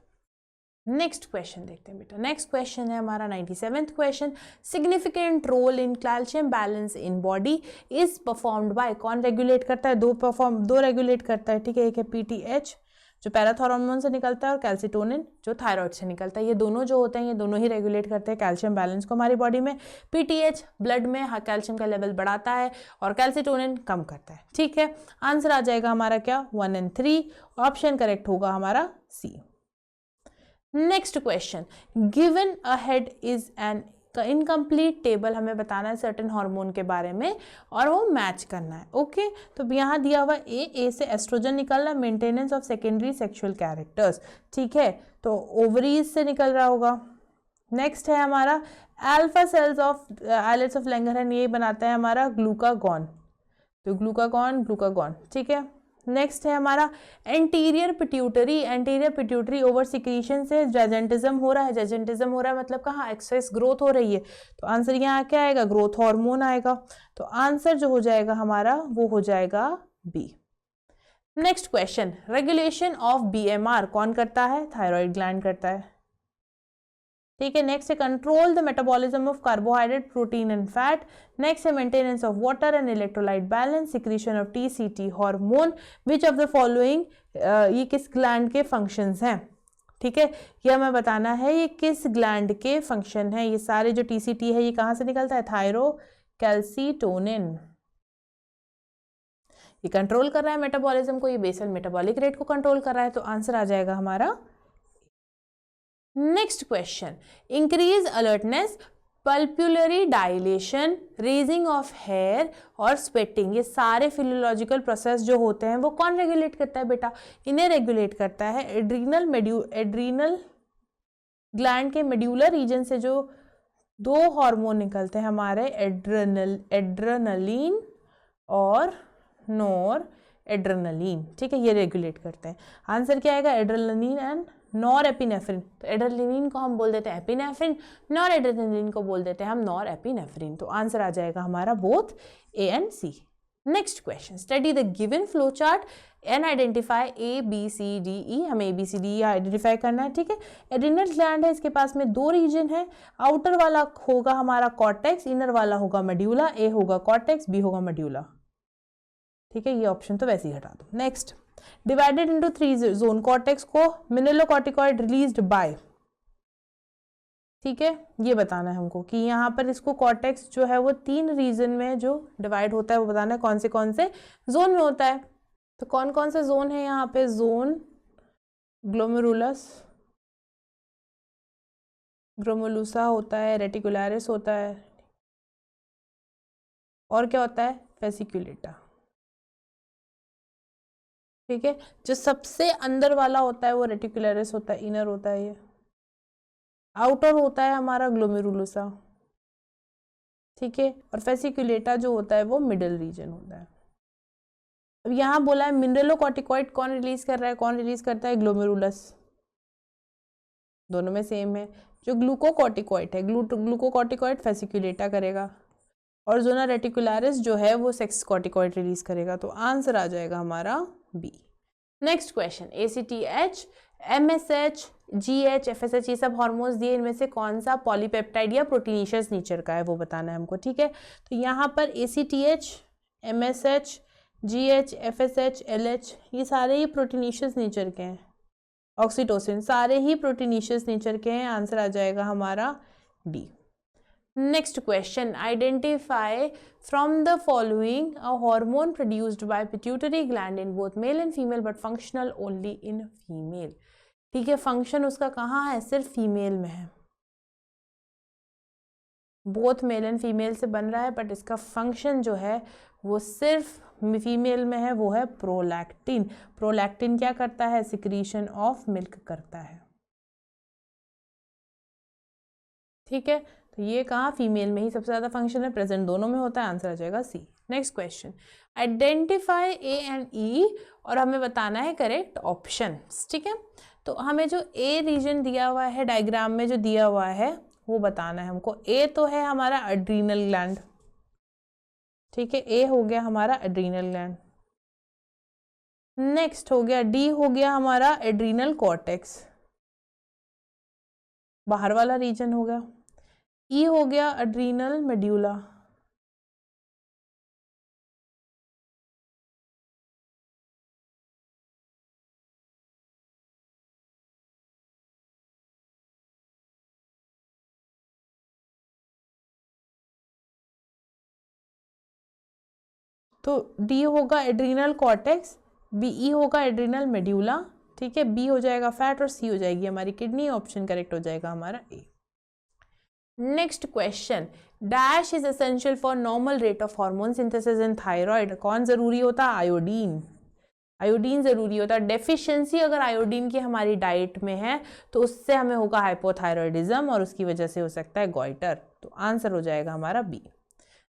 नेक्स्ट क्वेश्चन देखते हैं बेटा, नेक्स्ट क्वेश्चन है हमारा 97th question, significant role in calcium balance in body is performed by, कौन रेगुलेट करता है, दो रेगुलेट करता है, ठीक है। एक है पीटीएच जो पैराथॉर्मोन से निकलता है, और कैल्सिटोनिन जो थायराइड से निकलता है, ये दोनों जो होते हैं ये दोनों ही रेगुलेट करते हैं कैल्शियम बैलेंस को हमारी बॉडी में। पीटीएच ब्लड में कैल्शियम का लेवल बढ़ाता है और कैल्सिटोनिन कम करता है, ठीक है। आंसर आ जाएगा हमारा क्या, 1 and 3, ऑप्शन करेक्ट होगा हमारा C. Next question, given ahead is an incomplete table, हमें बताना है सर्टेन हार्मोन के बारे में और वो मैच करना है, ओके। तो यहाँ दिया हुआ ए से एस्ट्रोजन निकल रहा है, maintenance of secondary sexual characters, ठीक है। तो ओवरीज से निकल रहा होगा। नेक्स्ट है हमारा alpha cells of islets of Langerhans, ये बनाता है हमारा ग्लूकागॉन, तो ग्लूकागॉन, ठीक है। नेक्स्ट है हमारा एंटीरियर पिट्यूटरी ओवर सिक्रीशन से जेजेंटिज्म हो रहा है, मतलब कहाँ एक्सेस ग्रोथ हो रही है, तो आंसर यहाँ क्या आएगा, ग्रोथ हार्मोन आएगा। तो आंसर जो हो जाएगा हमारा वो हो जाएगा B. Next question, regulation of BMR कौन करता है, थायराइड ग्लैंड करता है, ठीक है। नेक्स्ट है control the metabolism of carbohydrate, protein and fat. Next है maintenance of water and electrolyte balance, secretion of TCT hormone, which of the following, ये किस ग्लैंड के फंक्शंस हैं, ठीक है। ये हमें बताना है ये किस ग्लैंड के फंक्शन है। ये सारे जो टीसीटी है ये कहाँ से निकलता है, थायरोकैल्सिटोनिन, ये कंट्रोल कर रहा है मेटाबॉलिज्म को, ये बेसल मेटाबॉलिक रेट को कंट्रोल कर रहा है। तो आंसर आ जाएगा हमारा। Next question, increase alertness, pupillary dilation, raising of hair और स्वेटिंग, ये सारे फिजियोलॉजिकल प्रोसेस जो होते हैं वो कौन रेगुलेट करता है बेटा, इन्हें रेगुलेट करता है एड्रीनल ग्लैंड के मेड्यूलर रीजन से जो दो हार्मोन निकलते हैं हमारे, एड्रेनलिन और नॉर एड्रेनलिन, ठीक है, ये रेगुलेट करते हैं। आंसर क्या आएगा, एड्रेनलिन एंड नॉर एपिनेफ्रिन। तो एड्रेनलिन को हम बोल देते हैं एपिनेफ्रिन, नॉर एड्रेनलिन को बोल देते हैं हम नॉर एपिनेफ्रिन। तो आंसर आ जाएगा हमारा both A and C. Next question, study the given flow chart and identify A B C D E, हमें A B C D E identify करना है, ठीक है। एड्रिनल ग्लैंड है, इसके पास में दो रीजन है, आउटर वाला होगा हमारा कॉर्टेक्स, इनर वाला होगा मेड्यूला, ए होगा कॉर्टेक्स, बी होगा मेड्यूला, ठीक है। ये ऑप्शन तो वैसे ही हटा दो। Next, divided into 3 zone, cortex को मिनरलोकॉर्टिकॉइड रिलीज्ड बाय, ठीक है, ये बताना है हमको कि यहाँ पर इसको कॉर्टेक्स जो है वो 3 रीजन में जो डिवाइड होता है वो बताना है कौन से जोन में होता है। तो कौन कौन से जोन है यहाँ पे, जोन ग्लोमेरुलस, ग्लोमेरुलोसा होता है, रेटिकुलरिस होता है, और क्या होता है, फेसिकुलेटा, ठीक है। जो सबसे अंदर वाला होता है वो रेटिकुलरिस होता है, इनर होता है, ये आउटर होता है हमारा ग्लोमेरुलोसा, ठीक है, और फेसिकुलेटा जो होता है वो मिडल रीजन होता है। अब यहाँ बोला है मिनरलोकॉर्टिकॉइड कौन रिलीज कर रहा है, कौन रिलीज करता है, ग्लोमेरुलस, दोनों में सेम है। जो ग्लूकोकॉर्टिकॉइड है, ग्लूकोकॉर्टिकॉइड फेसिकुलेटा करेगा, और जोना रेटिकुलरिस जो है वो सेक्स कॉर्टिकॉइड रिलीज करेगा। तो आंसर आ जाएगा हमारा B. Next question, ACTH, MSH, GH, FSH, ये सब हार्मोन्स दिए, इनमें से कौन सा पॉलीपेप्टाइड या प्रोटीनिशियस नेचर का है वो बताना है हमको, ठीक है। तो यहाँ पर ACTH, MSH, GH, FSH, LH, ये सारे ही प्रोटीनिशियस नेचर के हैं। ऑक्सीटोसिन, सारे ही प्रोटीनिशियस नेचर के हैं। आंसर आ जाएगा हमारा D. Next question, identify from the following a hormone produced by pituitary gland in both male and female but functional only in female, ठीक है। फंक्शन उसका कहाँ है, सिर्फ फीमेल में है, बोथ मेल एंड फीमेल से बन रहा है, बट इसका फंक्शन जो है वो सिर्फ फीमेल में है, वो है प्रोलैक्टिन। प्रोलैक्टिन क्या करता है, सिक्रीशन ऑफ मिल्क करता है, ठीक है। तो ये कहाँ, फीमेल में ही सबसे ज़्यादा फंक्शन है, प्रेजेंट दोनों में होता है। आंसर आ जाएगा C. Next question, identify A and E, और हमें बताना है करेक्ट ऑप्शन, ठीक है। तो हमें जो ए रीजन दिया हुआ है डायग्राम में जो दिया हुआ है वो बताना है हमको। ए तो है हमारा एड्रीनल ग्लैंड, ठीक है, ए हो गया हमारा एड्रीनल ग्लैंड। नेक्स्ट हो गया डी, हो गया हमारा एड्रीनल कॉर्टेक्स, बाहर वाला रीजन हो गया। ई हो गया एड्रीनल मेड्यूला, तो डी होगा एड्रीनल कॉर्टेक्स, बी होगा एड्रीनल मेड्यूला, ठीक है, बी हो जाएगा फैट और सी हो जाएगी हमारी किडनी। ऑप्शन करेक्ट हो जाएगा हमारा A. Next question, dash is essential for normal rate of hormone synthesis in thyroid, कौन जरूरी होता है, आयोडीन। आयोडीन जरूरी होता है। डेफिशिएंसी अगर आयोडीन की हमारी डाइट में है तो उससे हमें होगा हाइपोथायरॉयडिज्म और उसकी वजह से हो सकता है गॉइटर। तो आंसर हो जाएगा हमारा B.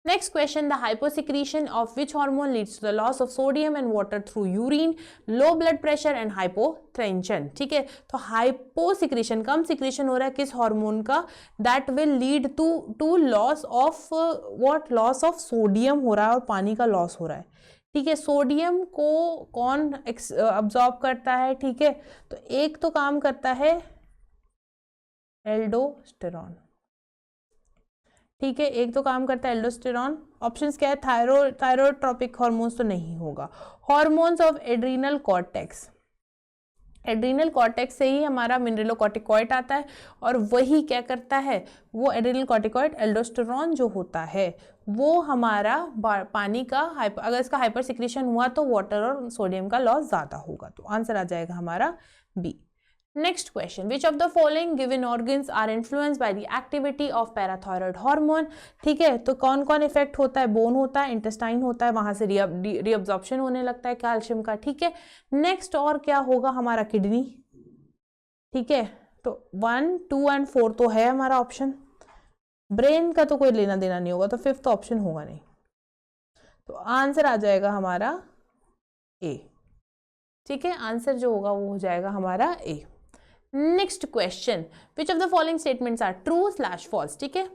Next question, the hyposecretion of which hormone leads to the loss of sodium and water through urine, low blood pressure and hypotension, ठीक है। तो hyposecretion, कम सिक्रेशन हो रहा है किस हार्मोन का, that will lead to loss of what, loss of sodium हो रहा है और पानी का लॉस हो रहा है, ठीक है। सोडियम को कौन अब्जॉर्ब करता है, ठीक है, तो एक तो काम करता है एल्डोस्टेरॉन। ठीक है, एक तो काम करता है एल्डोस्टेरॉन। ऑप्शंस क्या है? थायरोट्रोपिक हार्मोन्स तो नहीं होगा। Hormones of adrenal cortex, adrenal cortex से ही हमारा मिनरलोकॉर्टिकॉइड आता है और वही क्या करता है, वो एड्रीनल कॉर्टिकॉइड एल्डोस्टेरॉन जो होता है वो हमारा पानी का अगर इसका हाइपर सिक्रीशन हुआ तो वाटर और सोडियम का लॉस ज्यादा होगा। तो आंसर आ जाएगा हमारा B. Next question, which of the following given organs are influenced by the activity of parathyroid hormone. ठीक है, तो कौन कौन इफेक्ट होता है? बोन होता है, इंटेस्टाइन होता है, वहां से रीअब्जॉर्प्शन होने लगता है कैल्शियम का। ठीक है, नेक्स्ट और क्या होगा? हमारा किडनी। ठीक है, तो 1, 2 एंड 4 तो है हमारा ऑप्शन। ब्रेन का तो कोई लेना देना नहीं होगा, तो 5th ऑप्शन होगा नहीं। तो आंसर आ जाएगा हमारा ए। ठीक है, आंसर जो होगा वो हो जाएगा हमारा A. Next question, which of the following statements are true false. ठीक है,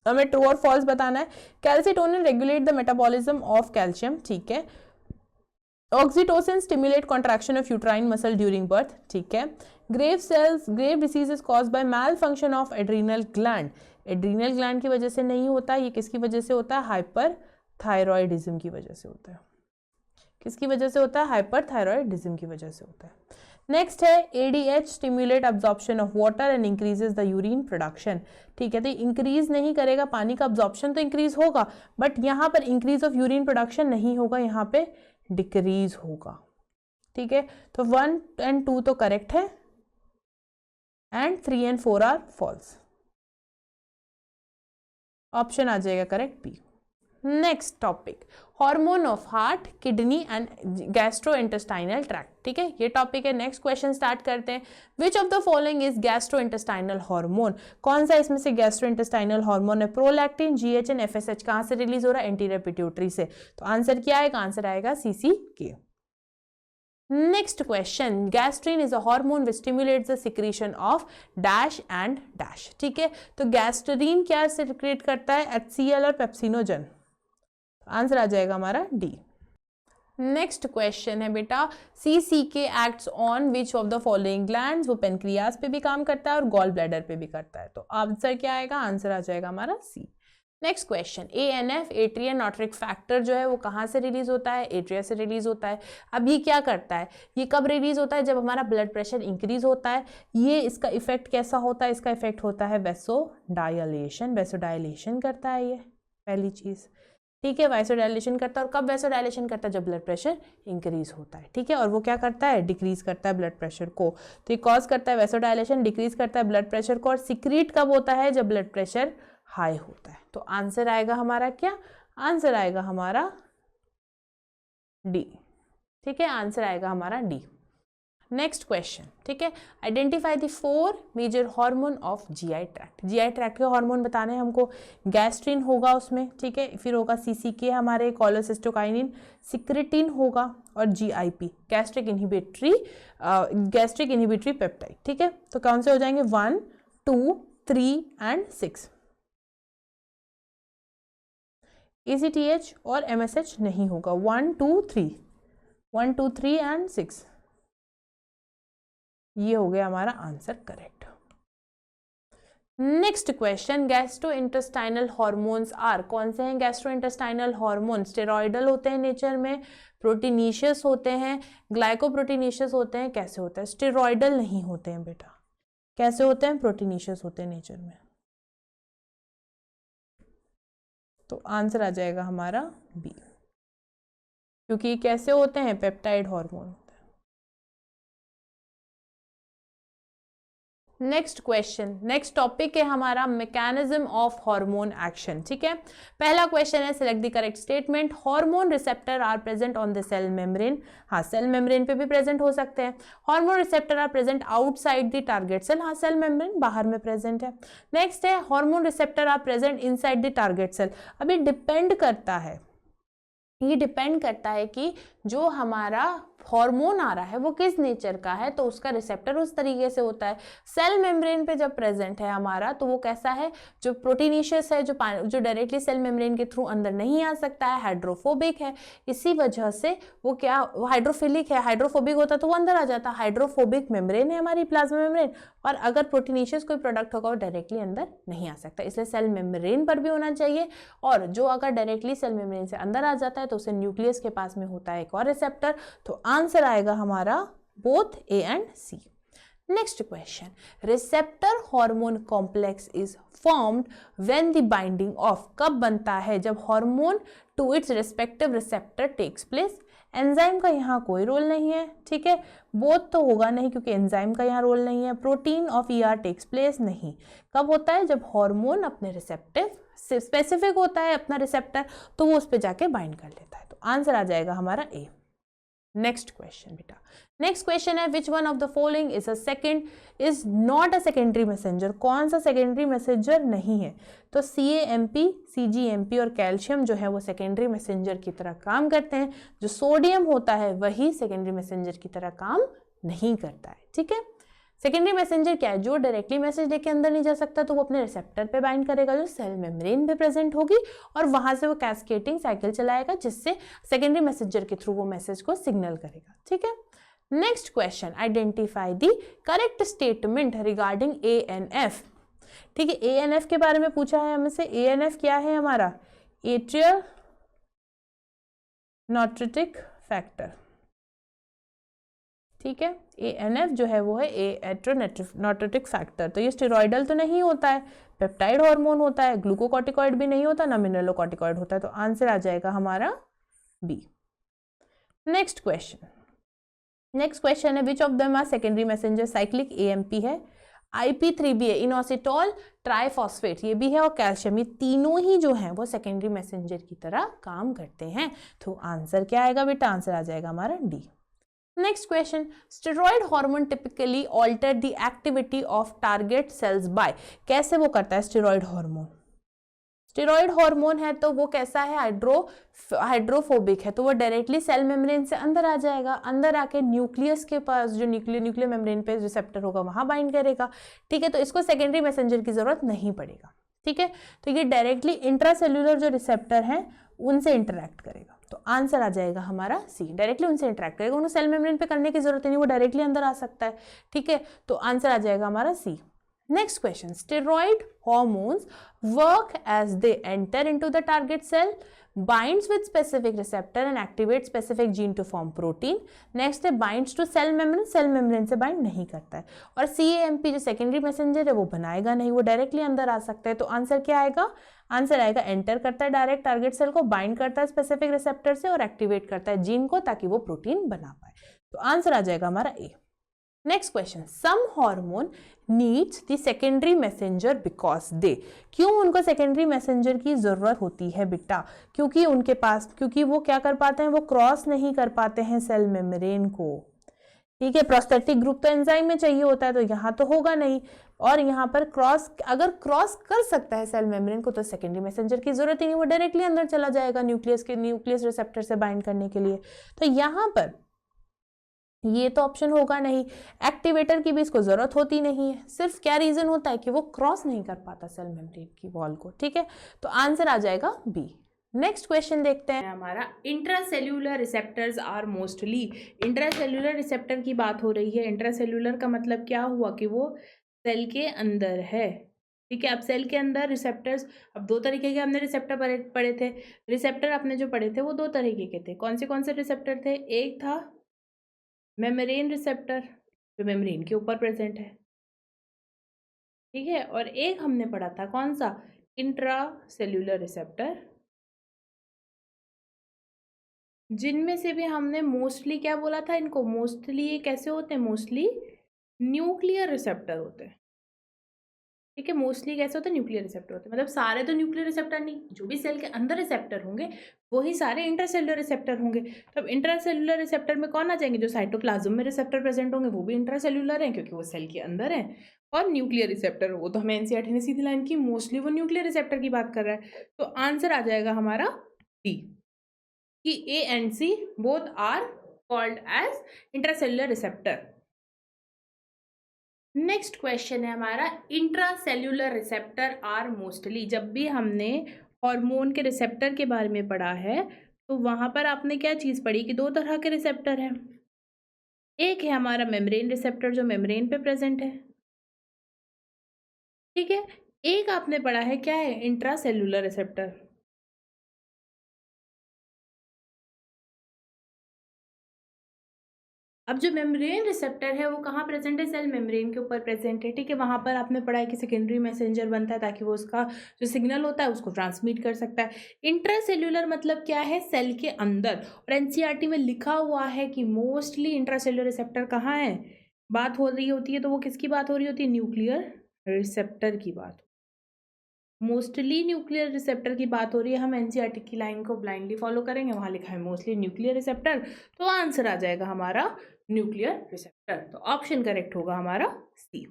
हमें ट्रू और फॉल्स बताना है। Calcitonin regulate the metabolism of calcium. ठीक है, oxytocin stimulate contraction of uterine muscle during birth. ठीक है, grave disease is caused by mal function of adrenal gland. Adrenal gland की वजह से नहीं होता, ये किसकी वजह से होता है? हाइपर थायरॉयडिज्म की वजह से होता है। किसकी वजह से होता है? हाइपर थायरॉयडिज्म की वजह से होता है। नेक्स्ट है ADH stimulate absorption of water and increases the urine production. ठीक है, तो इंक्रीज नहीं करेगा, पानी का अब्जॉर्प्शन तो इंक्रीज होगा बट यहाँ पर इंक्रीज ऑफ यूरिन प्रोडक्शन नहीं होगा, यहाँ पे डिक्रीज होगा। ठीक है, तो 1 and 2 तो करेक्ट है and 3 and 4 are false. Option आ जाएगा correct B. Next topic, hormone of heart, kidney and gastrointestinal tract. ठीक है, ये टॉपिक है। नेक्स्ट क्वेश्चन स्टार्ट करते हैं। विच of the following is gastrointestinal hormone. कौन सा इसमें से गैस्ट्रोइंटेस्टाइनल हार्मोन है? Prolactin, GH and FSH। कहां से रिलीज हो रहा है? एंटीरियर पिट्यूटरी से। तो आंसर क्या आएगा? आंसर आएगा CCK। Next question, gastrin is a hormone which stimulates the secretion of dash and dash. ठीक है, तो गैस्ट्रीन क्या सिक्रेट करता है? HCl और पेप्सिनोजन। आंसर आ जाएगा हमारा डी। नेक्स्ट क्वेश्चन है बेटा, CCK acts on which of the following glands. वो पेनक्रियास पे भी काम करता है और गॉल ब्लैडर पे भी करता है। तो आंसर क्या आएगा? आंसर आ जाएगा हमारा C. Next question, ANF atrial nitric factor जो है वो कहाँ से रिलीज होता है? एट्रिया से रिलीज होता है। अब ये क्या करता है? ये कब रिलीज होता है? जब हमारा ब्लड प्रेशर इंक्रीज होता है। ये इसका इफेक्ट कैसा होता है? इसका इफेक्ट होता है वैसोडायलेशन। वैसोडायलेशन करता है ये पहली चीज। ठीक है, वैसोडायलेशन करता है। और कब वैसोडायलेशन करता है? जब ब्लड प्रेशर इंक्रीज होता है। ठीक है, और वो क्या करता है? डिक्रीज करता है ब्लड प्रेशर को। तो ये कॉज करता है वैसोडायलेशन, डिक्रीज करता है ब्लड प्रेशर को। और सिक्रीट कब होता है? जब ब्लड प्रेशर हाई होता है। तो आंसर आएगा हमारा क्या? आंसर आएगा हमारा डी। ठीक है, आंसर आएगा हमारा डी। नेक्स्ट क्वेश्चन, ठीक है, identify the 4 major hormone of GI tract. GI tract के हार्मोन बताने हैं हमको। गैस्ट्रिन होगा उसमें। ठीक है, फिर होगा CCK हमारे, कोलोसिस्टोकाइनिन, सिक्रेटिन होगा और GIP गैस्ट्रिक इनहिबिटरी पेप्टाइड। ठीक है, तो कौन से हो जाएंगे? 1, 2, 3 एंड 6। ACTH और MSH नहीं होगा। 1, 2, 3 1, 2, 3 एंड 6। ये हो गया हमारा answer correct. Next question, gastrointestinal hormones are. कौन से हैं गैस्ट्रोइंटेस्टाइनल हार्मोन? स्टेरॉइडल होते हैं नेचर में, प्रोटीनीशियस होते हैं, ग्लाइकोप्रोटीनीशियस होते हैं। कैसे होता है? स्टेरॉइडल नहीं होते हैं बेटा। कैसे होते हैं? प्रोटीनीशियस होते हैं नेचर में। तो आंसर आ जाएगा हमारा बी, क्योंकि कैसे होते हैं? Peptide hormone. Next question, next topic है हमारा मैकेनिज्म ऑफ हार्मोन एक्शन। ठीक है, पहला क्वेश्चन है, select the correct statement. Hormone receptor are present on the cell membrane. हाँ, सेल मेम्ब्रेन पे भी प्रेजेंट हो सकते हैं। Hormone receptor are present outside the target cell. हाँ, सेल मेम्ब्रेन बाहर में प्रेजेंट है। नेक्स्ट है, hormone receptor are present inside the target cell. अभी डिपेंड करता है, ये डिपेंड करता है कि जो हमारा हार्मोन आ रहा है वो किस नेचर का है, तो उसका रिसेप्टर उस तरीके से होता है। सेल मेम्ब्रेन पे जब प्रेजेंट है हमारा तो वो कैसा है, जो प्रोटीनिशियस है, जो डायरेक्टली सेल मेम्ब्रेन के थ्रू अंदर नहीं आ सकता है, हाइड्रोफोबिक है। इसी वजह से वो क्या, हाइड्रोफिलिक है, हाइड्रोफोबिक होता तो वो अंदर आ जाता। हाइड्रोफोबिक मेम्ब्रेन है हमारी प्लाज्मा मेम्ब्रेन, और अगर प्रोटीनिशियस कोई प्रोडक्ट होगा वो डायरेक्टली अंदर नहीं आ सकता, इसलिए सेल मेम्ब्रेन पर भी होना चाहिए। और जो अगर डायरेक्टली सेल मेम्ब्रेन से अंदर आ जाता है तो उसे न्यूक्लियस के पास में होता है एक और रिसेप्टर। तो आंसर आएगा हमारा both A and C. Next question, receptor hormone complex is formed when the binding of, कब बनता है, जब hormone to its respective receptor takes place. Enzyme का यहाँ कोई रोल नहीं है, ठीक है, बोथ तो होगा नहीं क्योंकि एंजाइम का यहाँ रोल नहीं है। Protein of ER takes place नहीं, कब होता है, जब हार्मोन अपने रिसेप्टिव स्पेसिफिक होता है अपना रिसेप्टर, तो वो उस पर जाके बाइंड कर लेता है। तो आंसर आ जाएगा हमारा ए। नेक्स्ट क्वेश्चन बेटा, नेक्स्ट क्वेश्चन है which one of the following is not a secondary messenger, कौन सा सेकेंडरी मैसेंजर नहीं है। तो CAMP, CGMP और कैल्शियम जो है वो सेकेंडरी मैसेंजर की तरह काम करते हैं, जो सोडियम होता है वही सेकेंडरी मैसेंजर की तरह काम नहीं करता है, ठीक है। सेकेंडरी मैसेंजर क्या है, जो डायरेक्टली मैसेज लेके अंदर नहीं जा सकता तो वो अपने रिसेप्टर पे बाइंड करेगा जो सेल मेम्ब्रेन पे प्रेजेंट होगी, और वहां से वो कैस्केटिंग साइकिल चलाएगा जिससे सेकेंडरी मैसेंजर के थ्रू वो मैसेज को सिग्नल करेगा, ठीक है। Next question, identify the correct statement regarding ANF, ठीक है। ANF के बारे में पूछा है हमसे। ANF क्या है हमारा, एट्रियल नाइट्रेटिक फैक्टर, ठीक है। ANF जो है वो है एट्रोनाइट्रेटिक फैक्टर। तो ये स्टेरॉइडल तो नहीं होता है, पेप्टाइड हार्मोन होता है, ग्लूकोकॉर्टिकॉइड भी नहीं होता, ना मिनरलोकॉर्टिकॉइड होता है। तो आंसर आ जाएगा हमारा बी। नेक्स्ट क्वेश्चन है which of them are secondary messenger, cyclic AMP है, IP3B है, इनोसिटॉल ट्राइफॉस्फेट ये भी है, और कैल्शियम, ये तीनों ही जो है वो सेकेंडरी मैसेंजर की तरह काम करते हैं। तो आंसर क्या आएगा बेटा, आंसर आ जाएगा हमारा D. Next question, steroid hormone typically alter the activity of target cells by, कैसे वो करता है स्टेरॉइड हार्मोन। स्टेरॉइड हार्मोन है तो वो कैसा है, हाइड्रोफोबिक है, तो वो डायरेक्टली सेल मेम्ब्रेन से अंदर आ जाएगा, अंदर आके न्यूक्लियस के पास जो न्यूक्लियर मेम्ब्रेन पे रिसेप्टर होगा वहां बाइंड करेगा, ठीक है। तो इसको सेकेंडरी मैसेंजर की जरूरत नहीं पड़ेगा, ठीक है। तो ये डायरेक्टली इंट्रासेल्यूलर जो रिसेप्टर हैं उनसे इंटरैक्ट करेगा। तो आंसर आ जाएगा हमारा सी, डायरेक्टली उनसे इंटरैक्ट करेगा, उन्हें सेल मेम्ब्रेन पे करने की जरूरत नहीं, वो डायरेक्टली अंदर आ सकता है, ठीक है। तो आंसर आ जाएगा हमारा C. Next question, steroid hormones work as they enter into the target cell, binds with specific receptor and activates specific gene to form protein. next है binds to cell membrane से bind नहीं करता है, और CAMP जो secondary messenger है वो बनाएगा नहीं, वो डायरेक्टली अंदर आ सकता है। तो आंसर क्या आएगा, आंसर आएगा एंटर करता है डायरेक्ट टारगेट सेल को, बाइंड करता है स्पेसिफिक रिसेप्टर से और एक्टिवेट करता है जीन को ताकि वो प्रोटीन बना पाए। तो आंसर आ जाएगा हमारा A. Next question, some hormone needs the secondary messenger because they, क्यों उनको सेकेंडरी मैसेंजर की जरूरत होती है बेटा, क्योंकि उनके पास, क्योंकि वो क्या कर पाते हैं, वो क्रॉस नहीं कर पाते हैं सेल मेम्ब्रेन को, ठीक है। प्रोस्थेटिक ग्रुप तो एंजाइम में चाहिए होता है, तो यहाँ तो होगा नहीं, और यहाँ पर अगर क्रॉस कर सकता है सेल मेम्ब्रेन को तो सेकेंडरी मैसेंजर की जरूरत ही नहीं, वो डायरेक्टली अंदर चला जाएगा न्यूक्लियस रिसेप्टर से बाइंड करने के लिए। तो यहाँ पर ये तो ऑप्शन होगा नहीं, एक्टिवेटर की भी इसको जरूरत होती नहीं है, सिर्फ क्या रीजन होता है कि वो क्रॉस नहीं कर पाता सेल मेम्ब्रेन की वॉल को, ठीक है। तो आंसर आ जाएगा बी। नेक्स्ट क्वेश्चन देखते हैं हमारा, intracellular receptors are mostly, intracellular receptor की बात हो रही है। इंट्रासेल्यूलर का मतलब क्या हुआ कि वो सेल के अंदर है, ठीक है। अब सेल के अंदर रिसेप्टर्स, अब दो तरीके के हमने रिसेप्टर पढ़े थे, रिसेप्टर अपने जो पढ़े थे वो दो तरीके के थे। कौन से रिसेप्टर थे, एक था मेम्ब्रेन रिसेप्टर जो मेम्ब्रेन के ऊपर प्रेजेंट है, ठीक है, और एक हमने पढ़ा था कौन सा, इंट्रासेल्यूलर रिसेप्टर, जिनमें से भी हमने मोस्टली क्या बोला था, इनको मोस्टली ये कैसे होते हैं, मोस्टली न्यूक्लियर रिसेप्टर होते हैं, ठीक है। मोस्टली कैसे होते हैं, न्यूक्लियर रिसेप्टर होते हैं, मतलब सारे तो न्यूक्लियर रिसेप्टर नहीं, जो भी सेल के अंदर रिसेप्टर होंगे वही सारे इंट्रासेल्युलर रिसेप्टर होंगे। तो अब इंट्रासेल्युलर रिसेप्टर में कौन आ जाएंगे, जो साइटोप्लाज्म में रिसेप्टर प्रेजेंट होंगे वो भी इंट्रासेल्युलर हैं क्योंकि वो सेल के अंदर है, और न्यूक्लियर रिसेप्टर वो तो हमें एनसीईआरटी ने सीधी लाइन की, मोस्टली वो न्यूक्लियर रिसेप्टर की बात कर रहा है। तो आंसर आ जाएगा हमारा डी। कि A and C both are called as intracellular receptor. Next question है हमारा, इंट्रासेल्यूलर रिसेप्टर आर मोस्टली। जब भी हमने हार्मोन के रिसेप्टर के बारे में पढ़ा है तो वहां पर आपने क्या चीज़ पढ़ी कि 2 तरह के रिसेप्टर हैं। एक है हमारा मेम्ब्रेन रिसेप्टर जो मेम्ब्रेन पे प्रेजेंट है, ठीक है। एक आपने पढ़ा है क्या है, इंट्रासेल्यूलर रिसेप्टर। अब जो मेम्ब्रेन रिसेप्टर है वो कहाँ प्रेजेंट है, सेल मेम्ब्रेन के ऊपर प्रेजेंट है, ठीक है। वहाँ पर आपने पढ़ा है कि सेकेंडरी मैसेंजर बनता है ताकि वो उसका जो सिग्नल होता है उसको ट्रांसमिट कर सकता है। इंट्रासेल्यूलर मतलब क्या है, सेल के अंदर। और एनसीईआरटी में लिखा हुआ है कि मोस्टली इंट्रासेल्यूलर रिसेप्टर कहाँ है, बात हो रही होती है तो वो किसकी बात हो रही होती है, न्यूक्लियर रिसेप्टर की बात। मोस्टली न्यूक्लियर रिसेप्टर की बात हो रही है। हम एनसीईआरटी की लाइन को ब्लाइंडली फॉलो करेंगे, वहाँ लिखा है मोस्टली न्यूक्लियर रिसेप्टर, तो आंसर आ जाएगा हमारा न्यूक्लियर रिसेप्टर। तो ऑप्शन करेक्ट होगा हमारा सी,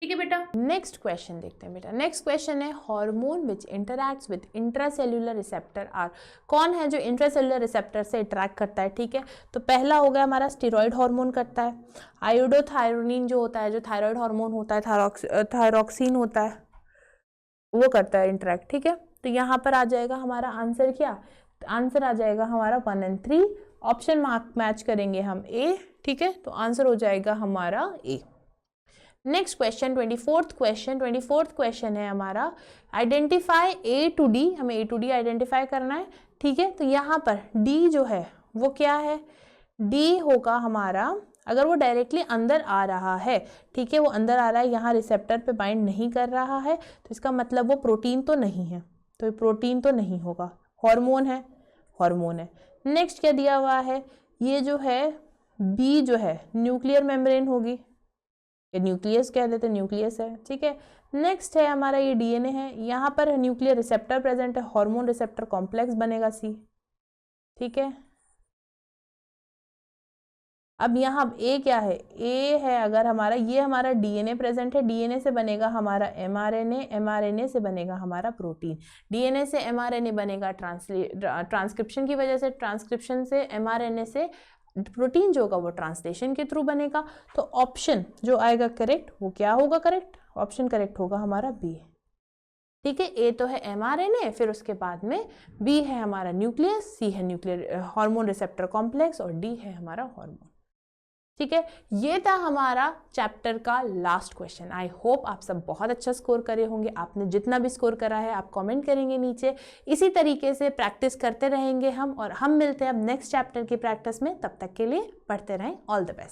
ठीक है बेटा। नेक्स्ट क्वेश्चन देखते हैं बेटा। नेक्स्ट क्वेश्चन है, hormone which interacts with intracellular receptor are. कौन है जो इंट्रासेल्यूलर रिसेप्टर से इंटरैक्ट करता है, ठीक है। तो पहला हो गया हमारा स्टेरॉइड हार्मोन करता है। आयोडोथायरोनिन जो होता है, जो थायराइड हार्मोन होता है, थायरॉक्सिन होता है, वो करता है इंटरैक्ट, ठीक है। तो यहाँ पर आ जाएगा हमारा आंसर क्या, आंसर आ जाएगा हमारा 1 और 3। ऑप्शन मार्क मैच करेंगे हम ए, ठीक है। तो आंसर हो जाएगा हमारा A. Next question 24th question है हमारा, आइडेंटिफाई ए टू डी। हमें ए टू डी आइडेंटिफाई करना है, ठीक है। तो यहाँ पर डी जो है वो क्या है, डी होगा हमारा, अगर वो डायरेक्टली अंदर आ रहा है, ठीक है, वो अंदर आ रहा है, यहाँ रिसेप्टर पे बाइंड नहीं कर रहा है, तो इसका मतलब वो प्रोटीन तो नहीं है, तो प्रोटीन तो नहीं होगा, हार्मोन है, हार्मोन है। नेक्स्ट क्या दिया हुआ है, ये जो है बी जो है न्यूक्लियर मेम्ब्रेन होगी, ये न्यूक्लियस कह देते, न्यूक्लियस है, ठीक है। नेक्स्ट है हमारा ये डीएनए है, यहाँ पर न्यूक्लियर रिसेप्टर प्रेजेंट है, हार्मोन रिसेप्टर कॉम्प्लेक्स बनेगा सी, ठीक है। अब यहाँ ए क्या है, ए है अगर हमारा, ये हमारा डीएनए प्रेजेंट है, डीएनए से बनेगा हमारा एमआरएनए, एमआरएनए से बनेगा हमारा प्रोटीन, डीएनए से एमआरएनए बनेगा ट्रांसक्रिप्शन की वजह से, ट्रांसक्रिप्शन से एमआरएनए से प्रोटीन जो होगा वो ट्रांसलेशन के थ्रू बनेगा। तो ऑप्शन जो आएगा करेक्ट वो क्या होगा, करेक्ट ऑप्शन करेक्ट होगा हमारा बी, ठीक है। ए तो है एमआरएनए, फिर उसके बाद में बी है हमारा न्यूक्लियस, सी है न्यूक्लियर हार्मोन रिसेप्टर कॉम्प्लेक्स और डी है हमारा हार्मोन, ठीक है। ये था हमारा चैप्टर का लास्ट क्वेश्चन। आई होप आप सब बहुत अच्छा स्कोर करे होंगे। आपने जितना भी स्कोर करा है आप कमेंट करेंगे नीचे, इसी तरीके से प्रैक्टिस करते रहेंगे हम, और हम मिलते हैं अब नेक्स्ट चैप्टर की प्रैक्टिस में। तब तक के लिए पढ़ते रहें। All the best.